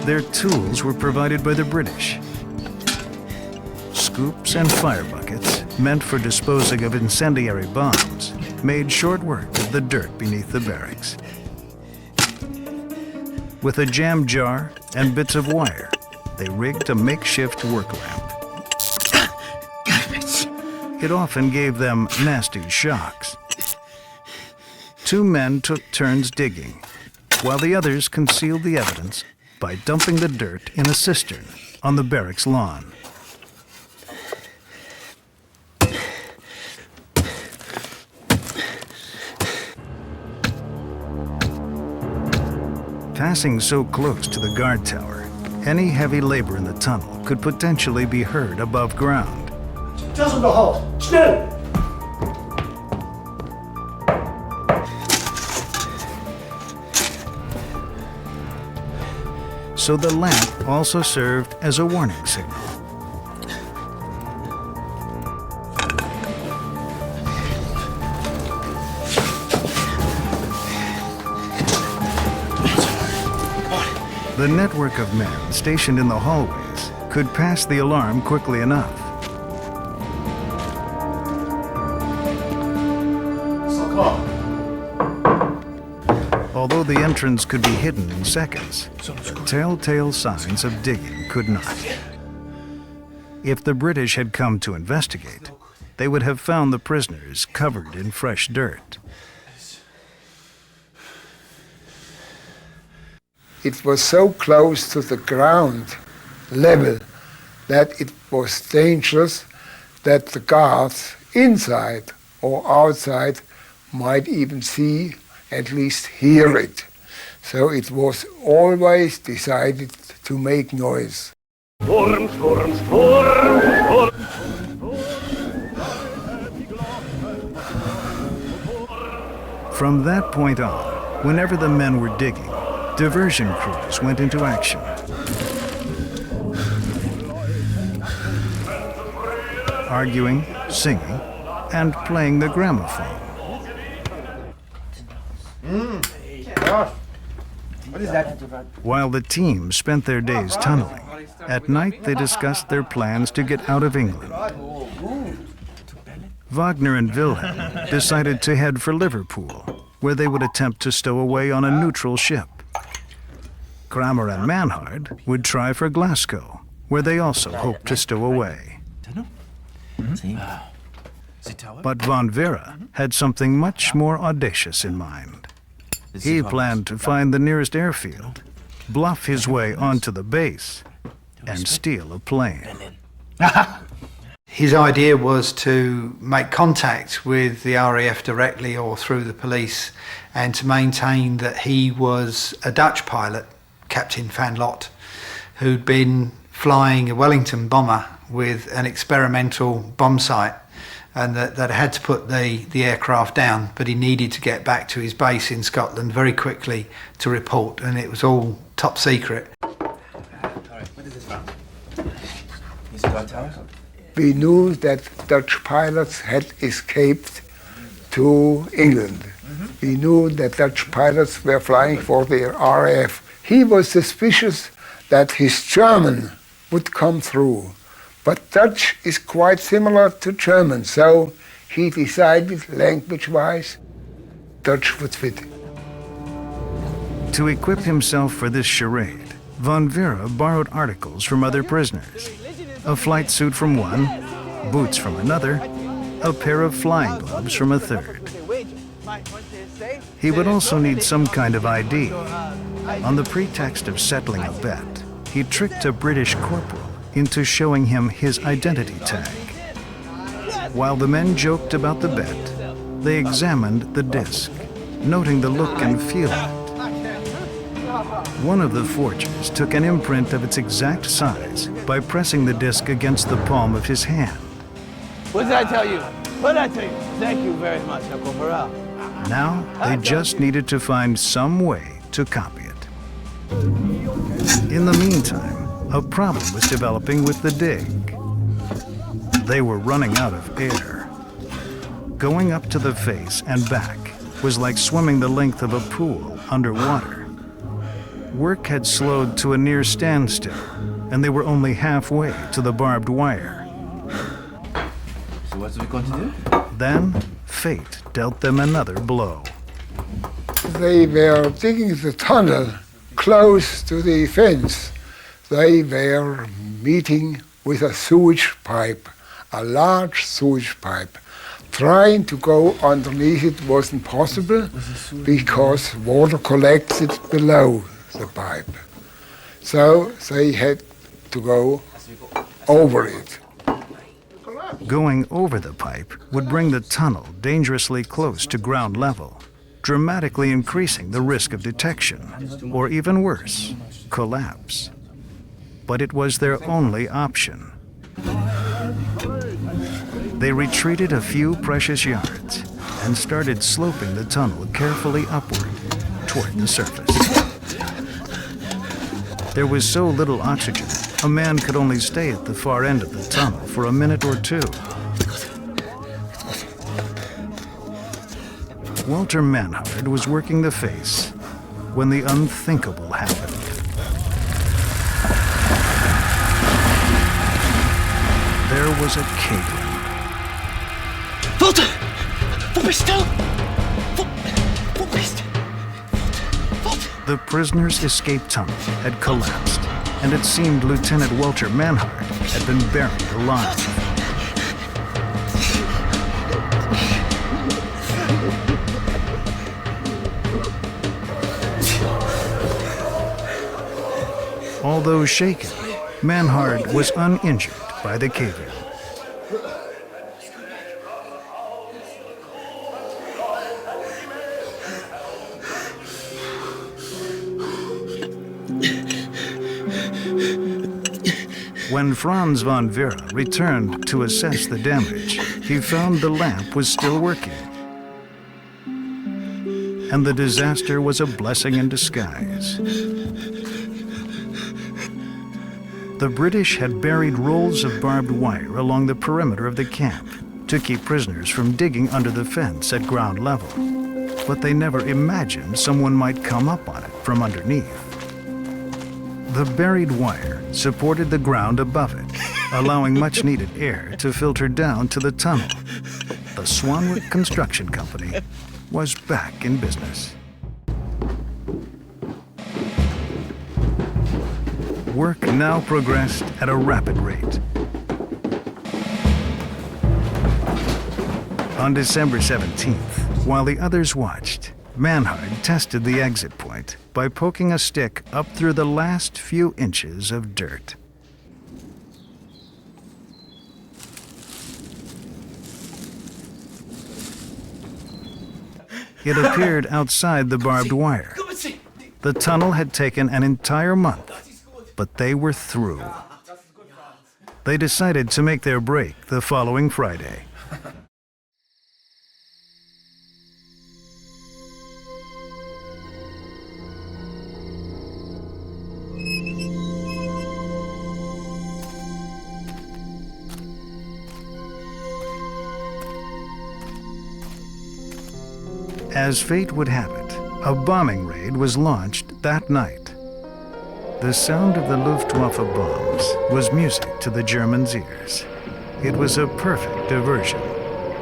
Their tools were provided by the British. Scoops and fire buckets, meant for disposing of incendiary bombs, made short work of the dirt beneath the barracks. With a jam jar and bits of wire, they rigged a makeshift work lamp. It often gave them nasty shocks. 2 men took turns digging, while the others concealed the evidence by dumping the dirt in a cistern on the barracks lawn. Passing so close to the guard tower, any heavy labor in the tunnel could potentially be heard above ground.
Tell them to halt. Schnell!
So the lamp also served as a warning signal. The network of men stationed in the hallways could pass the alarm quickly enough. Although the entrance could be hidden in seconds, telltale signs of digging could not. If the British had come to investigate, they would have found the prisoners covered in fresh dirt.
It was so close to the ground level that it was dangerous that the guards inside or outside might even see, at least hear it. So it was always decided to make noise.
Sturm, Sturm, Sturm, Sturm.
From that point on, whenever the men were digging, diversion crews went into action. Arguing, singing, and playing the gramophone.
What is that?
While the team spent their days tunneling, at night they discussed their plans to get out of England. Wagner and Wilhelm decided to head for Liverpool, where they would attempt to stow away on a neutral ship. Kramer and Manhart would try for Glasgow, where they also hoped to stow away. But von Vera had something much more audacious in mind. He planned to find the nearest airfield, bluff his way onto the base, and steal a plane.
His idea was to make contact with the RAF directly or through the police, and to maintain that he was a Dutch pilot, Captain Van Lot, who'd been flying a Wellington bomber with an experimental bomb sight, and that had to put the aircraft down, but he needed to get back to his base in Scotland very quickly to report, and it was all top secret.
We knew that Dutch pilots had escaped to England. We knew that Dutch pilots were flying for the RAF. He was suspicious that his German would come through. But Dutch is quite similar to German, so he decided, language-wise, Dutch would fit.
To equip himself for this charade, Von Vera borrowed articles from other prisoners. A flight suit from one, boots from another, a pair of flying gloves from a third. He would also need some kind of ID. On the pretext of settling a bet, he tricked a British corporal into showing him his identity tag. While the men joked about the bet, they examined the disc, noting the look and feel of it. One of the forgers took an imprint of its exact size by pressing the disc against the palm of his hand.
What did I tell you? What did I tell you? Thank you very much, Uncle Farrell.
Now, they just needed to find some way to copy it. In the meantime, a problem was developing with the dig. They were running out of air. Going up to the face and back was like swimming the length of a pool underwater. Work had slowed to a near standstill, and they were only halfway to the barbed wire.
So what's we going to do?
Then, fate dealt them another blow.
They were digging the tunnel close to the fence. They were meeting with a sewage pipe, a large sewage pipe. Trying to go underneath it wasn't possible because water collected below the pipe. So they had to go over it.
Going over the pipe would bring the tunnel dangerously close to ground level, dramatically increasing the risk of detection, or even worse, collapse. But it was their only option. They retreated a few precious yards and started sloping the tunnel carefully upward toward the surface. There was so little oxygen, a man could only stay at the far end of the tunnel for a minute or two. Walter Manhard was working the face when the unthinkable happened. There was a cave-in.
Walter! Wo bist du? Wo bist du?
The prisoner's escape tunnel had collapsed, and it seemed Lieutenant Walter Manhard had been buried alive. Although shaken, Manhard was uninjured by the cave-in. When Franz von Vera returned to assess the damage, he found the lamp was still working. And the disaster was a blessing in disguise. The British had buried rolls of barbed wire along the perimeter of the camp to keep prisoners from digging under the fence at ground level. But they never imagined someone might come up on it from underneath. The buried wire supported the ground above it, allowing much-needed air to filter down to the tunnel. The Swanwick Construction Company was back in business. Work now progressed at a rapid rate. On December 17th, while the others watched, Manhard tested the exit point by poking a stick up through the last few inches of dirt. It appeared outside the barbed wire. The tunnel had taken an entire month, but they were through. They decided to make their break the following Friday. As fate would have it, a bombing raid was launched that night. The sound of the Luftwaffe bombs was music to the Germans' ears. It was a perfect diversion,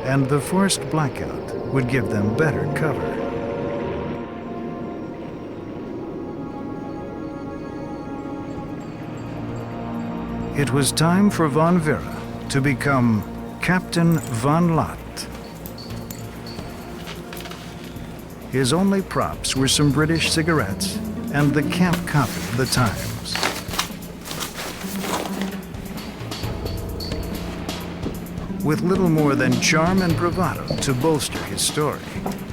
and the forced blackout would give them better cover. It was time for von Vera to become Captain von Lot. His only props were some British cigarettes and the camp copy of the Times. With little more than charm and bravado to bolster his story,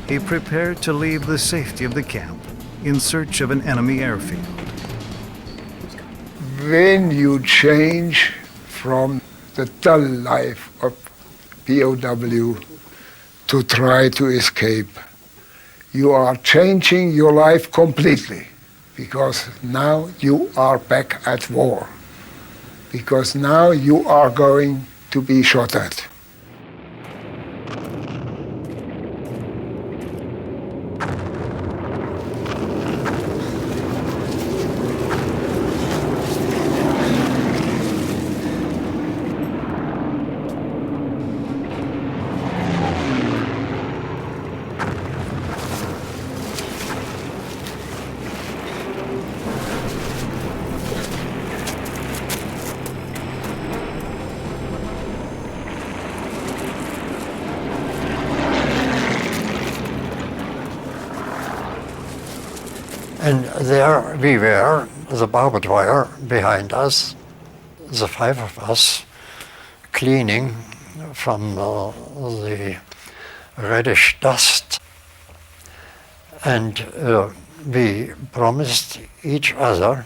he prepared to leave the safety of the camp in search of an enemy airfield.
When you change from the dull life of POW to try to escape, you are changing your life completely, because now you are back at war, because now you are going to be shot at.
And there we were, the barbed wire behind us, the five of us, cleaning from the reddish dust. And we promised each other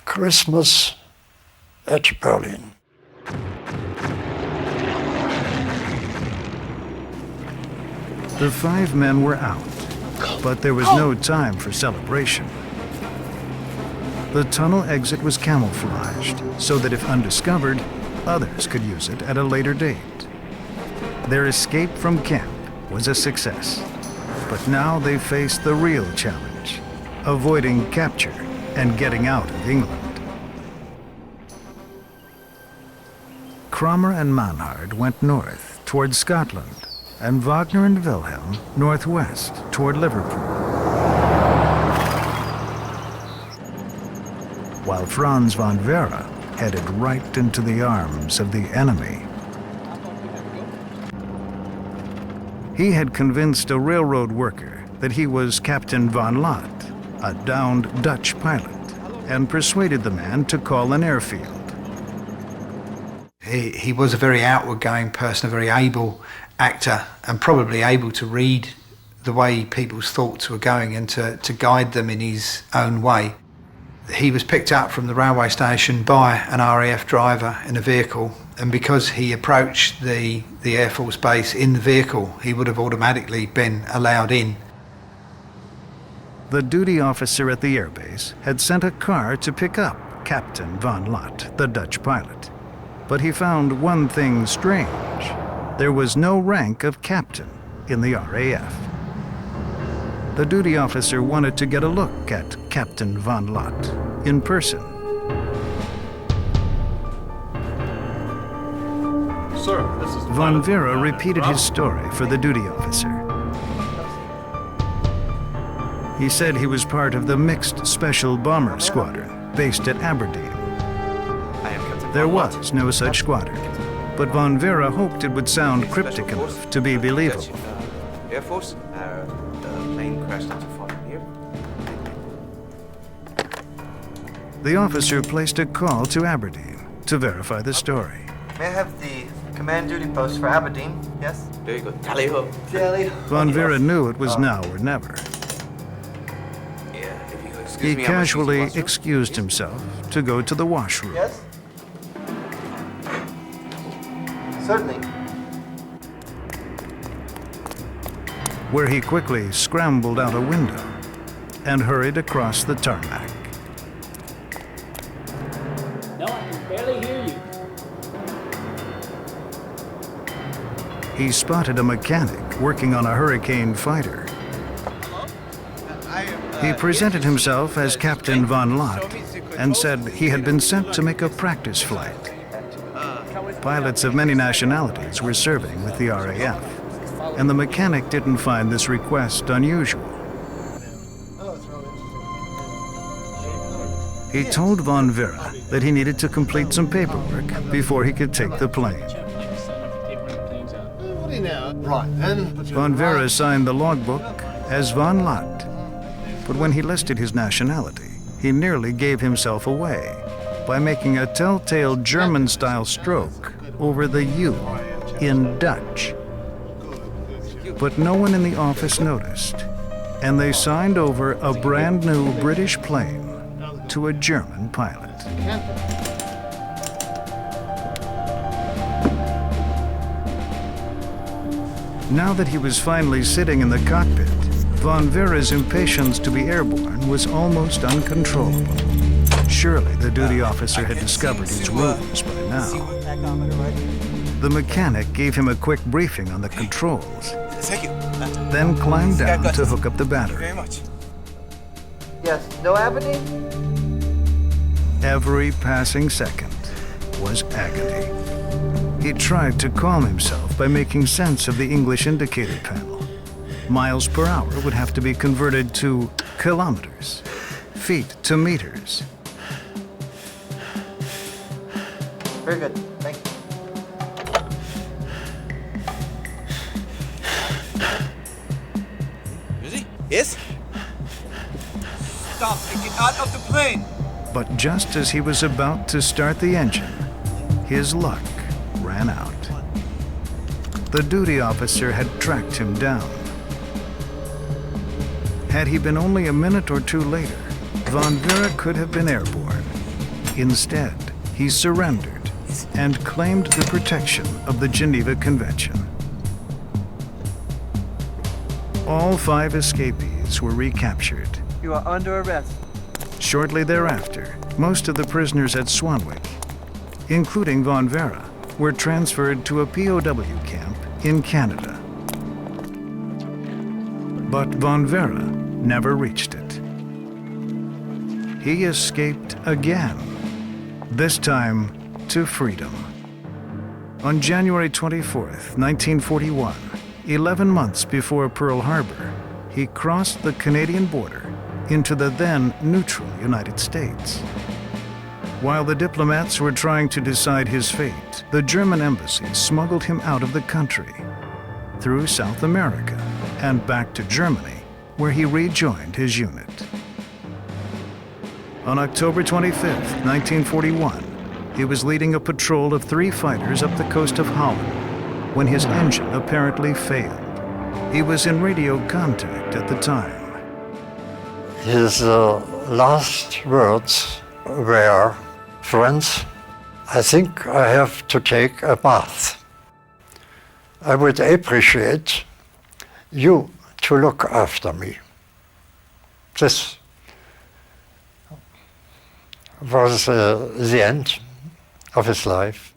Christmas at Berlin.
The five men were out, but there was no time for celebration. The tunnel exit was camouflaged so that if undiscovered, others could use it at a later date. Their escape from camp was a success, but now they faced the real challenge, avoiding capture and getting out of England. Cromer and Manhard went north toward Scotland, and Wagner and Wilhelm northwest toward Liverpool, while Franz von Vera headed right into the arms of the enemy. He had convinced a railroad worker that he was Captain von Lot, a downed Dutch pilot, and persuaded the man to call an airfield.
He was a very outward-going person, a very able actor, and probably able to read the way people's thoughts were going and to guide them in his own way. He was picked up from the railway station by an RAF driver in a vehicle, and because he approached the Air Force base in the vehicle, he would have automatically been allowed in.
The duty officer at the airbase had sent a car to pick up Captain von Lot, the Dutch pilot. But he found one thing strange. There was no rank of captain in the RAF. The duty officer wanted to get a look at Captain von Lot in person.
Sir, this is
Von Vera repeated his story for the duty officer. He said he was part of the mixed special bomber squadron based at Aberdeen. There was no such squadron, but von Vera hoped it would sound cryptic enough to be believable.
Air Force. The plane crashed into falling here.
The officer placed a call to Aberdeen to verify the story.
May I have the command duty post for Aberdeen? Yes? Very good. Tally ho. Tally ho.
Von Vera knew it was now or never.
Yeah, if you excuse
He
me, how much is the
casually
washroom?
excused himself to go to the washroom.
Yes? Certainly.
Where he quickly scrambled out a window and hurried across the tarmac.
No, I can barely hear you.
He spotted a mechanic working on a Hurricane fighter. He presented himself as Captain Von Lott and said he had been sent to make a practice flight. Pilots of many nationalities were serving with the RAF, and the mechanic didn't find this request unusual. He told Von Vera that he needed to complete some paperwork before he could take the plane.
Right, then.
Von Vera signed the logbook as Von Lott, but when he listed his nationality, he nearly gave himself away by making a telltale German-style stroke over the U in Dutch. But no one in the office noticed, and they signed over a brand new British plane to a German pilot. Now that he was finally sitting in the cockpit, Von Vera's impatience to be airborne was almost uncontrollable. Surely the duty officer had discovered his rules by now. The mechanic gave him a quick briefing on the controls, then climbed down to hook up the battery.
Yes. No Aberdeen?
Every passing second was agony. He tried to calm himself by making sense of the English indicator panel. Miles per hour would have to be converted to kilometers, feet to meters.
Very good. Thank you.
Ready? Yes? Stop and get out of the plane!
But just as he was about to start the engine, his luck ran out. The duty officer had tracked him down. Had he been only a minute or two later, Von Vera could have been airborne. Instead, he surrendered and claimed the protection of the Geneva Convention. All 5 escapees were recaptured.
You are under arrest.
Shortly thereafter, most of the prisoners at Swanwick, including Von Vera, were transferred to a POW camp in Canada. But Von Vera never reached it. He escaped again, this time to freedom. On January 24th, 1941, 11 months before Pearl Harbor, he crossed the Canadian border into the then neutral United States. While the diplomats were trying to decide his fate, the German embassy smuggled him out of the country, through South America, and back to Germany, where he rejoined his unit. On October 25th, 1941, he was leading a patrol of 3 fighters up the coast of Holland when his engine apparently failed. He was in radio contact at the time.
His last words were, "Friends, I think I have to take a bath. I would appreciate you to look after me." This was the end of his life.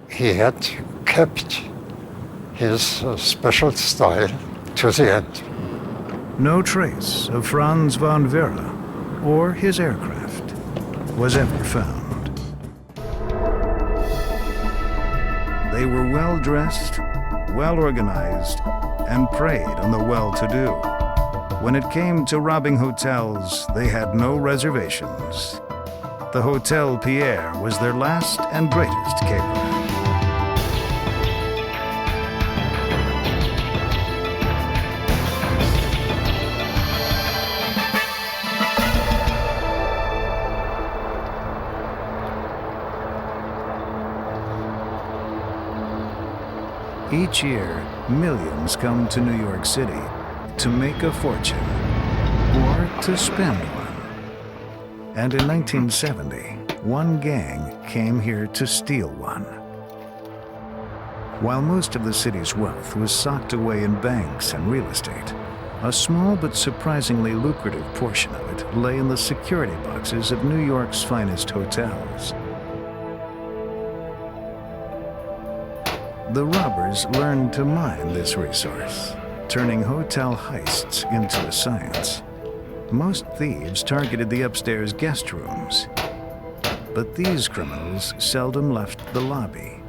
He had kept his special style to the end.
No trace of Franz von Vera or his aircraft was ever found. They were well-dressed, well-organized, and preyed on the well-to-do. When it came to robbing hotels, they had no reservations. The Hotel Pierre was their last and greatest caper. Each year, millions come to New York City to make a fortune or to spend one. And in 1970, one gang came here to steal one. While most of the city's wealth was socked away in banks and real estate, a small but surprisingly lucrative portion of it lay in the security boxes of New York's finest hotels. The robbers learned to mine this resource, turning hotel heists into a science. Most thieves targeted the upstairs guest rooms, but these criminals seldom left the lobby.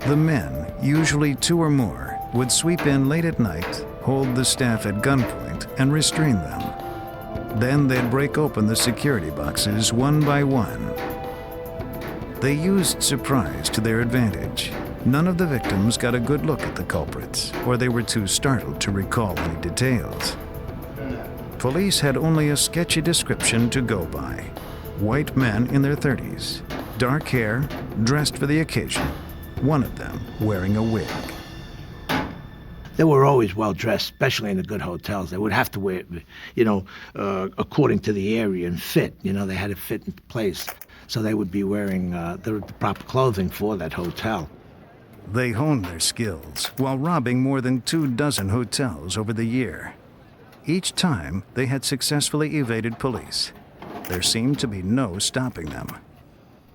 The men, usually 2 or more, would sweep in late at night, hold the staff at gunpoint, and restrain them. Then they'd break open the security boxes one by one. They used surprise to their advantage. None of the victims got a good look at the culprits, or they were too startled to recall any details. Police had only a sketchy description to go by. White men in their 30s, dark hair, dressed for the occasion, one of them wearing a wig.
They were always well dressed, especially in the good hotels. They would have to wear, according to the area and fit. They had to fit in place. So they would be wearing the proper clothing for that hotel.
They honed their skills while robbing more than 24 hotels over the year. Each time, they had successfully evaded police. There seemed to be no stopping them.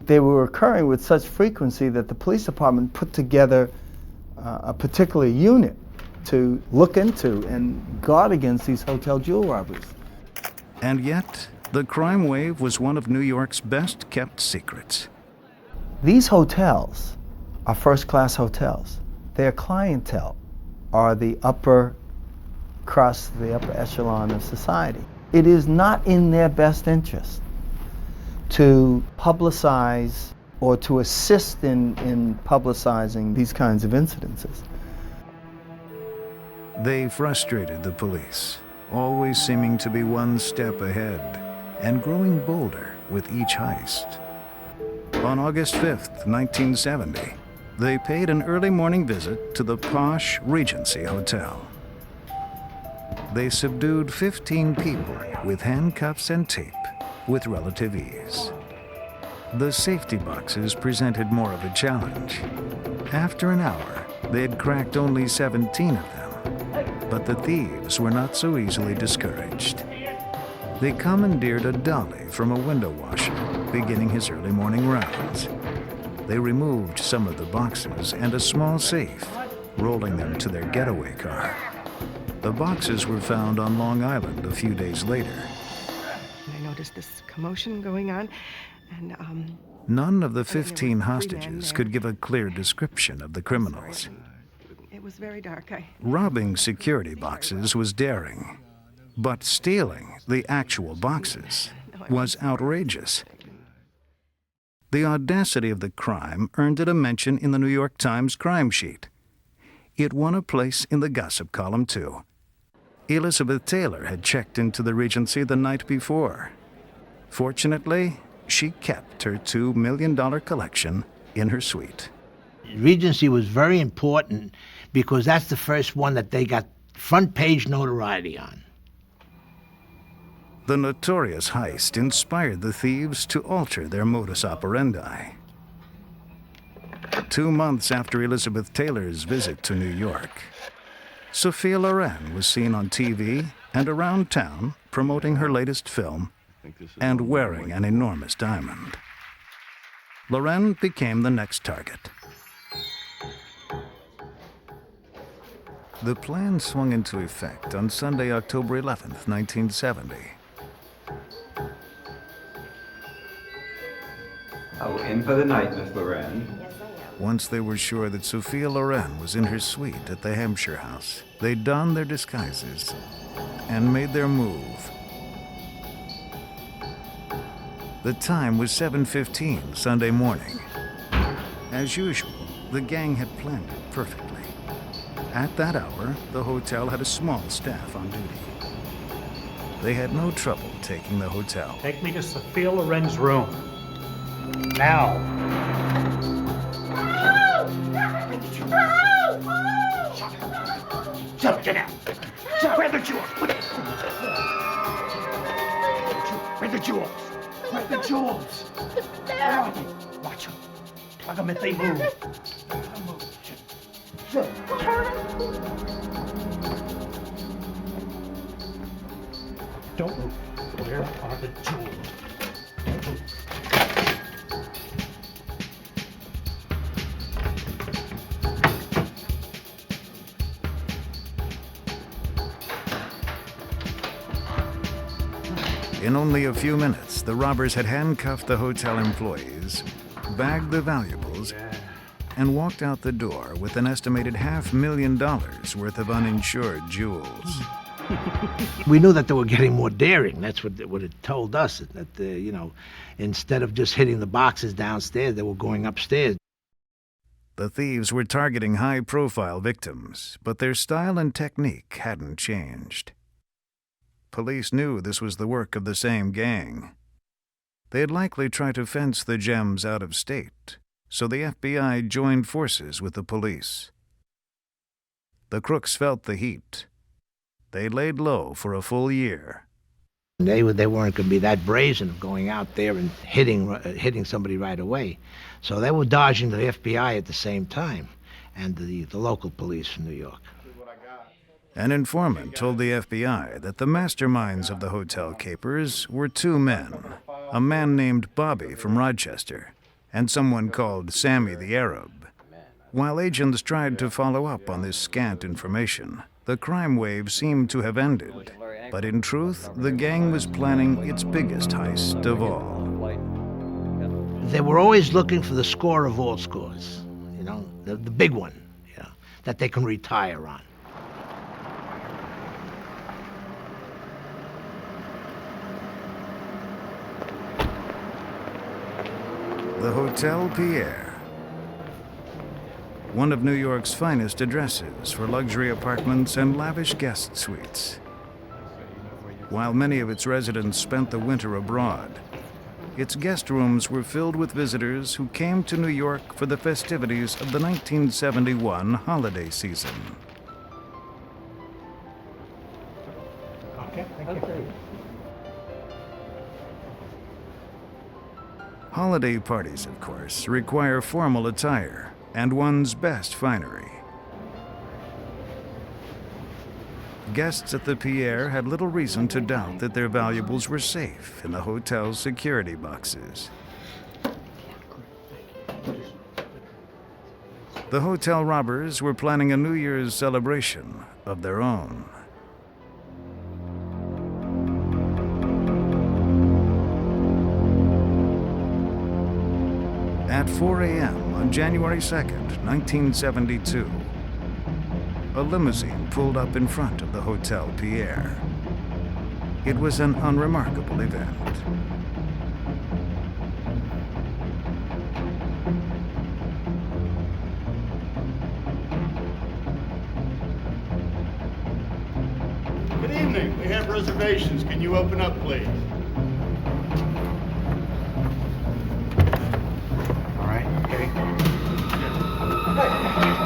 They were occurring with such frequency that the police department put together a particular unit to look into and guard against these hotel jewel robberies.
And yet, the crime wave was one of New York's best-kept secrets.
These hotels are first-class hotels. Their clientele are the upper crust, the upper echelon of society. It is not in their best interest to publicize or to assist in publicizing these kinds of incidences.
They frustrated the police, always seeming to be one step ahead, and growing bolder with each heist. On August 5th, 1970, they paid an early morning visit to the posh Regency Hotel. They subdued 15 people with handcuffs and tape with relative ease. The safety boxes presented more of a challenge. After an hour, they had cracked only 17 of them, but the thieves were not so easily discouraged. They commandeered a dolly from a window washer, beginning his early morning rounds. They removed some of the boxes and a small safe, rolling them to their getaway car. The boxes were found on Long Island a few days later.
I noticed this commotion going on, and
None of the 15 hostages could give a clear description of the criminals.
it was very dark.
Robbing security boxes was daring, but stealing the actual boxes was outrageous. The audacity of the crime earned it a mention in the New York Times crime sheet. It won a place in the gossip column, too. Elizabeth Taylor had checked into the Regency the night before. Fortunately, she kept her $2 million collection in her suite.
Regency was very important because that's the first one that they got front page notoriety on.
The notorious heist inspired the thieves to alter their modus operandi. 2 months after Elizabeth Taylor's visit to New York, Sophia Loren was seen on TV and around town promoting her latest film and wearing an enormous diamond. Loren became the next target. The plan swung into effect on Sunday, October 11th, 1970.
Oh, in for the night, Miss Loren.
Once they were sure that Sophia Loren was in her suite at the Hampshire house, they donned their disguises and made their move. The time was 7:15 Sunday morning. As usual, the gang had planned it perfectly. At that hour, the hotel had a small staff on duty. They had no trouble taking the hotel.
Take me to Sophia Loren's room. Now.
Shut up, get out. Where are the jewels? Where are the jewels? Where are the jewels? Where are they? Watch them. Plug them if they move. Don't move. Where are the jewels? Don't move.
In only a few minutes, the robbers had handcuffed the hotel employees, bagged the valuables, and walked out the door with an estimated $500,000 worth of uninsured jewels.
We knew that they were getting more daring. That's what it told us, that, you know, instead of just hitting the boxes downstairs, they were going upstairs.
The thieves were targeting high-profile victims, but their style and technique hadn't changed. Police knew this was the work of the same gang. They'd likely try to fence the gems out of state, so the FBI joined forces with the police. The crooks felt the heat. They laid low for a full year.
They weren't going to be that brazen of going out there and hitting somebody right away. So they were dodging the FBI at the same time, and the local police from New York.
An informant told the FBI that the masterminds of the hotel capers were two men, a man named Bobby from Rochester and someone called Sammy the Arab. While agents tried to follow up on this scant information, the crime wave seemed to have ended. But in truth, the gang was planning its biggest heist of all.
They were always looking for the score of all scores, you know, the big one, you know, that they can retire on.
The Hotel Pierre, one of New York's finest addresses for luxury apartments and lavish guest suites. While many of its residents spent the winter abroad, its guest rooms were filled with visitors who came to New York for the festivities of the 1971 holiday season.
Okay, thank you.
Holiday parties, of course, require formal attire and one's best finery. Guests at the Pierre had little reason to doubt that their valuables were safe in the hotel's security boxes. The hotel robbers were planning a New Year's celebration of their own. At 4 a.m. on January 2nd, 1972, a limousine pulled up in front of the Hotel Pierre. It was an unremarkable event.
Good evening. We have reservations. Can you open up, please?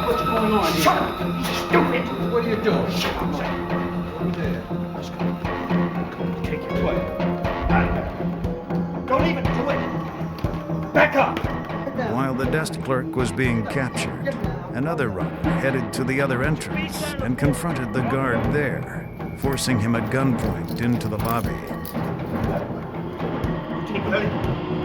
What's going on here? Shut up! Stupid! What are you doing? Shut up! Over there. Let's go. Take your way. Don't even do it! Back up!
While the desk clerk was being captured, another robber headed to the other entrance and confronted the guard there, forcing him at gunpoint into the lobby.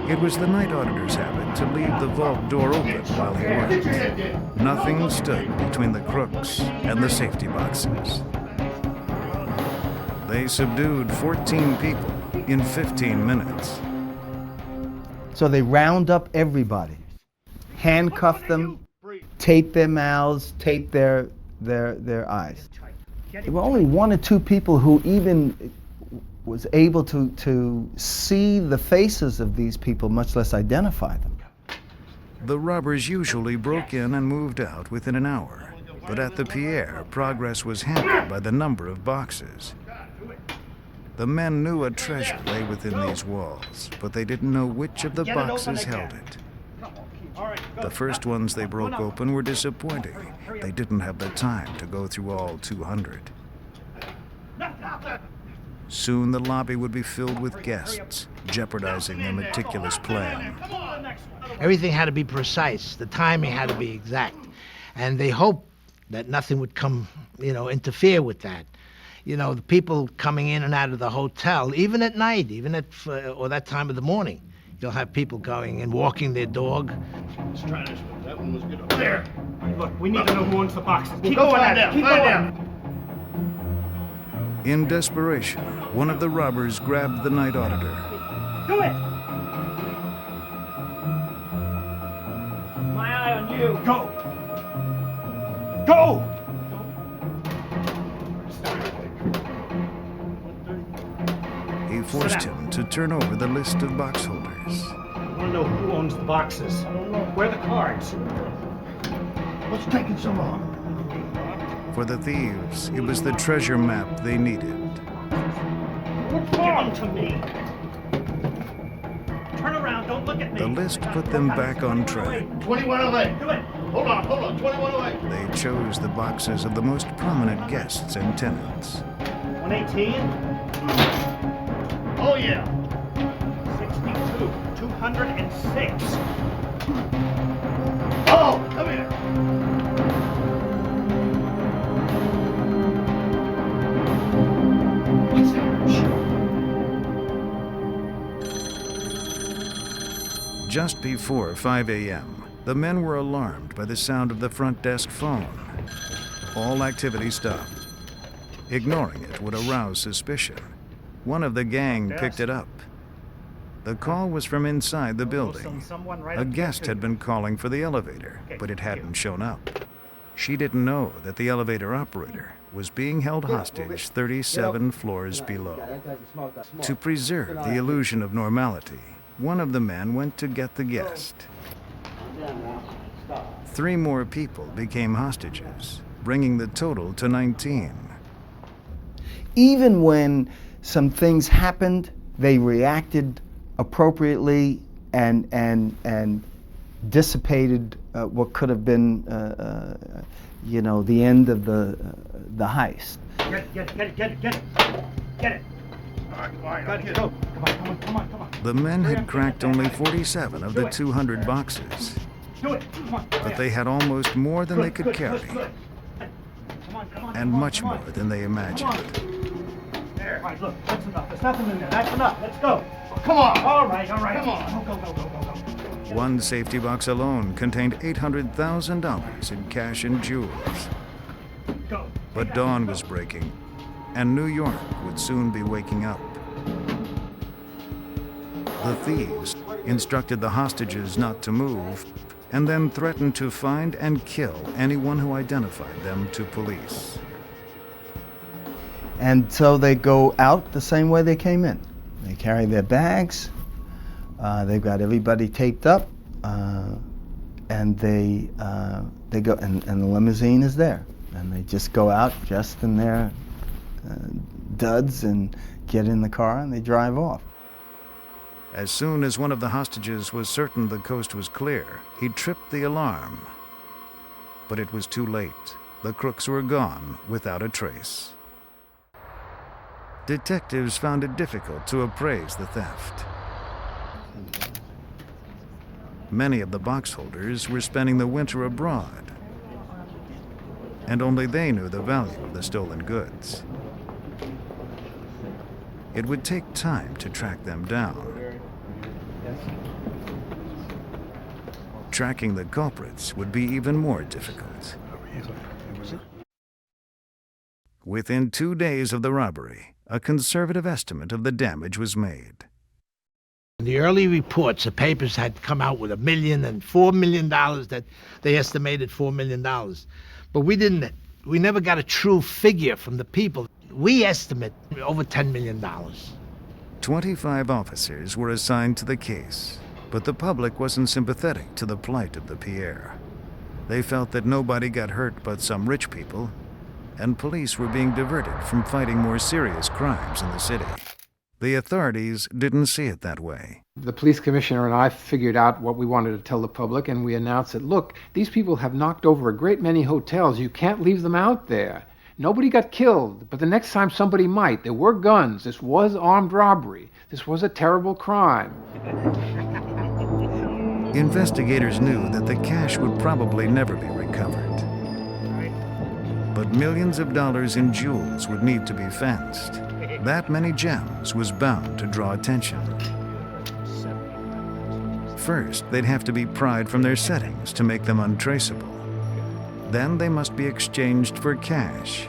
It was the night auditor's habit to leave the vault door open while he worked. Nothing stood between the crooks and the safety boxes. They subdued 14 people in 15 minutes.
So they round up everybody, handcuff them, tape their mouths, tape their eyes. There were only one or two people who even was able to see the faces of these people, much less identify them.
The robbers usually broke in and moved out within an hour, but at the Pierre, progress was hampered by the number of boxes. The men knew a treasure lay within these walls, but they didn't know which of the boxes held it. The first ones they broke open were disappointing. They didn't have the time to go through all 200. Soon the lobby would be filled with guests, jeopardizing their meticulous plan.
Everything had to be precise. The timing had to be exact. And they hoped that nothing would come, interfere with that. The people coming in and out of the hotel, even at night, or that time of the morning, you'll have people going and walking their dog.
Let's try this one. That one was good up there.
Look, we need to know who owns the boxes.
We'll go find out.
Keep going.
In desperation, one of the robbers grabbed the night auditor.
Do it! My eye on you. Go! Go!
He forced him to turn over the list of box holders.
I want to know who owns the boxes. I don't know. Where are the cards? What's taking so long?
For the thieves, it was the treasure map they needed.
Give them to me. Turn around, don't look at me.
The list put them back on track.
2108.
Do it.
Hold on. 2108.
They chose the boxes of the most prominent guests and tenants.
118.
Oh, yeah.
62. 206.
Oh, come here.
What's that?
Just before 5 a.m., the men were alarmed by the sound of the front desk phone. All activity stopped. Ignoring it would arouse suspicion. One of the gang picked it up. The call was from inside the building. A guest had been calling for the elevator, but it hadn't shown up. She didn't know that the elevator operator was being held hostage 37 floors below. To preserve the illusion of normality, one of the men went to get the guest. 3 more people became hostages, bringing the total to 19.
Even when some things happened, they reacted appropriately and dissipated what could have been, the end of the heist.
Get it. All right, go. Come on.
The men had cracked only 47 of the 200 boxes,
Do it. Come on.
but they had almost more than they could carry,
Come on.
and much more than they imagined.
There. All right, look, that's enough. There's nothing in there. That's enough. Let's go. Come on. All right. Come on. Go.
One safety box alone contained $800,000 in cash and jewels.
Go.
But dawn was breaking, and New York would soon be waking up. The thieves instructed the hostages not to move, and then threatened to find and kill anyone who identified them to police.
And so they go out the same way they came in. They carry their bags, they've got everybody taped up, and they go, and the limousine is there. And they just go out just in their duds and get in the car and they drive off.
As soon as one of the hostages was certain the coast was clear, he tripped the alarm. But it was too late. The crooks were gone without a trace. Detectives found it difficult to appraise the theft. Many of the box holders were spending the winter abroad, and only they knew the value of the stolen goods. It would take time to track them down. Tracking the culprits would be even more difficult. Within 2 days of the robbery, a conservative estimate of the damage was made.
In the early reports, the papers had come out with $1 million and $4 million that they estimated $4 million. But we never got a true figure from the people. We estimate over $10 million.
25 officers were assigned to the case, but the public wasn't sympathetic to the plight of the Pierre. They felt that nobody got hurt but some rich people, and police were being diverted from fighting more serious crimes in the city. The authorities didn't see it that way.
The police commissioner and I figured out what we wanted to tell the public, and we announced that, look, these people have knocked over a great many hotels. You can't leave them out there. Nobody got killed, but the next time somebody might. There were guns. This was armed robbery. This was a terrible crime.
Investigators knew that the cash would probably never be recovered. But millions of dollars in jewels would need to be fenced. That many gems was bound to draw attention. First, they'd have to be pried from their settings to make them untraceable. Then they must be exchanged for cash.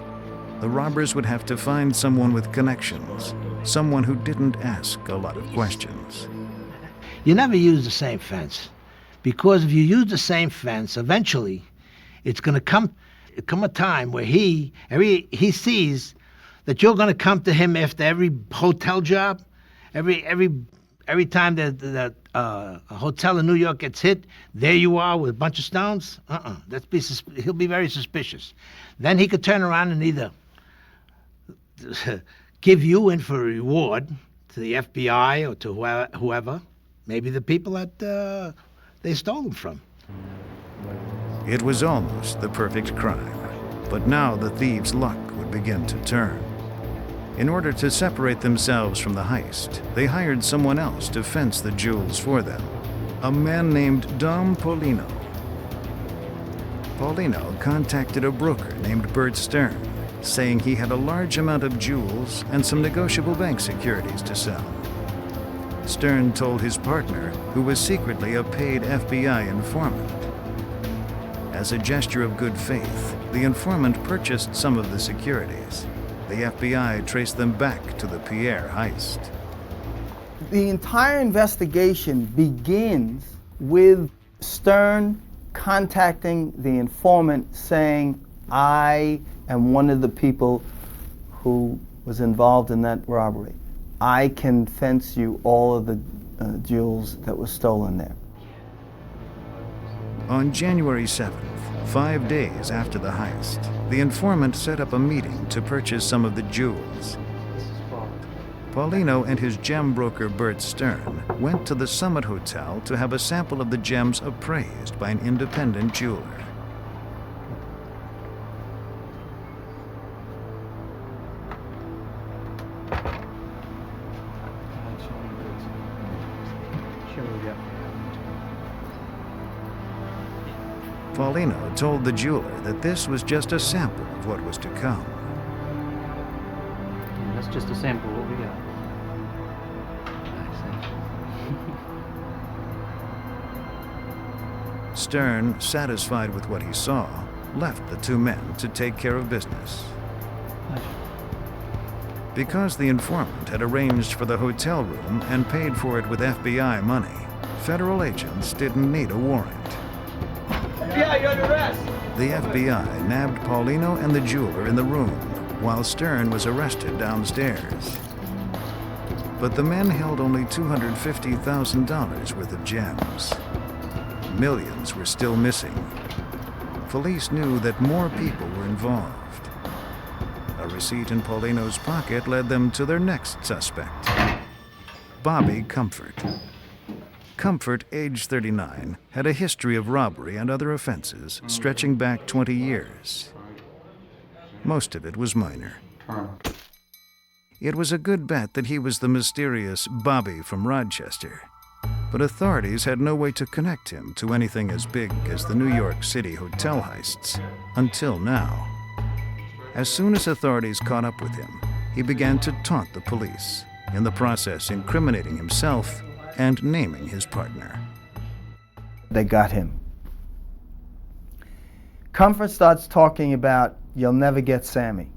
The robbers would have to find someone with connections, someone who didn't ask a lot of questions.
You never use the same fence, because if you use the same fence, eventually it's going to come a time where he sees that you're going to come to him after every hotel job, every time that a hotel in New York gets hit, there you are with a bunch of stones. He'll be very suspicious. Then he could turn around and either give you in for a reward to the FBI or to whoever, maybe the people that they stole them from.
It was almost the perfect crime, but now the thieves' luck would begin to turn. In order to separate themselves from the heist, they hired someone else to fence the jewels for them, a man named Dom Paulino. Paulino contacted a broker named Bert Stern, saying he had a large amount of jewels and some negotiable bank securities to sell. Stern told his partner, who was secretly a paid FBI informant. As a gesture of good faith, the informant purchased some of the securities. The FBI traced them back to the Pierre heist.
The entire investigation begins with Stern contacting the informant saying, I am one of the people who was involved in that robbery. I can fence you all of the jewels that were stolen there.
On January 7th, 5 days after the heist, the informant set up a meeting to purchase some of the jewels. Paulino and his gem broker Bert Stern went to the Summit Hotel to have a sample of the gems appraised by an independent jeweler. Paulino told the jeweler that this was just a sample of what was to come.
That's just a sample of what we got.
Stern, satisfied with what he saw, left the two men to take care of business. Because the informant had arranged for the hotel room and paid for it with FBI money, federal agents didn't need a warrant.
FBI, you're under arrest!
The FBI nabbed Paulino and the jeweler in the room, while Stern was arrested downstairs. But the men held only $250,000 worth of gems. Millions were still missing. Police knew that more people were involved. A receipt in Paulino's pocket led them to their next suspect, Bobby Comfort. Comfort, age 39, had a history of robbery and other offenses stretching back 20 years. Most of it was minor. It was a good bet that he was the mysterious Bobby from Rochester, but authorities had no way to connect him to anything as big as the New York City hotel heists, until now. As soon as authorities caught up with him, he began to taunt the police, in the process incriminating himself and naming his partner.
They got him. Comfort starts talking about, you'll never get Sammy.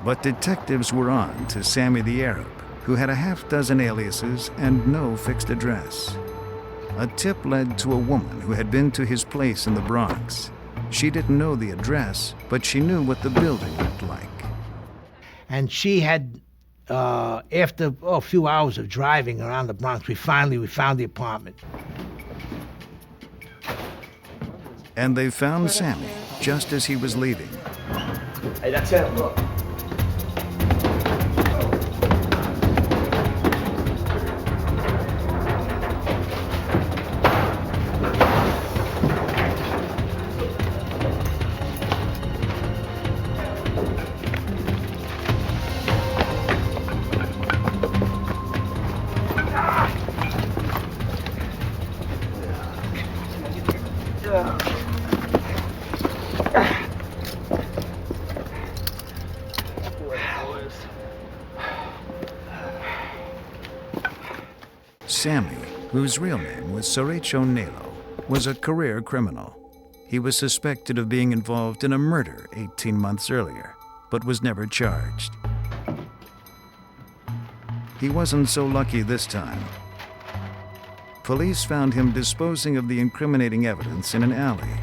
But detectives were on to Sammy the Arab, who had a half-dozen aliases and no fixed address. A tip led to a woman who had been to his place in the Bronx. She didn't know the address, but she knew what the building looked like.
And she had, after a few hours of driving around the Bronx, we found the apartment.
And they found Sammy just as he was leaving.
Hey, that's it, look.
Sammy, whose real name was Sorecho Nelo, was a career criminal. He was suspected of being involved in a murder 18 months earlier, but was never charged. He wasn't so lucky this time. Police found him disposing of the incriminating evidence in an alley.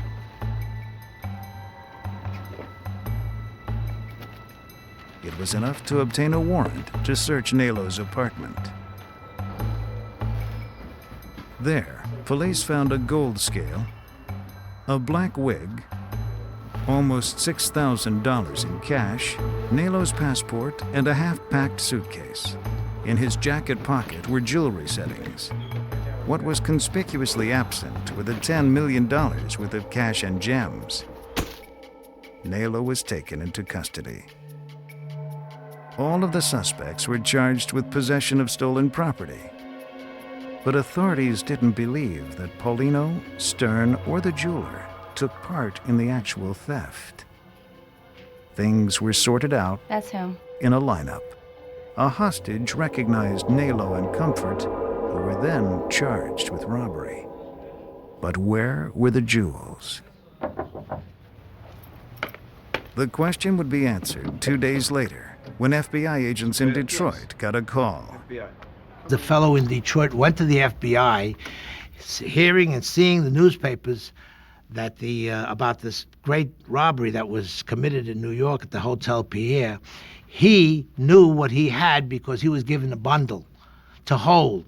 It was enough to obtain a warrant to search Nelo's apartment. There, police found a gold scale, a black wig, almost $6,000 in cash, Nelo's passport, and a half-packed suitcase. In his jacket pocket were jewelry settings. What was conspicuously absent were the $10 million worth of cash and gems. Nelo was taken into custody. All of the suspects were charged with possession of stolen property. But authorities didn't believe that Paulino, Stern, or the jeweler took part in the actual theft. Things were sorted out
That's him.
in a lineup. A hostage recognized Nelo and Comfort, who were then charged with robbery. But where were the jewels? The question would be answered 2 days later, when FBI agents in Detroit got a call.
The fellow in Detroit went to the FBI, hearing and seeing the newspapers that about this great robbery that was committed in New York at the Hotel Pierre. He knew what he had because he was given a bundle to hold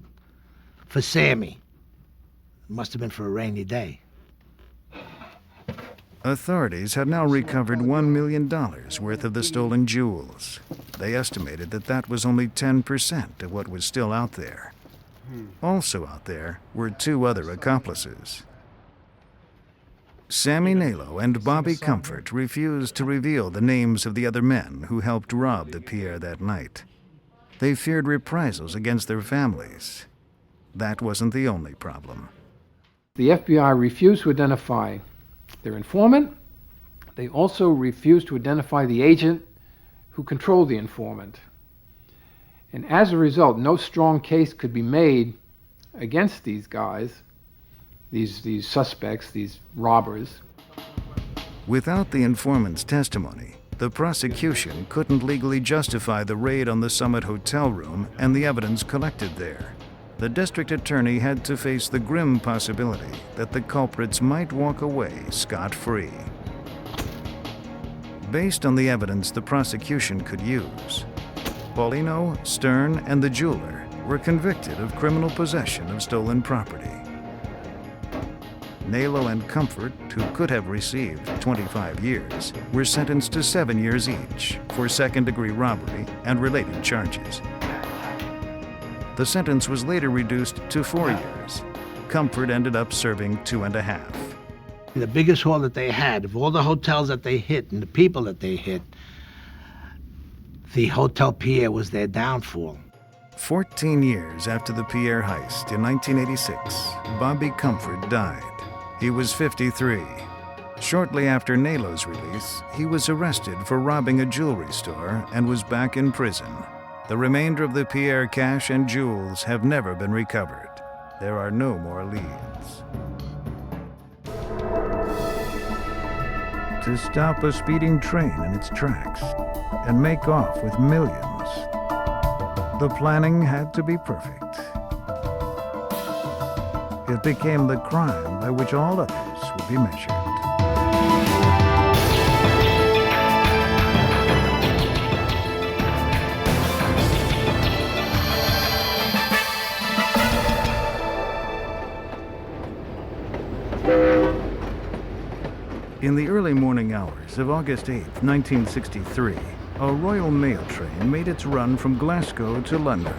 for Sammy. It must have been for a rainy day.
Authorities had now recovered $1 million worth of the stolen jewels. They estimated that that was only 10% of what was still out there. Also out there were 2 other accomplices. Sammy Nelo and Bobby Comfort refused to reveal the names of the other men who helped rob the Pierre that night. They feared reprisals against their families. That wasn't the only problem.
The FBI refused to identify their informant. They also refused to identify the agent who controlled the informant. And as a result, no strong case could be made against these guys, these suspects, these robbers.
Without the informant's testimony, the prosecution couldn't legally justify the raid on the Summit hotel room and the evidence collected there. The district attorney had to face the grim possibility that the culprits might walk away scot-free. Based on the evidence the prosecution could use, Paulino, Stern, and the jeweler were convicted of criminal possession of stolen property. Nelo and Comfort, who could have received 25 years, were sentenced to 7 years each for second-degree robbery and related charges. The sentence was later reduced to 4 years. Comfort ended up serving 2.5.
The biggest haul that they had, of all the hotels that they hit and the people that they hit, the Hotel Pierre was their downfall.
14 years after the Pierre heist in 1986, Bobby Comfort died. He was 53. Shortly after Nelo's release, he was arrested for robbing a jewelry store and was back in prison. The remainder of the Pierre cash and jewels have never been recovered. There are no more leads. To stop a speeding train in its tracks and make off with millions, the planning had to be perfect. It became the crime by which all others would be measured. In the early morning hours of August 8, 1963, a Royal Mail train made its run from Glasgow to London.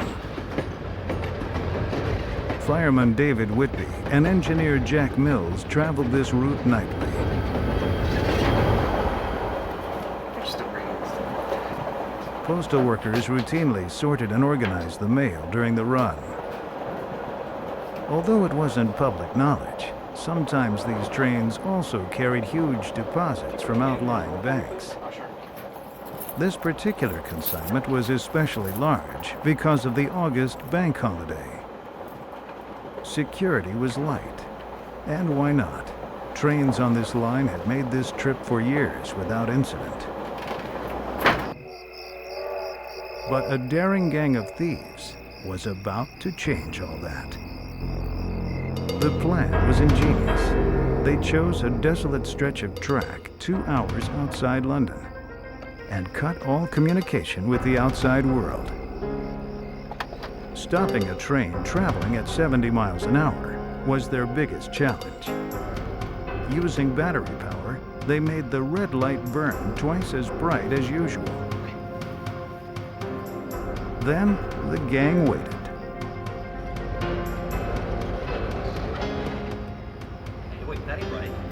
Fireman David Whitby and engineer Jack Mills traveled this route nightly. Postal workers routinely sorted and organized the mail during the run. Although it wasn't public knowledge, sometimes these trains also carried huge deposits from outlying banks. This particular consignment was especially large because of the August bank holiday. security was light. And why not? Trains on this line had made this trip for years without incident. But a daring gang of thieves was about to change all that. The plan was ingenious. They chose a desolate stretch of track 2 hours outside London and cut all communication with the outside world. Stopping a train traveling at 70 miles an hour was their biggest challenge. Using battery power, they made the red light burn twice as bright as usual. Then the gang waited.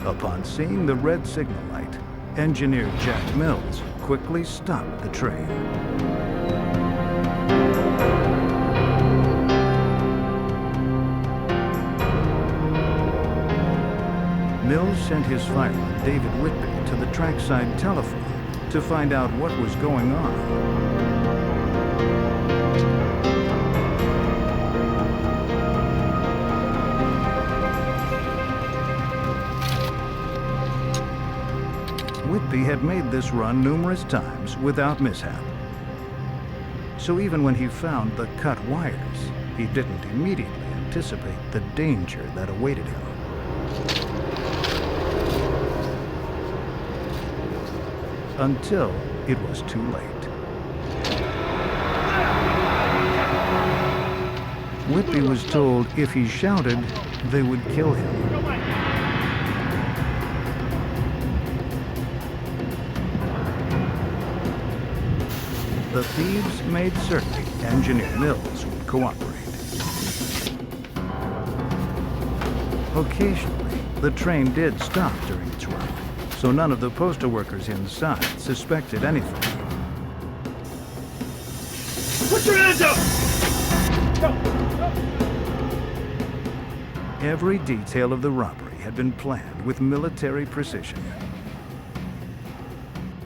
Upon seeing the red signal light, engineer Jack Mills quickly stopped the train. Mills sent his fireman, David Whitby, to the trackside telephone to find out what was going on. Whitby had made this run numerous times without mishap. So even when he found the cut wires, he didn't immediately anticipate the danger that awaited him. Until it was too late. Whitby was told if he shouted, they would kill him. The thieves made certain Engineer Mills would cooperate. Occasionally, the train did stop during its run, so none of the postal workers inside suspected anything.
Put your hands up!
Every detail of the robbery had been planned with military precision.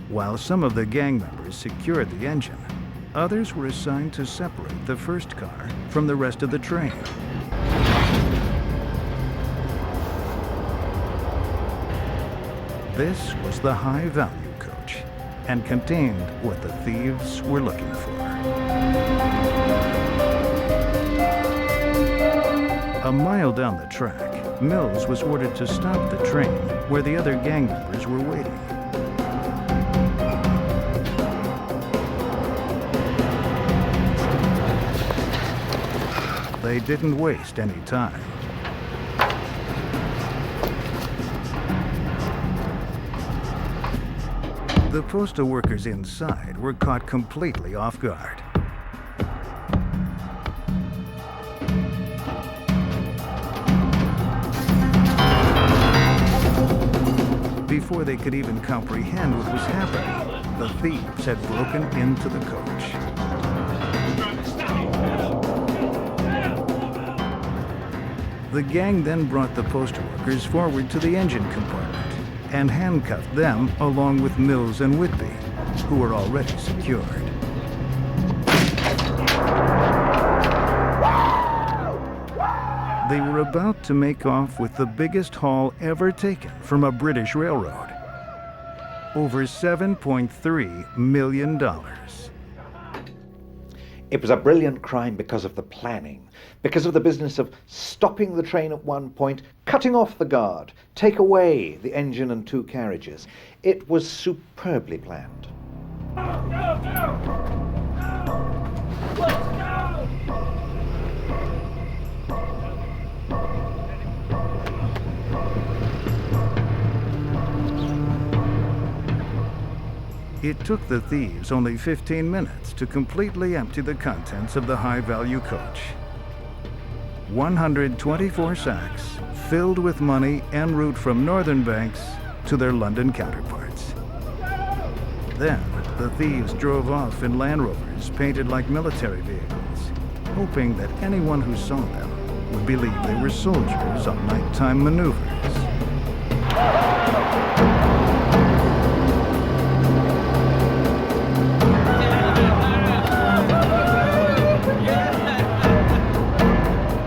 While some of the gang members secured the engine, others were assigned to separate the first car from the rest of the train. This was the high-value coach and contained what the thieves were looking for. A mile down the track, Mills was ordered to stop the train where the other gang members were waiting. They didn't waste any time. The postal workers inside were caught completely off guard. Before they could even comprehend what was happening, the thieves had broken into the coach. The gang then brought the postal workers forward to the engine compartment and handcuffed them along with Mills and Whitby, who were already secured. They were about to make off with the biggest haul ever taken from a British railroad. Over $7.3 million.
It was a brilliant crime because of the planning, because of the business of stopping the train at one point, cutting off the guard, take away the engine and 2 carriages. It was superbly planned.
It took the thieves only 15 minutes to completely empty the contents of the high-value coach. 124 sacks filled with money en route from northern banks to their London counterparts. Then, the thieves drove off in Land Rovers painted like military vehicles, hoping that anyone who saw them would believe they were soldiers on nighttime maneuvers.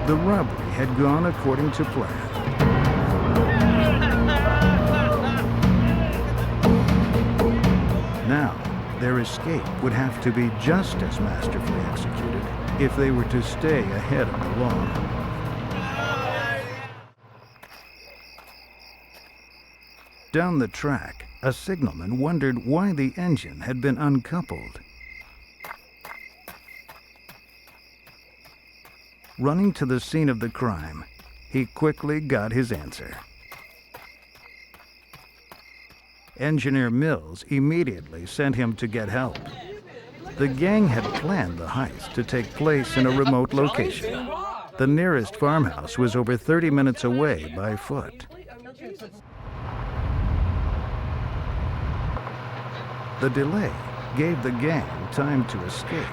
The robbery had gone according to plan. Now, their escape would have to be just as masterfully executed if they were to stay ahead of the law. Down the track, a signalman wondered why the engine had been uncoupled. Running to the scene of the crime, he quickly got his answer. Engineer Mills immediately sent him to get help. The gang had planned the heist to take place in a remote location. The nearest farmhouse was over 30 minutes away by foot. The delay gave the gang time to escape.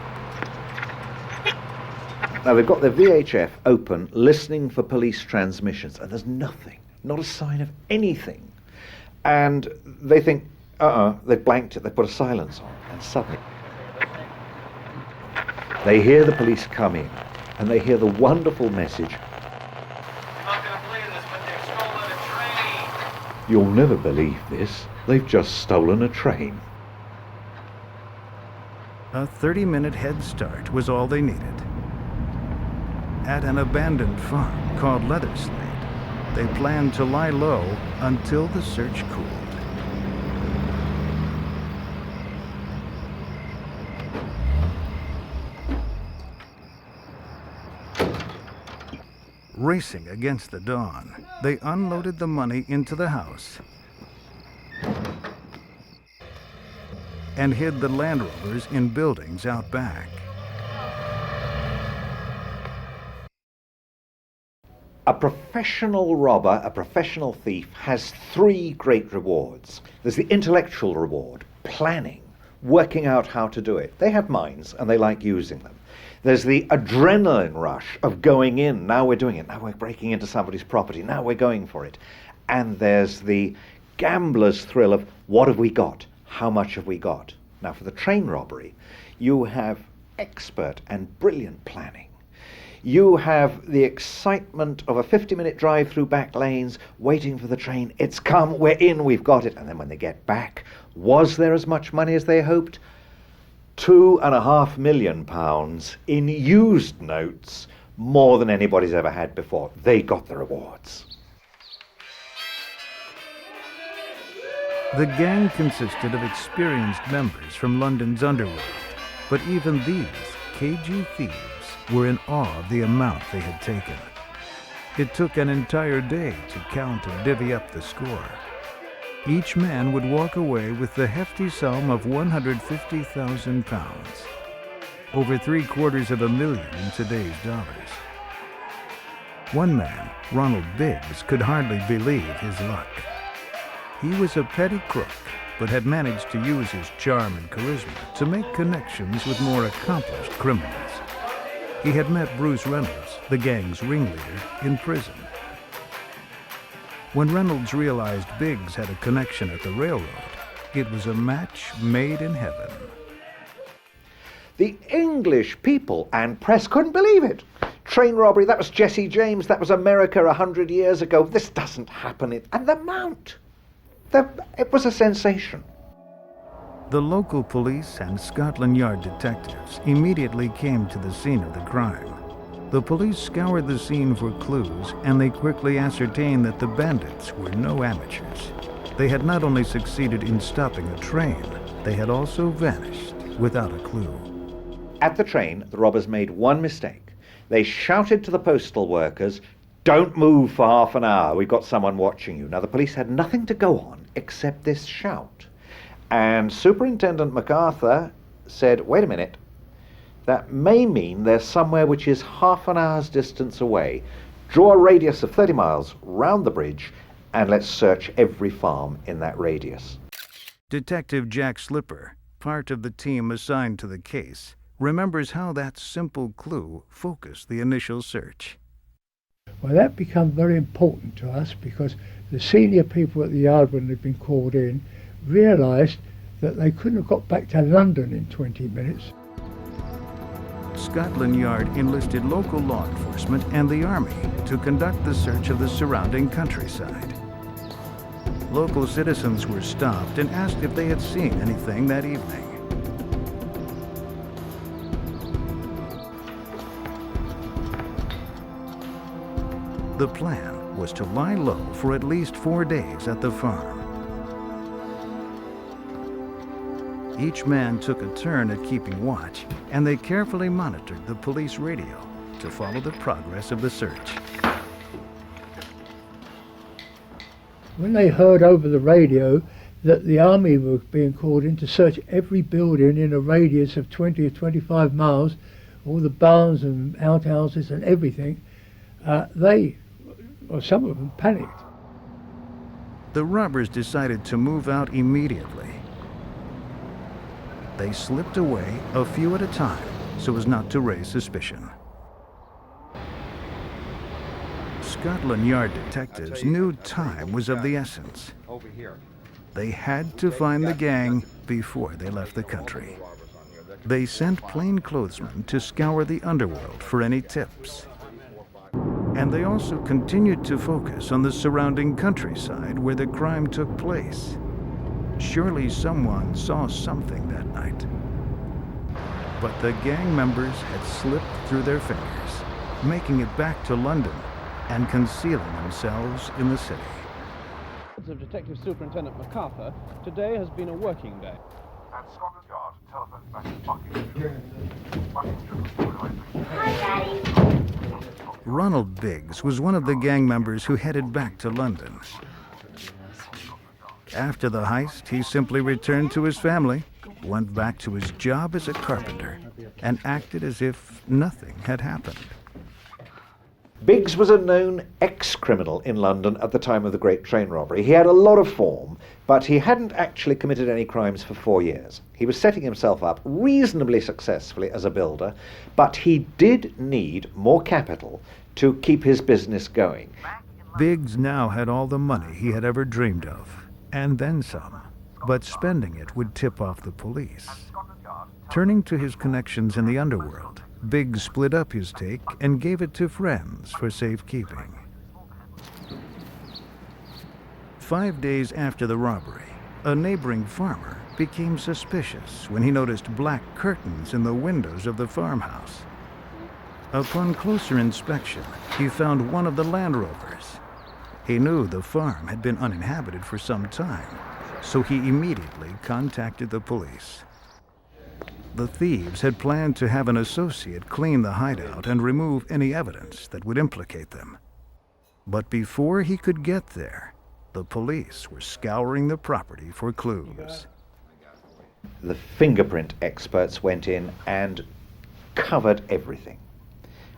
Now they've got their VHF open, listening for police transmissions, and there's nothing, not a sign of anything. And they think, they've blanked it, they put a silence on, and suddenly they hear the police come in, and they hear the wonderful message, "You'll never believe this, they've just stolen a train."
A 30-minute head start was all they needed. At an abandoned farm called Leatherslade, they planned to lie low until the search cooled. Racing against the dawn, they unloaded the money into the house and hid the Land Rovers in buildings out back.
A professional robber, a professional thief, has three great rewards. There's the intellectual reward, planning, working out how to do it. They have minds and they like using them. There's the adrenaline rush of going in, now we're doing it, now we're breaking into somebody's property, now we're going for it. And there's the gambler's thrill of what have we got? How much have we got? Now for the train robbery, you have expert and brilliant planning. You have the excitement of a 50-minute drive through back lanes, waiting for the train. It's come, we're in, we've got it. And then when they get back, was there as much money as they hoped? £2.5 million in used notes, more than anybody's ever had before. They got the rewards.
The gang consisted of experienced members from London's Underworld, but even these cagey thieves were in awe of the amount they had taken. It took an entire day to count and divvy up the score. Each man would walk away with the hefty sum of £150,000, over $750,000 in today's dollars. One man, Ronald Biggs, could hardly believe his luck. He was a petty crook, but had managed to use his charm and charisma to make connections with more accomplished criminals. He had met Bruce Reynolds, the gang's ringleader, in prison. When Reynolds realized Biggs had a connection at the railroad, it was a match made in heaven.
The English people and press couldn't believe it. Train robbery, that was Jesse James, that was America 100 years ago. This doesn't happen. And the amount, it was a sensation.
The local police and Scotland Yard detectives immediately came to the scene of the crime. The police scoured the scene for clues, and they quickly ascertained that the bandits were no amateurs. They had not only succeeded in stopping a train, they had also vanished without a clue.
At the train, the robbers made one mistake. They shouted to the postal workers, "Don't move for half an hour, we've got someone watching you." Now, the police had nothing to go on except this shout. And Superintendent MacArthur said, "Wait a minute, that may mean there's somewhere which is half an hour's distance away. Draw a radius of 30 miles round the bridge, and let's search every farm in that radius."
Detective Jack Slipper, part of the team assigned to the case, remembers how that simple clue focused the initial search.
Well, that became very important to us because the senior people at the yard, when they'd been called in, realised that they couldn't have got back to London in 20 minutes.
Scotland Yard enlisted local law enforcement and the army to conduct the search of the surrounding countryside. Local citizens were stopped and asked if they had seen anything that evening. The plan was to lie low for at least 4 days at the farm. Each man took a turn at keeping watch, and they carefully monitored the police radio to follow the progress of the search.
When they heard over the radio that the army were being called in to search every building in a radius of 20 or 25 miles, all the barns and outhouses and everything, some of them panicked.
The robbers decided to move out immediately. They slipped away a few at a time so as not to raise suspicion. Scotland Yard detectives knew time was of the essence. They had to find the gang before they left the country. They sent plainclothesmen to scour the underworld for any tips. And they also continued to focus on the surrounding countryside where the crime took place. Surely someone saw something that night. But the gang members had slipped through their fingers, making it back to London and concealing themselves in the city.
Of Detective Superintendent MacArthur, today has been a working day.
At Scotland Yard, telephone back to
Hi, Daddy.
Ronald Biggs was one of the gang members who headed back to London. After the heist, he simply returned to his family, went back to his job as a carpenter, and acted as if nothing had happened.
Biggs was a known ex-criminal in London at the time of the Great Train Robbery. He had a lot of form, but he hadn't actually committed any crimes for 4 years. He was setting himself up reasonably successfully as a builder, but he did need more capital to keep his business going.
Biggs now had all the money he had ever dreamed of, and then some, but spending it would tip off the police. Turning to his connections in the underworld, Biggs split up his take and gave it to friends for safekeeping. 5 days after the robbery, a neighboring farmer became suspicious when he noticed black curtains in the windows of the farmhouse. Upon closer inspection, he found one of the Land Rovers. He knew the farm had been uninhabited for some time, so he immediately contacted the police. The thieves had planned to have an associate clean the hideout and remove any evidence that would implicate them. But before he could get there, the police were scouring the property for clues.
The fingerprint experts went in and covered everything.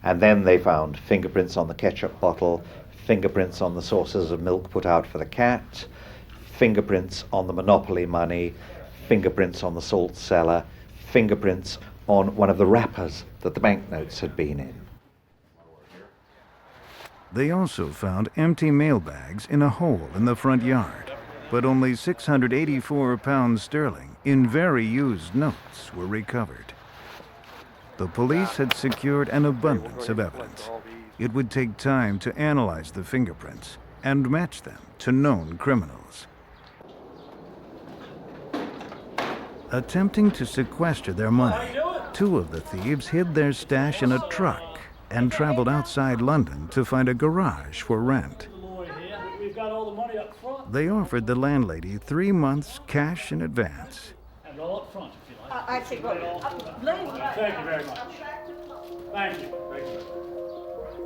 And then they found fingerprints on the ketchup bottle, fingerprints on the saucers of milk put out for the cat, fingerprints on the Monopoly money, fingerprints on the salt cellar, fingerprints on one of the wrappers that the banknotes had been in.
They also found empty mailbags in a hole in the front yard, but only 684 pounds sterling in very used notes were recovered. The police had secured an abundance of evidence. It would take time to analyze the fingerprints and match them to known criminals. Attempting to sequester their money, 2 of the thieves hid their stash in a truck and traveled outside London to find a garage for rent.
We've got all the money up front.
They offered the landlady 3 months cash in advance.
And all up front, if you like.
I take one.
Thank you very much. Thank you.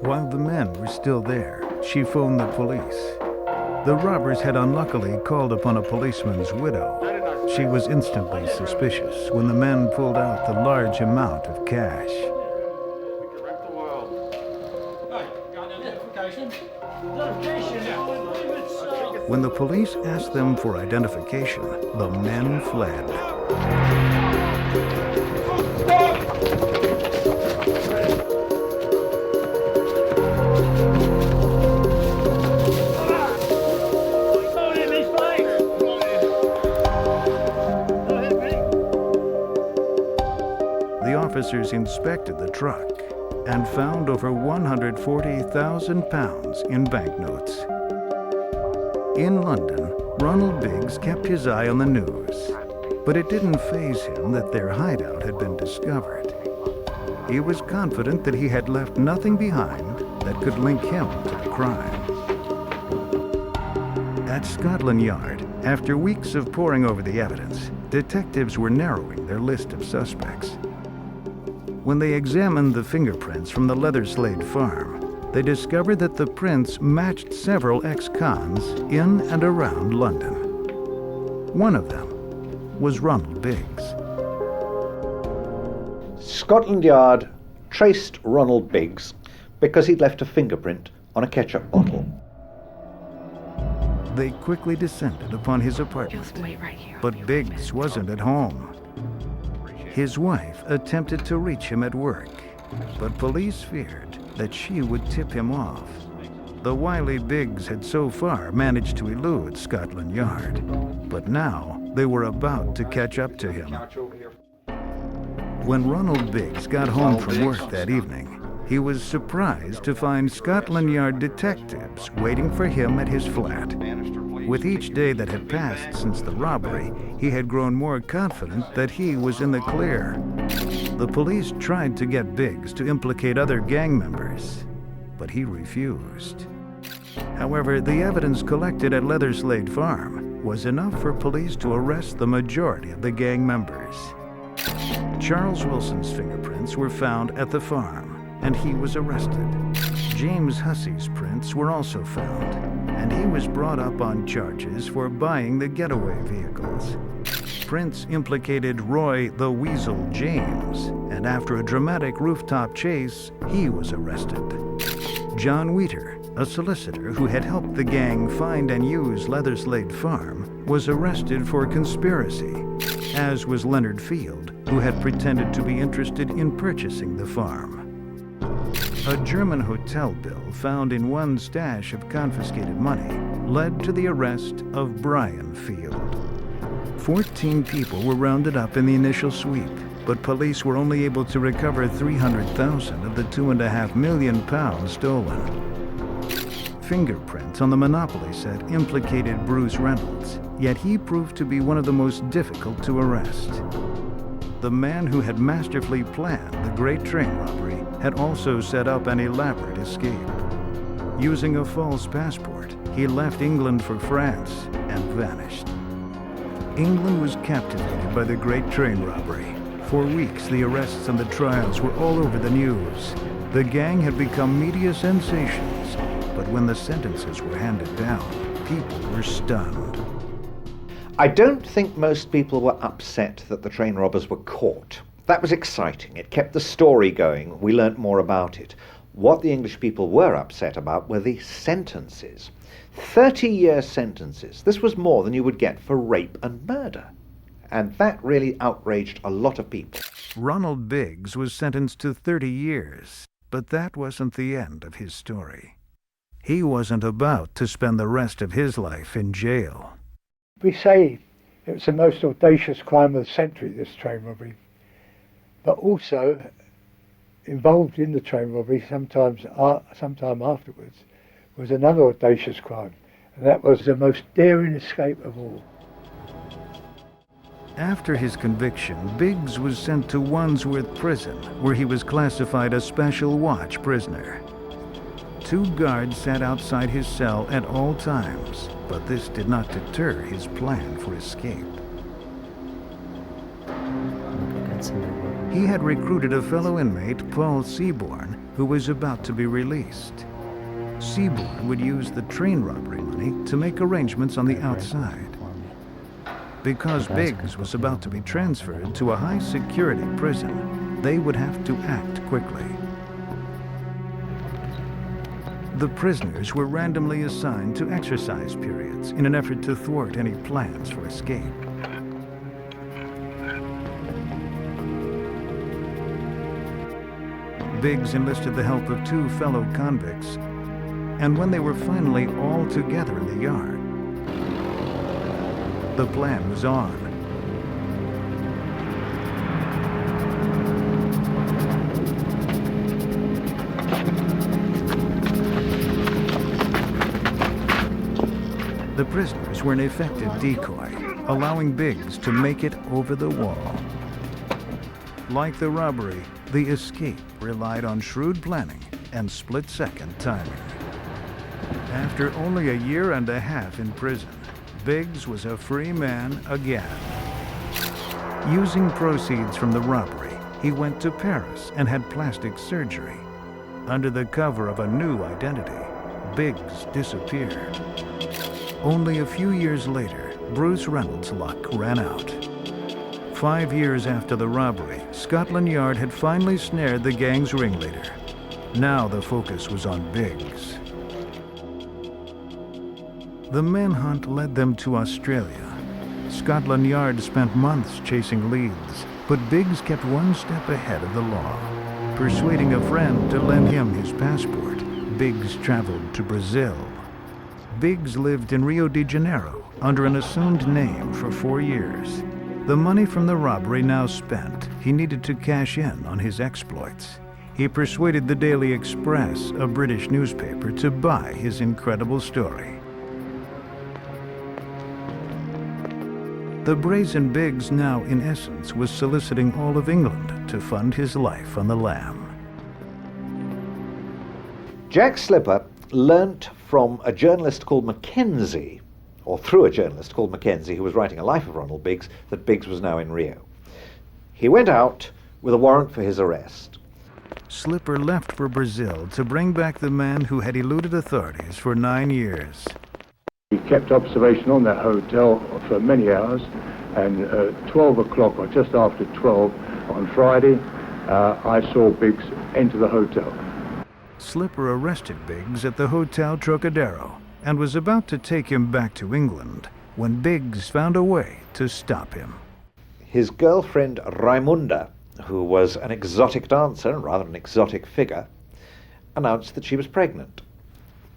While the men were still there, she phoned the police. The robbers had unluckily called upon a policeman's widow. She was instantly suspicious when the men pulled out the large amount of cash. When the police asked them for identification, the men fled. The officers inspected the truck and found over 140,000 pounds in banknotes. In London, Ronald Biggs kept his eye on the news, but it didn't faze him that their hideout had been discovered. He was confident that he had left nothing behind that could link him to the crime. At Scotland Yard, after weeks of poring over the evidence, detectives were narrowing their list of suspects. When they examined the fingerprints from the Leatherslade farm, they discovered that the prints matched several ex-cons in and around London. One of them was Ronald Biggs.
Scotland Yard traced Ronald Biggs because he'd left a fingerprint on a ketchup bottle.
They quickly descended upon his apartment, but Biggs wasn't at home. His wife attempted to reach him at work, but police feared that she would tip him off. The wily Biggs had so far managed to elude Scotland Yard, but now they were about to catch up to him. When Ronald Biggs got home from work that evening, he was surprised to find Scotland Yard detectives waiting for him at his flat. With each day that had passed since the robbery, he had grown more confident that he was in the clear. The police tried to get Biggs to implicate other gang members, but he refused. However, the evidence collected at Leatherslade Farm was enough for police to arrest the majority of the gang members. Charles Wilson's fingerprints were found at the farm, and he was arrested. James Hussey's prints were also found, and he was brought up on charges for buying the getaway vehicles. Prints implicated Roy the Weasel James, and after a dramatic rooftop chase, he was arrested. John Wheater, a solicitor who had helped the gang find and use Leatherslade Farm, was arrested for conspiracy, as was Leonard Field, who had pretended to be interested in purchasing the farm. A German hotel bill found in one stash of confiscated money led to the arrest of Brian Field. 14 people were rounded up in the initial sweep, but police were only able to recover 300,000 of the £2.5 million stolen. Fingerprints on the Monopoly set implicated Bruce Reynolds, yet he proved to be one of the most difficult to arrest. The man who had masterfully planned the Great Train Robbery had also set up an elaborate escape. Using a false passport, he left England for France and vanished. England was captivated by the Great Train Robbery. For weeks, the arrests and the trials were all over the news. The gang had become media sensations, but when the sentences were handed down, people were stunned.
I don't think most people were upset that the train robbers were caught. That was exciting. It kept the story going. We learnt more about it. What the English people were upset about were the sentences. 30-year sentences. This was more than you would get for rape and murder. And that really outraged a lot of people.
Ronald Biggs was sentenced to 30 years, but that wasn't the end of his story. He wasn't about to spend the rest of his life in jail.
We say it was the most audacious crime of the century, this train robbery. But also, involved in the train robbery sometime afterwards was another audacious crime, and that was the most daring escape of all.
After his conviction, Biggs was sent to Wandsworth Prison, where he was classified a special watch prisoner. 2 guards sat outside his cell at all times, but this did not deter his plan for escape. He had recruited a fellow inmate, Paul Seaborn, who was about to be released. Seaborn would use the train robbery money to make arrangements on the outside. Because Biggs was about to be transferred to a high-security prison, they would have to act quickly. The prisoners were randomly assigned to exercise periods in an effort to thwart any plans for escape. Biggs enlisted the help of 2 fellow convicts, and when they were finally all together in the yard, the plan was on. prisoners were an effective decoy, allowing Biggs to make it over the wall. Like the robbery, the escape relied on shrewd planning and split-second timing. After only a year and a half in prison, Biggs was a free man again. Using proceeds from the robbery, he went to Paris and had plastic surgery. Under the cover of a new identity, Biggs disappeared. Only a few years later, Bruce Reynolds' luck ran out. 5 years after the robbery, Scotland Yard had finally snared the gang's ringleader. Now the focus was on Biggs. The manhunt led them to Australia. Scotland Yard spent months chasing leads, but Biggs kept one step ahead of the law. Persuading a friend to lend him his passport, Biggs traveled to Brazil. Biggs lived in Rio de Janeiro under an assumed name for 4 years. The money from the robbery now spent, he needed to cash in on his exploits. He persuaded the Daily Express, a British newspaper, to buy his incredible story. The brazen Biggs now, in essence, was soliciting all of England to fund his life on the lam.
Jack Slipper learnt from a journalist called Mackenzie, or through a journalist called Mackenzie who was writing a life of Ronald Biggs, that Biggs was now in Rio. He went out with a warrant for his arrest.
Slipper left for Brazil to bring back the man who had eluded authorities for 9 years.
We kept observation on that hotel for many hours, and at 12 o'clock, or just after 12 on Friday, I saw Biggs enter the hotel.
Slipper arrested Biggs at the Hotel Trocadero and was about to take him back to England when Biggs found a way to stop him.
His girlfriend Raimunda, who was an exotic dancer, rather an exotic figure, announced that she was pregnant.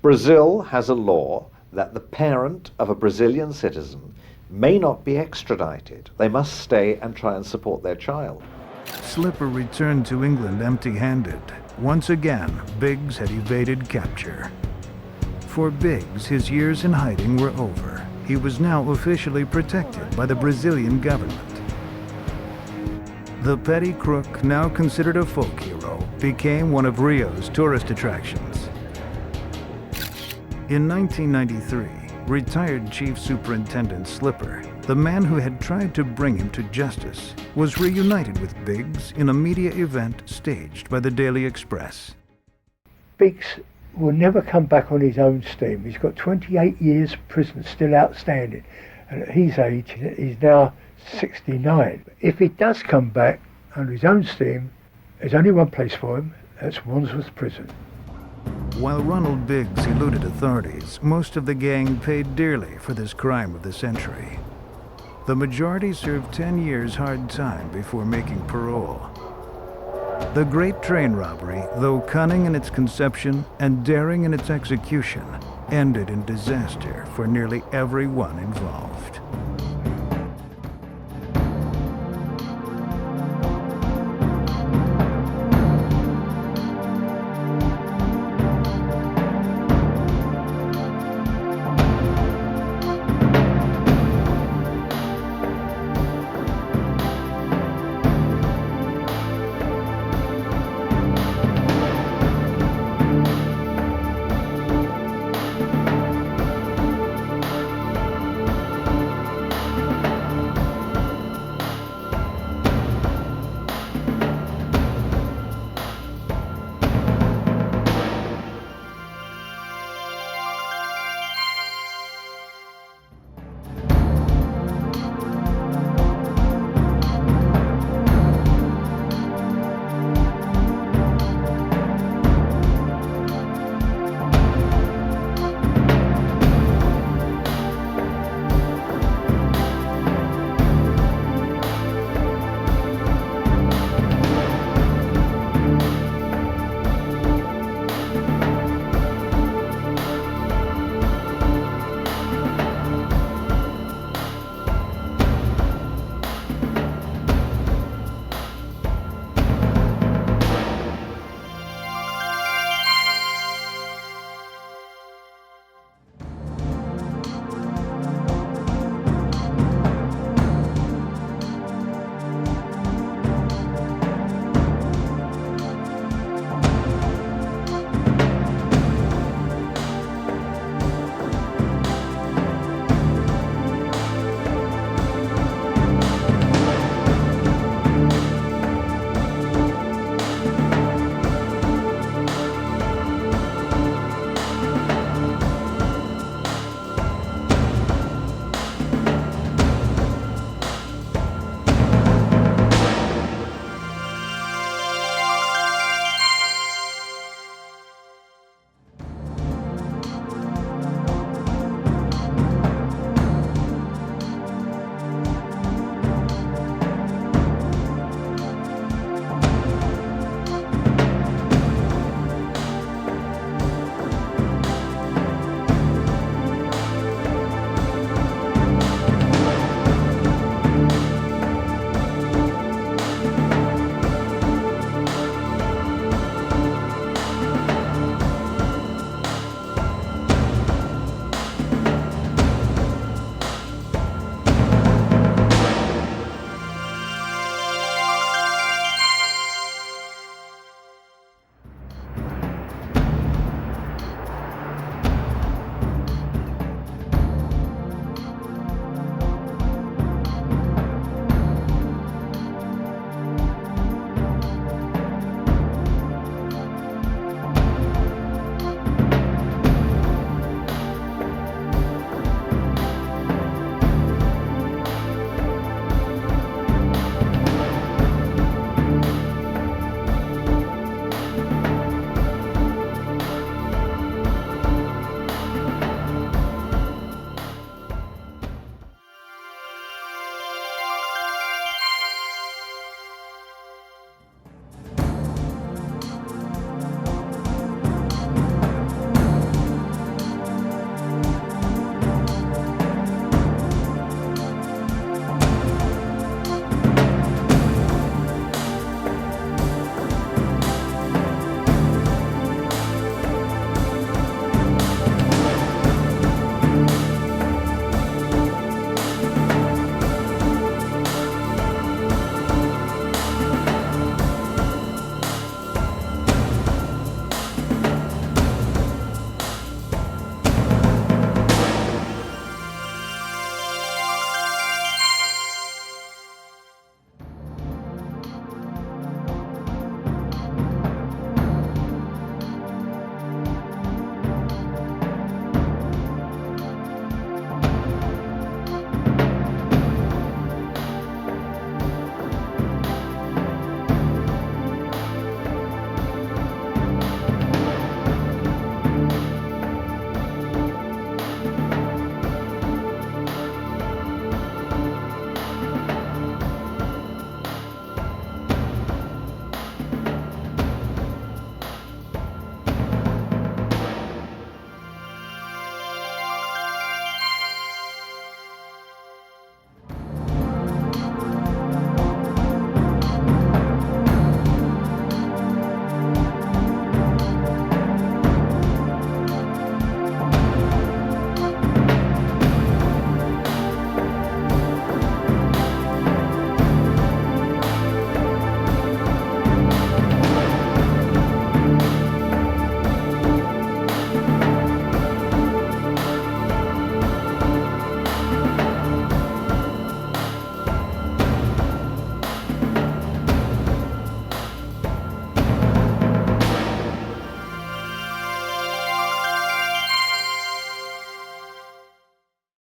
Brazil has a law that the parent of a Brazilian citizen may not be extradited. They must stay and try and support their child.
Slipper returned to England empty-handed. Once again, Biggs had evaded capture. For Biggs, his years in hiding were over. He was now officially protected by the Brazilian government. The petty crook, now considered a folk hero, became one of Rio's tourist attractions. In 1993, retired Chief Superintendent Slipper, the man who had tried to bring him to justice, was reunited with Biggs in a media event staged by the Daily Express.
Biggs will never come back on his own steam. He's got 28 years prison still outstanding, and at his age, he's now 69. If he does come back under his own steam, there's only one place for him, that's Wandsworth Prison.
While Ronald Biggs eluded authorities, most of the gang paid dearly for this crime of the century. The majority served 10 years hard time before making parole. The great train robbery, though cunning in its conception and daring in its execution, ended in disaster for nearly everyone involved.